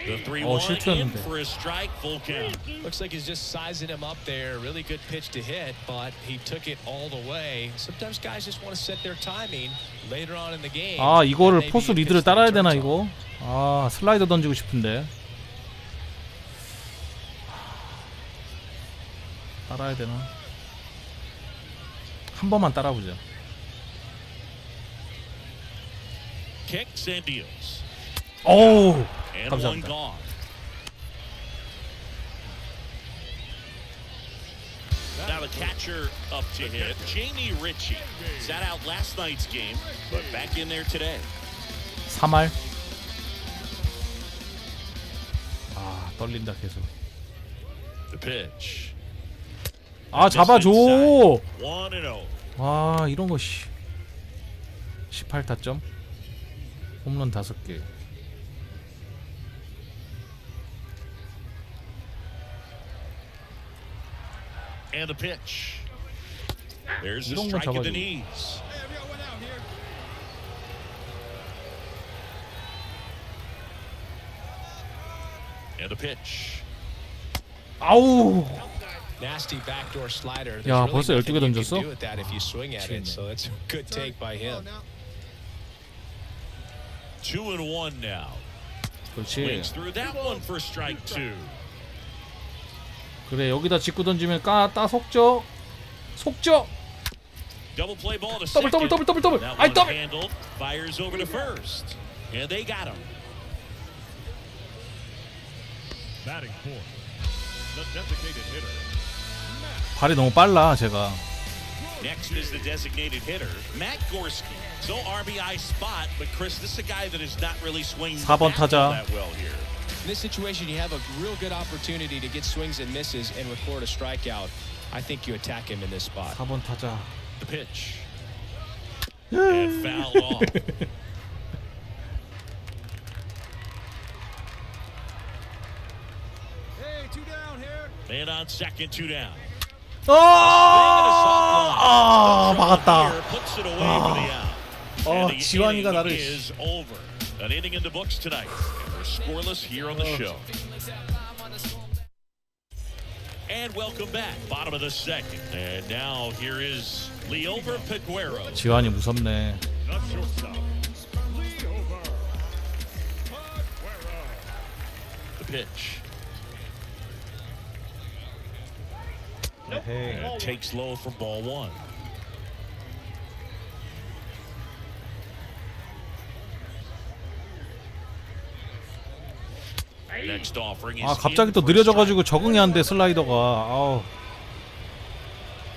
The 3-1 in 실수였는데. for a strike, full count. Looks like he's just sizing him up there. Really good pitch to hit, but he took it all the way. Sometimes guys just want to set their timing later on in the game. 아 이거를 Maybe 포수 he 리드를 pitched the 따라야 되나 return 이거? 아 슬라이더 던지고 싶은데. 따라야 되나? 한 번만 따라보자. Kicks and deals. 오 And one 감사합니다. gone. Now the catcher up to hit, Jamie Ritchie. Sat out last night's game, but back in there today. 3할. 아 떨린다 계속. The pitch. 아 잡아줘. 1-0. 아 이런 거 씨. 18타점. 홈런 5개. And the pitch. There's the 이런 거 strike at the 잡아줘. knees. And the pitch. 아우. Nasty backdoor slider. 야, There's 벌써 really 12개 nothing you 던졌어? can do with that if you swing at it. So it's a good take by him. 2-1 now. 그렇지. Swings through that one for strike two. 그래 여기다 직구 던지면 따 속죠. 속죠. Double play ball to 더블 second. 더블 더블 더블 더블. That 아이 one 더블. handled, fires over to first, and they got him. Batting fourth, the designated hitter. 발이 너무 빨라 제가. Next is the designated hitter, Matt Gorski. So RBI spot, but Chris, this is a guy that is not really swinging the 4번 bat 타자. that well here. In this situation, you have a real good opportunity to get swings and misses and record a strikeout. I think you attack him in this spot. 4번 타자. The pitch. And fouled off. Hey, two down here. And on second, two down. 아 막았다. Puts it away for the out. And the 지환이가 나를. inning is over. An inning in the books tonight. And we're scoreless here on the show. And welcome back. Bottom of the second. And now here is Liover Peguero. 지환이 무섭네. The shortstop, Liover The pitch. 에헤이. And takes low for ball one. Next offering is 아 갑자기 또 느려져가지고 적응이 안 돼 슬라이더가. 아우.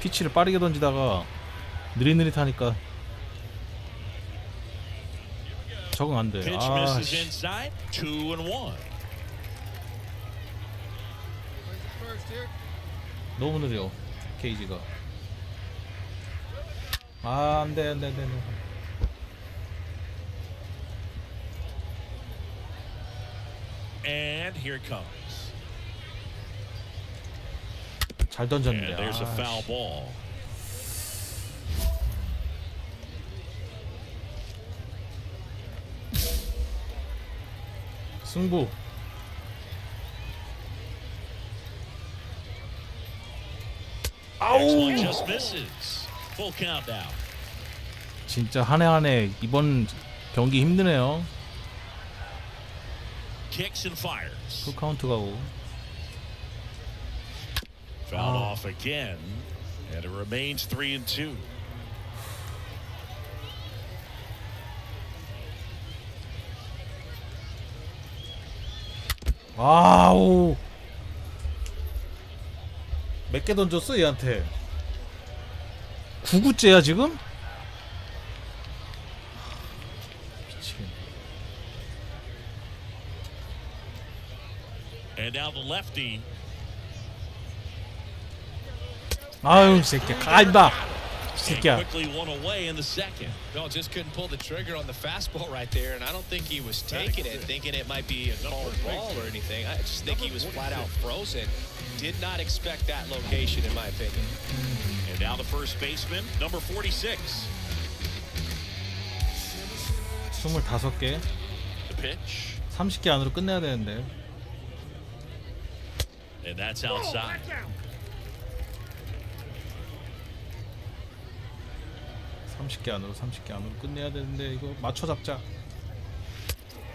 피치를 빠르게 던지다가 느릿느릿하니까 적응 안 돼. Pitch 아 misses 씨. inside. 2-1. 너무 느려 케이지가. 아 안돼 안돼 안돼. And here it comes. 잘 던졌는데. And there's a 아, foul ball. 승부. 아우. Just misses. Full count now. 진짜 한 해 이번 경기 힘드네요. Kicks and fires. 풀 카운트 가고. Fouled off again, and it remains 3-2. 아우. 몇 개 던졌어 얘한테? 9구째야 지금? 미치겠네. And now the lefty. 아유 새끼야 가임다 새끼야. Quickly one away in the second. No, just couldn't pull the trigger on the fastball right there, and I don't think he was taking it, thinking it might be a called ball or anything. I just think he was flat out frozen. Did not expect that location, in my opinion. And now the first baseman, number 46. 25개. The pitch. 30개 안으로 끝내야 되는데. And that's outside. 30개 안으로 끝내야 되는데 이거 맞춰 잡자.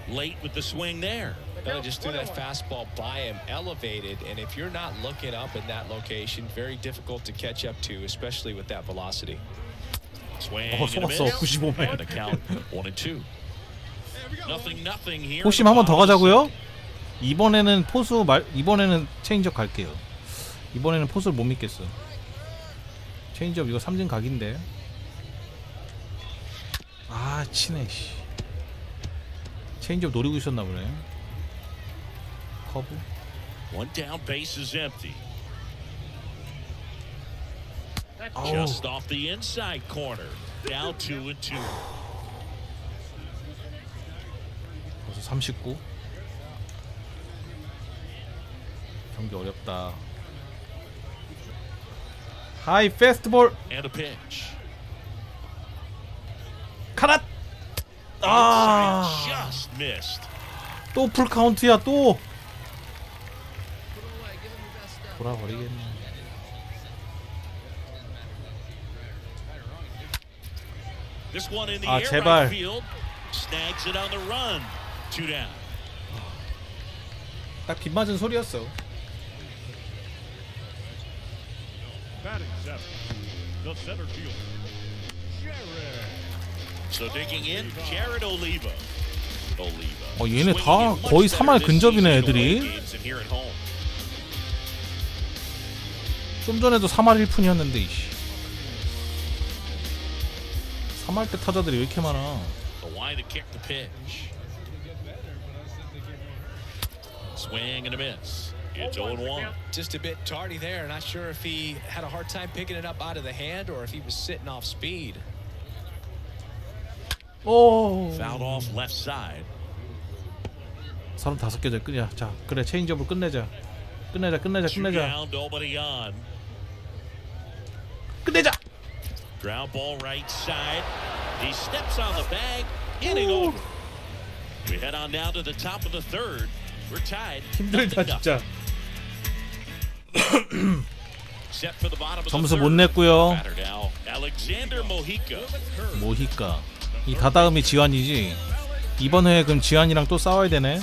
Late with the swing there. No, just threw that fastball by him, elevated, and if you're not looking up in that location, very difficult to catch up to, especially with that velocity. Swing and a 속았어. miss. 95만. And the count 1-2. Nothing here. 포심 한번 더 가자고요? 이번에는 이번에는 체인지업 갈게요. 이번에는 포수를 못 믿겠어. 체인지업 이거 삼진 각인데. 아 치네 씨. 체인지업 노리고 있었나 보네. 커브. One down, base is empty. Oh. Just off the inside corner. Down 2-2. 벌써 39. 경기 어렵다. 하이 페스트볼. And a pitch. 카랏. 아. Just missed. 또 풀 카운트야 또. 돌아버리겠네. This one in the 아 air 제발. right field. Snags it on the run. 2 down. 딱 빗맞은 소리였어. Batting seven, the center fielder, Jared. So digging in, Jared Oliva. 얘네 다 거의 3할 근접이네 애들이. Games and here at home. 좀 전에도 3할 1푼이었는데 이씨. 3할 때 타자들이 왜 이렇게 많아? The line to kick the pitch. Swing and a miss. It's 0-1. Just a bit tardy there. Not sure if he had a hard time picking it up out of the hand or if he was sitting off speed. 오. Fouled off left side. 35개째 끝이야. 자, 그래 체인지업을 끝내자. 끝내자. Two down, nobody on. 끝내자. Ground ball right side. He steps on the bag, inning over. We head on down to the top of the third. We're tied. 힘들다 진짜. Set for the bottom of the 점수 third. 못 냈고요. Batter now, Alexander Mojica. 모히까. 이 다다음이 지환이지. 이번 회에 그럼 지환이랑 또 싸워야 되네.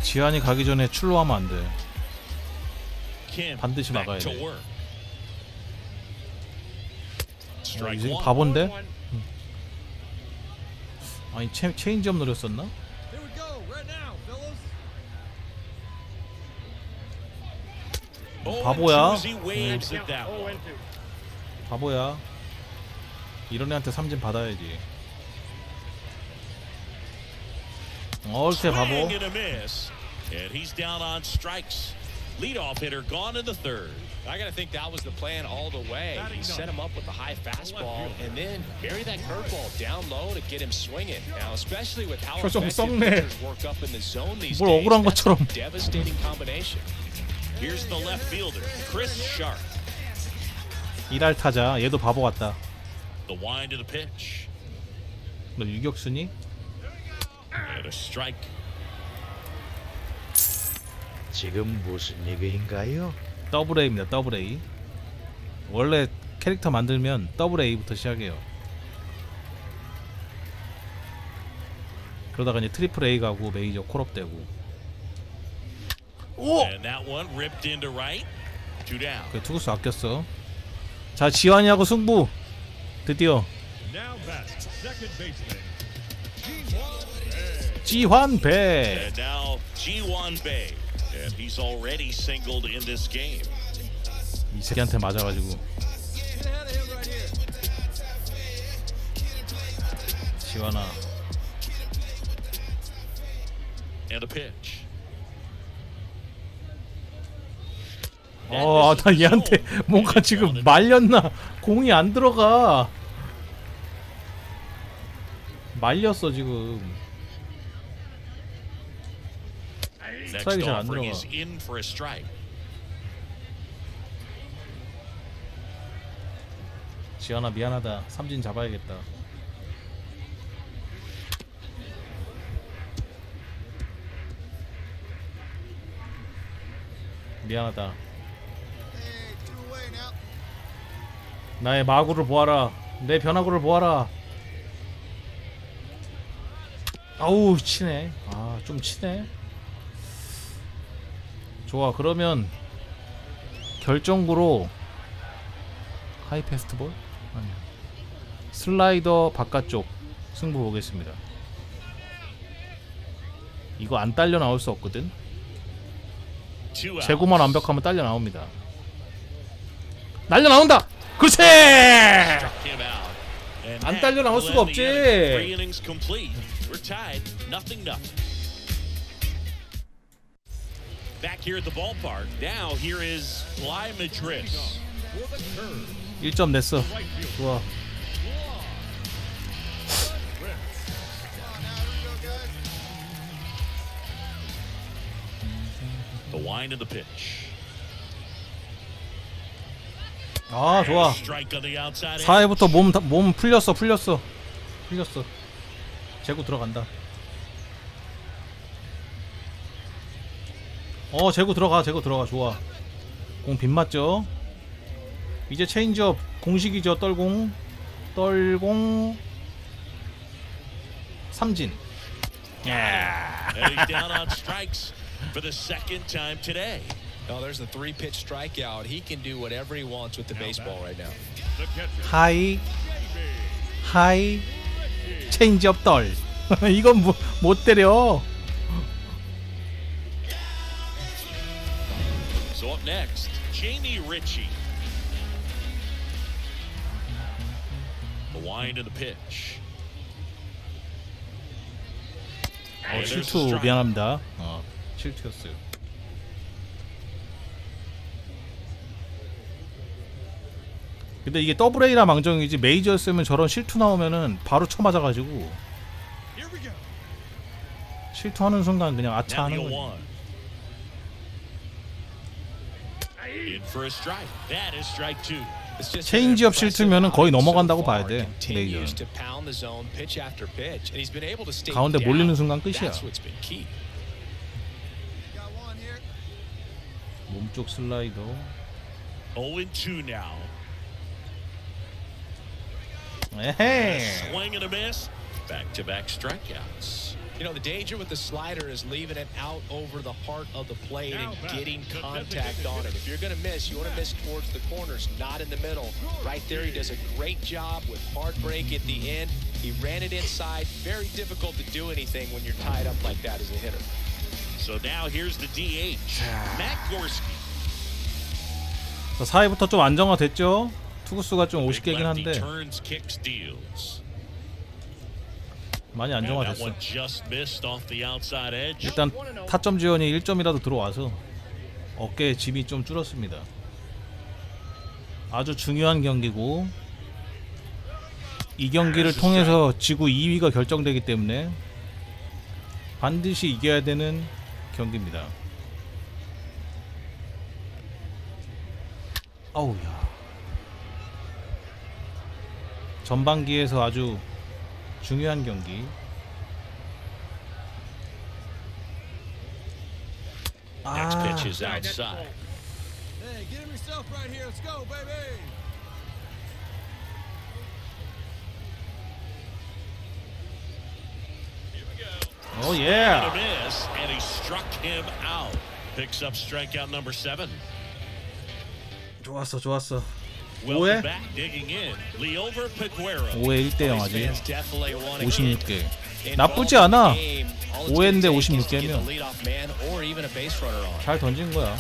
지환이 가기 전에 출루하면 안 돼. Kim 반드시 back 막아야 to 돼. work. 이 Strike 새끼 one. 바본데? 아니 체인지업 노렸었나? Here we go, right now, fellas. 바보야. He waves at that one. 바보야. 이런 애한테 삼진 받아야지. 옳지 바보. Swing and a miss. And he's down on strikes. Leadoff hitter gone in the third. I got to think that was the plan all the way. He set him up with a high fastball and then bury that curveball down low to get him swinging. Now, especially with how 표정 effective 썩네. pitchers work up in the zone these 뭘 days, 억울한 that's 것처럼. a devastating combination. Here's the left fielder, Chris Sharp. 일할 타자. 얘도 바보 같다. The wind of the pitch. 너 유격수니? And a strike. 지금 무슨 리그인가요? 더블 A입니다. 더블 A. 원래 캐릭터 만들면 더블 A부터 시작해요. 그러다가 이제 트리플 A 가고 메이저 콜업 되고. 오! And that one ripped into right. 2 down. 그래, 투구수 아꼈어. 자, 지환이하고 승부. 드디어 Now batting, second baseman, 지환배. And now Ji-Hwan Bae. And he's already singled in this game. 이 새끼한테 맞아가지고. 지환아. And a pitch. 나 얘한테 뭔가 지금 말렸나? 공이 안 들어가. 말렸어 지금. Next 스트라이크 잘 안 offering 들어가. is in for a strike. 지환아 미안하다. 삼진 잡아야겠다. 미안하다. 나의 마구를 보아라. 내 변화구를 보아라. 아우 치네. 아 좀 치네. 좋아. 그러면 결정구로 하이 패스트볼? 아니야. 슬라이더 바깥쪽 승부 보겠습니다. 이거 안 딸려 나올 수 없거든. 재고만 완벽하면 딸려 나옵니다. 날려 나온다. 그렇지. 안 딸려 나올 수가 없지. Back here at the ballpark. Now here is Bly Madris. 1점 냈어. 좋아. The wind of the pitch. 아 좋아. Strike on the outside. 4회부터 몸 풀렸어. 재고 들어간다. 재고 들어가. 좋아. 공 빗맞죠. 이제 체인지업 공식이죠. 떨공 삼진. Heading down on strikes for the second time today. Oh, there's the 3-pitch strikeout. He can do whatever he wants with the baseball right now. 하이 체인지업 떨. 이건 못 때려. So up next, Jamie Ritchie. The wind of the pitch. 실투 미안합니다. 실투였어요. 근데 이게 더블 A라 망정이지 메이저였으면 저런 실투 나오면은 바로 쳐맞아가지고 실투하는 순간 그냥 아차하는 거지. In for a strike. That is strike 2. 체인지업 실투면은 거의 넘어간다고 봐야 돼. 메이저. 가운데 몰리는 순간 끝이야. 몸쪽 슬라이더. 0-2 now. 에헤이. Swing and a miss. Back-to-back strikeouts. You know, the danger with the slider is leaving it out over the heart of the plate and getting contact on it. If you're going to miss, you want to miss towards the corners, not in the middle. Right there, he does a great job with hard break at the end. He ran it inside. Very difficult to do anything when you're tied up like that as a hitter. So now here's the DH, Matt Gorski. 4회부터 좀 안정화됐죠? 투구수가 좀 50개긴 한데 Turns, kicks, deals. 많이 안정화됐어. That one just missed off the outside edge. 일단 타점 지원이 1점이라도 들어와서 어깨에 짐이 좀 줄었습니다. 아주 중요한 경기고 이 경기를 통해서 지구 2위가 결정되기 때문에 반드시 이겨야 되는 경기입니다. 어우야. 전반기에서 아주 중요한 경기. Next pitch is outside. Hey, get him yourself right here. Let's go, baby. 오 예. A miss, and he struck him out. Picks up strikeout number 7. 좋았어 좋았어. Welcome 5회? back, digging in. Liover Peguero. 5회 1대0 하지. Fans definitely want to 56개. 나쁘지 않아. 5회인데 56개면 잘 던진 거야.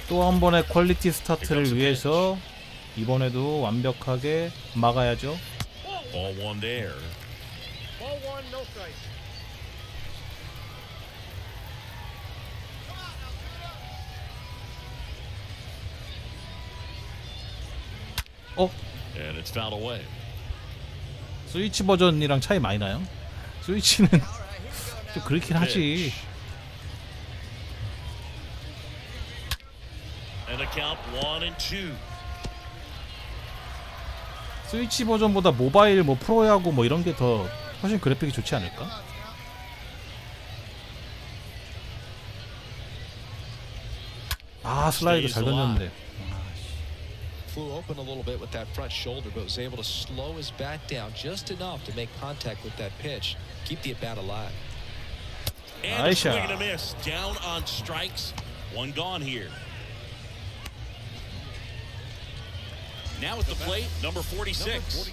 또 한 번의 퀄리티 스타트를 위해서 이번에도 완벽하게 막아야죠. Ball one there. Ball one, no strikes. And it's fouled away. 스위치 버전이랑 차이 많이 나요? 스위치는 좀 그렇긴 하지. And the count 1-2. 스위치 버전보다 모바일 뭐 프로야구 뭐 이런 게 더 훨씬 그래픽이 좋지 않을까? 아 슬라이드 잘 던졌는데. Flew open a little bit with that front shoulder, but was able to slow his bat down just enough to make contact with that pitch, keep the at bat alive. And a swing and a miss, down on strikes, one gone here. Now at the plate, number 46.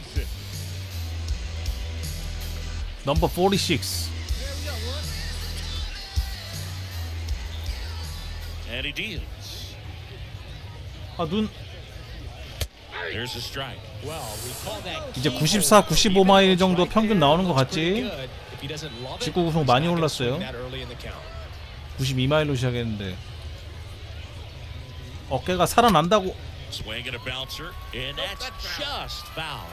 Number 46. And he deals. 아 눈. There's a strike. 이제 94, 95마일 정도 평균 나오는 것 같지? 직구 구속 많이 올랐어요. 92마일로 시작했는데 어깨가 살아난다고. Swing and a bouncer, and that's just foul.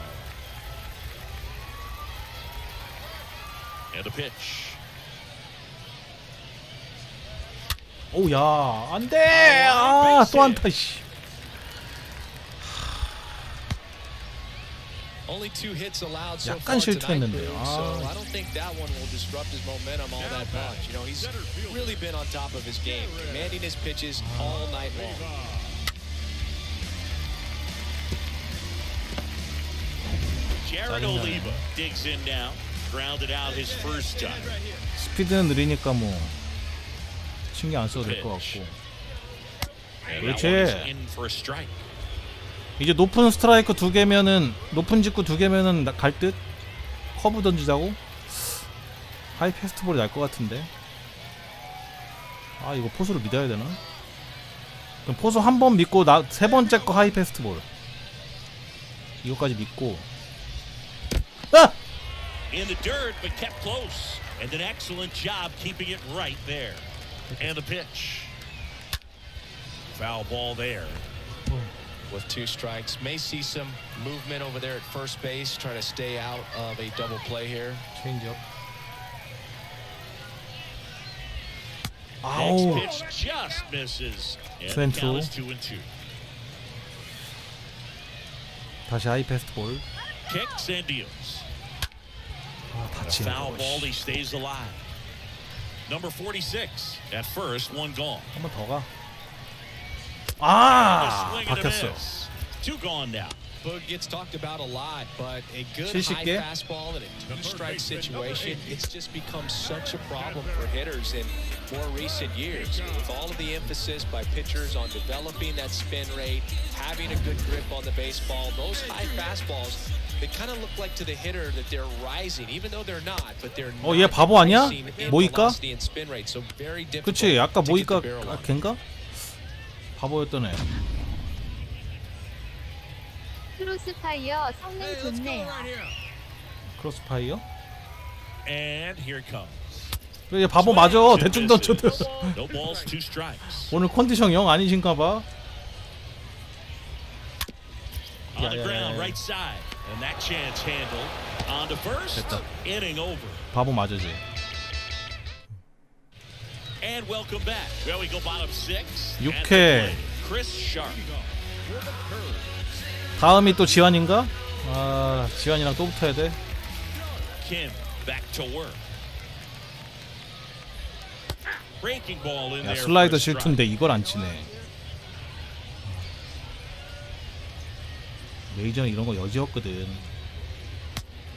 And a pitch. 오야 안돼. 아 또 안타 씨. Only 2 hits allowed so 약간 far tonight, 실투했는데요. so I don't think that one will disrupt his momentum all that much. You know, he's really been on top of his game, commanding his pitches all night long. Jared Oliva digs in now, grounded out his first time. 스피드는 느리니까 뭐 신경 안 써도 될 것 같고. 그렇지. In for a strike. 이제 높은 스트라이크 2개면은 높은 직구 2개면은 갈 듯. 커브 던지자고. 하이 패스트볼이 날 것 같은데. 아 이거 포수를 믿어야 되나? 그럼 포수 한 번 믿고 나 세 번째 거 하이 패스트볼. 이거까지 믿고. 아! In the dirt, but kept close, and an excellent job keeping it right there. And the pitch. Foul ball there. With 2 strikes, may see some movement over there at first base, try to stay out of a double play here. Change up. Next pitch just misses. And the count is 2-2. 다시 하이 패스트볼. Kicks and deals. 아, A 다치네. foul ball, he stays alive. Number 46 at first, one gone. 한 번 더 가. 아, 박혔어. 2 gone now. Boog gets talked about a lot, but a good 70개? high fastball in a 2-strike situation, it's just become such a problem for hitters in more recent years. With all of the emphasis by pitchers on developing that spin rate, having a good grip on the baseball, those high fastballs, they kind of look like to the hitter that they're rising, even though they're not, but they're 얘 바보 아니야? increasing in 모이까? velocity and spin rate, so very difficult 그치 아까 to get 모이까 the barrel on. 걘가? 바보였던 애. 크로스파이어 성능 좋네요. 크로스파이어? And here it comes. 그래 얘 바보 맞아. 대충 던져도. No balls, 2 strikes. 오늘 컨디션 영 아니신가봐. On the ground, right side, and that chance handled. On to first. 됐다. Inning over. 바보 맞아지. And welcome back. Well, we go bottom 6. 6회. Chris Sharp. 다음이 또 지환인가? 아 지환이랑 또 붙어야 돼. Kim back to work. Breaking ball in 야, there. 슬라이더 for a strike. 실투인데 이걸 안 치네. 메이저는 이런 거 여지없거든.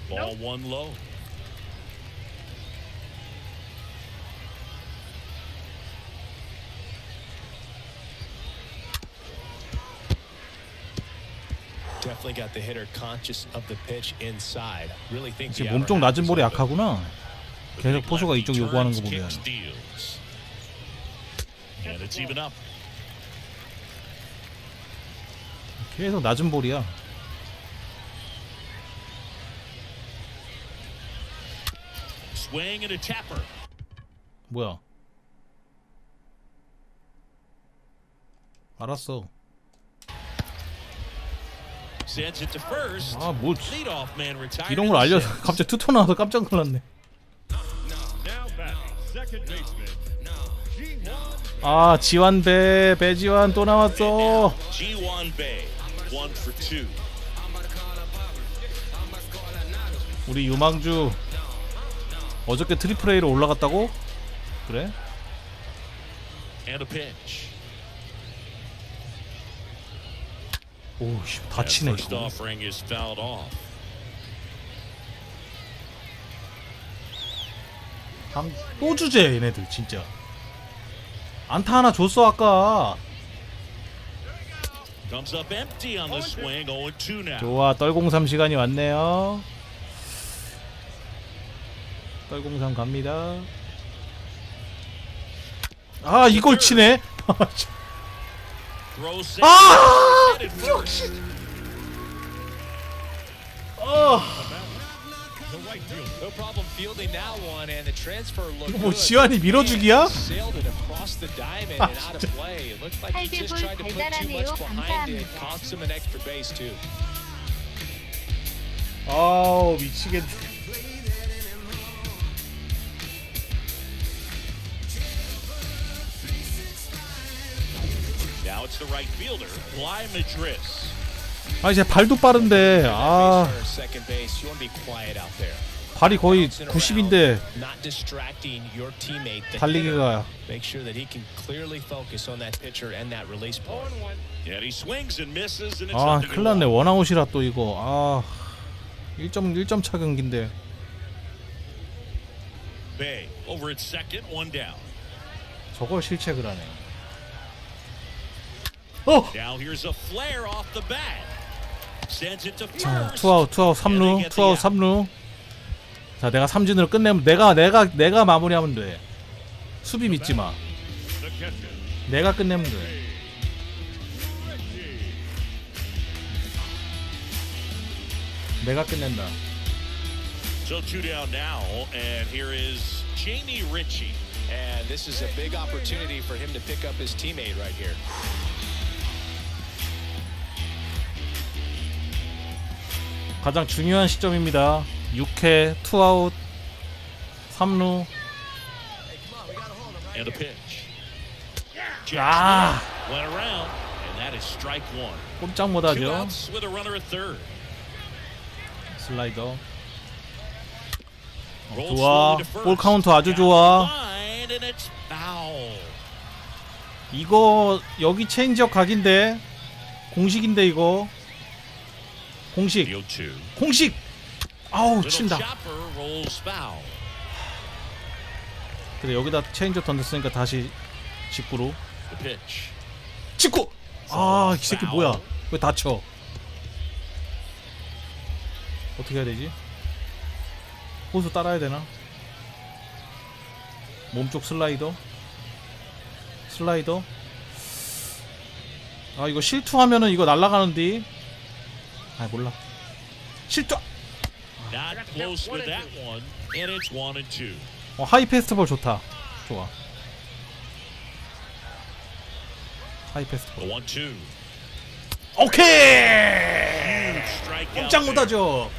Ball one low. Definitely got the hitter conscious of the pitch inside. Really think 지금 몸쪽 낮은 볼이 약하구나. 계속 포수가 이쪽 요구하는 거 보면. And it's even up. 계속 낮은 볼이야. Swing and a tapper. 뭐야? 알았어. Sends it to first. 아, 뭐 Leadoff man retired. 이런 걸 알려서 갑자기 투토 나와서 깜짝 놀랐네. Now back, second baseman. 아, 지완배, 배지완 또 나왔어. G1 Bay, 1 for 2. 우리 유망주 어저께 트리플 A로 올라갔다고? 그래? And a pitch. 오씨, 다치네 First 이거. offering is fouled off. 또 주제 얘네들 진짜. 안타 하나 줬어 아까. Comes up empty on the swing. 0-2 now. 좋아, 떨공삼 시간이 왔네요. 떨공삼 갑니다. 아, 이걸 치네. 아, 역시. No problem fielding that one, and the transfer looked 이거 뭐 good. 지완이 밀어주기야? Sailed it across the diamond and out of play. It looked like he just tried to put too much behind it. Cost him an extra base too. 아우, 미치겠네. Now it's the right fielder, Bly Madris. 아, 이제 발도 빠른데. 아, Second base, you want to be quiet out there. 발이 거의 90인데 Not distracting your teammate. the 달리기가. hitter. Make sure that he can clearly focus on that pitcher and that release ball. And he swings and misses, and it's 아, nothing 큰일 to 났네. one. 원아웃이라 또 이거. 아, 1점 차 경기인데. Bay over at second, one down. 저걸 실책을 하네. Now here's a flare off the bat. Sends it to 자, first. 투아웃 3루, 투아웃 3루. 자, 내가 삼진으로 끝내면 내가 마무리하면 돼. 수비 믿지 마. 내가 끝내면 돼. 내가 끝낸다. So 2 down now, and here is Jamie Ritchie. And this is a big opportunity for him to pick up his teammate right here. 가장 중요한 시점입니다. 6회 투아웃 3루. And a pitch. 아, Went around, and that is strike one. 꼼짝 Two 못하죠. outs with a runner at third. 슬라이더. Rolls 좋아. slowly to first. 볼 카운트 아주 Down 좋아. the line, and it's foul. 이거 여기 체인지업 각인데 공식인데 이거 공식. 공식. 아우, Little 친다. chopper rolls foul. 그래, 여기다 체인지업 던졌으니까 다시 직구로. The pitch. 직구. 아, 이 새끼 뭐야? 왜 다쳐? 어떻게 해야 되지? 호수 따라야 되나? 몸쪽 슬라이더. 슬라이더. 아, 이거 실투하면은 이거 날아가는데. 아, 몰라. 실투. Not close with that one, and it's 1-2. 하이 페스티벌 좋다. 좋아. 하이 페스티벌. 1-2. 오케이. Strikeout 꼼짝 there. 못하죠.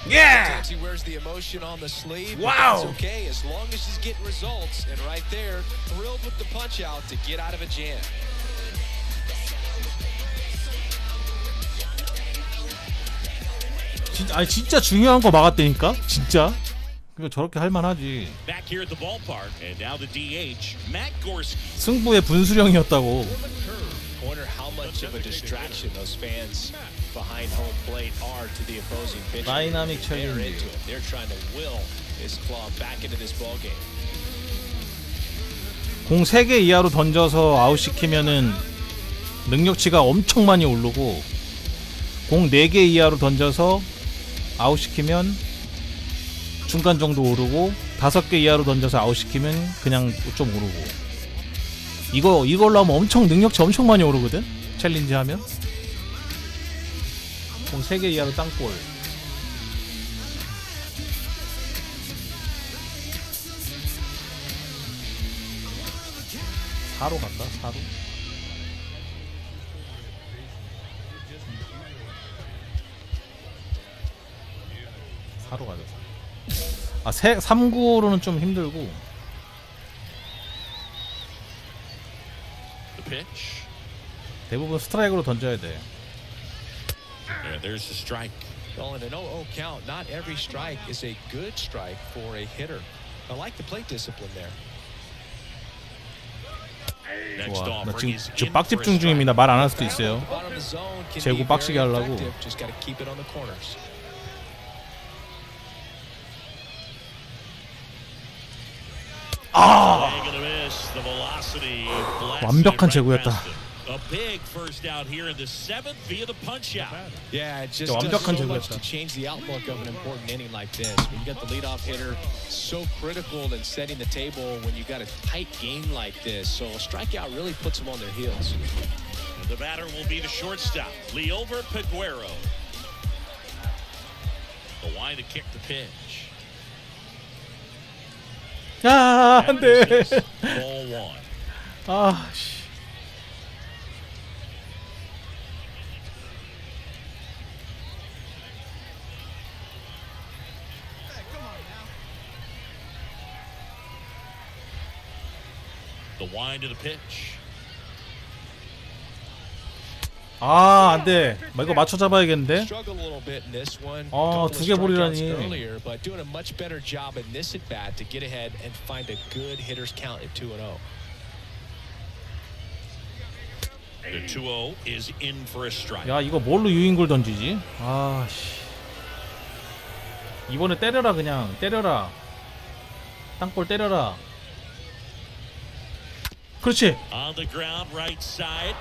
Yeah. He wears the emotion on the sleeve. Wow. But that's okay as long as he's getting results. And right there, thrilled with the punch out to get out of a jam. 진짜, 아니 진짜 중요한 거 막았다니까. 진짜 그러니까 저렇게 할 만하지. Back here at the ballpark, and now the DH, Matt Gorski. 승부의 분수령이었다고. Wonder how much of a distraction those fans behind home plate are to the opposing pitcher. Dynamic They're challenge. into it. They're trying to will this club back into this ball game. 공 3개 이하로 던져서 아웃시키면은 능력치가 엄청 많이 오르고, 공 4개 이하로 던져서 아웃시키면 중간 정도 오르고, 5개 이하로 던져서 아웃시키면 그냥 좀 오르고. 이걸로 하면 엄청 능력치 엄청 많이 오르거든? 챌린지 하면. 공 3개 이하로 땅볼. 사로 갈까? 사로? 사로 가자. 아, 3구로는 좀 힘들고. The pitch. 대부분 스트라이크로 던져야 돼. And there's the strike. Well, in an 0-0 count, not every strike is a good strike for a hitter. I like the plate discipline there. Next 좋아. off, 나 Ring is 지금 in 빡집중 for a 중입니다. 말 안 할 수도 있어요. Bottom of the zone can 재고 be 빡시게 very 하려고. effective. Just got to keep it on the corners. Swing and a miss. The velocity blasted 완벽한 right 제구였다. past him. A big first out here in the 7th via the punch out. Yeah, it just does 완벽한 so much 제구였다. to change the outlook of an important inning like this. When you got the leadoff hitter, so critical in setting the table when you got a tight game like this. So a strikeout really puts them on their heels. And the batter will be the shortstop, Leover Peguero. The wind to kick the pitch. 야, 안 돼. Ball one. 아, 씨. The wind to the pitch. 아, 안 돼. 이거 맞춰 잡아야겠는데. Struggled a little bit in this one. 아, Couple of 2개 볼이라니. strikeouts earlier, but doing a much better job in this at bat to get ahead and find a good hitter's count at 2-0. The 2-0 is in for a strike. 야, 이거 뭘로 유인골 던지지? 아, 씨. 이번에 때려라, 그냥. 때려라. 땅볼 때려라. 그렇지. On the ground, right side.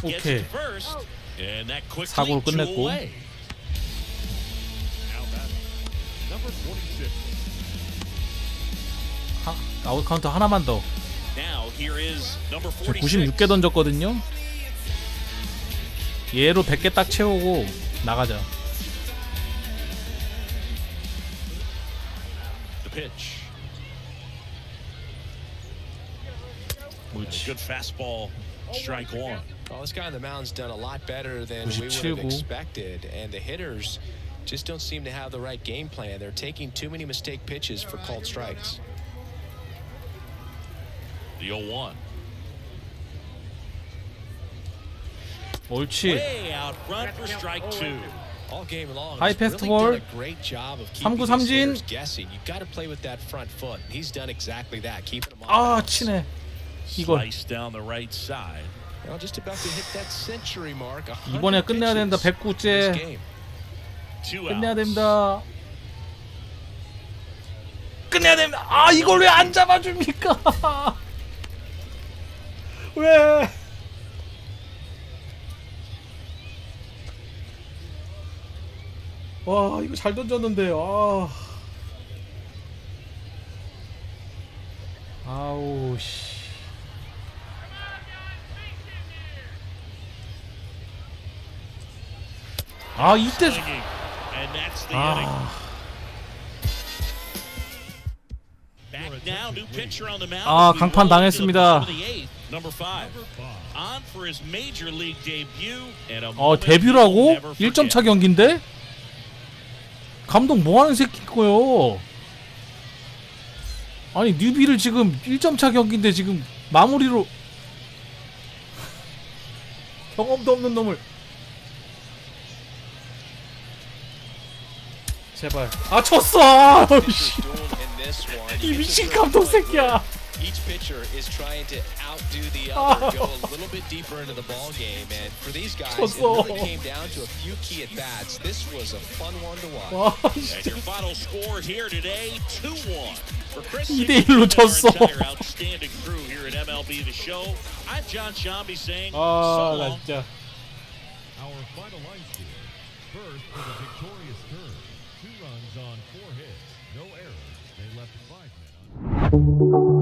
Gets 오케이. to first, and that quickly 사고로 two 끝냈고. away. Now batting, number 46. 아웃 카운트 하나만 더. Now here is number 저 46. 96개 던졌거든요. 얘로 100개 딱 채우고 나가자. The pitch. 옳지. Good fastball. Strike one. Well, this guy on the mound's done a lot better than we would 97 have expected, and the hitters just don't seem to have the right game plan. They're taking too many mistake pitches for called strikes. The 0-1. 옳지. Way out front for strike two. All game long, 하이 he's really 패스트볼. done a great job of keeping 3구 his 삼진. hitters guessing. You got to play with that front foot. He's done exactly that, keeping them on 아, balance. 치네. 이걸 Slice down the right side. Well, just about to hit that century mark. 이번에 끝내야 된다. 100구째. Two 끝내야 outs. 됩니다. 끝내야 됩니다. 아, 이걸 왜 안 잡아줍니까? 왜? 와, 이거 잘 던졌는데. 아. 아우 씨. 아, 이때 Swinging, and that's the inning. Back now, new pitcher on the mound. 아, as we 강판 roll into the 당했습니다. bottom of the eighth, number 5. On for his major league debut and a moment 데뷔라고? he'll never forget. 1점 차 경기인데? 감독 뭐하는 새끼인 거요? 아니, 뉴비를 지금 1점 차 경기인데 지금 마무리로 경험도 없는 놈을 제발. 아 쳤어. 씨. In this one, 이 미친 감독 새끼야. each pitcher is trying to outdo the other, go a little bit deeper into the ball game, and for these guys, it really came down to a few key at bats. This was a fun one to watch. And your final score here today, 2-1 for Chris 2대1로 and 졌어. our entire outstanding crew here at MLB The Show. I'm John Shambi saying so 아, 나 long. 진짜. Our final line score. First for the victorious Stern. 2 runs on 4 hits. No errors. They left 5 men on.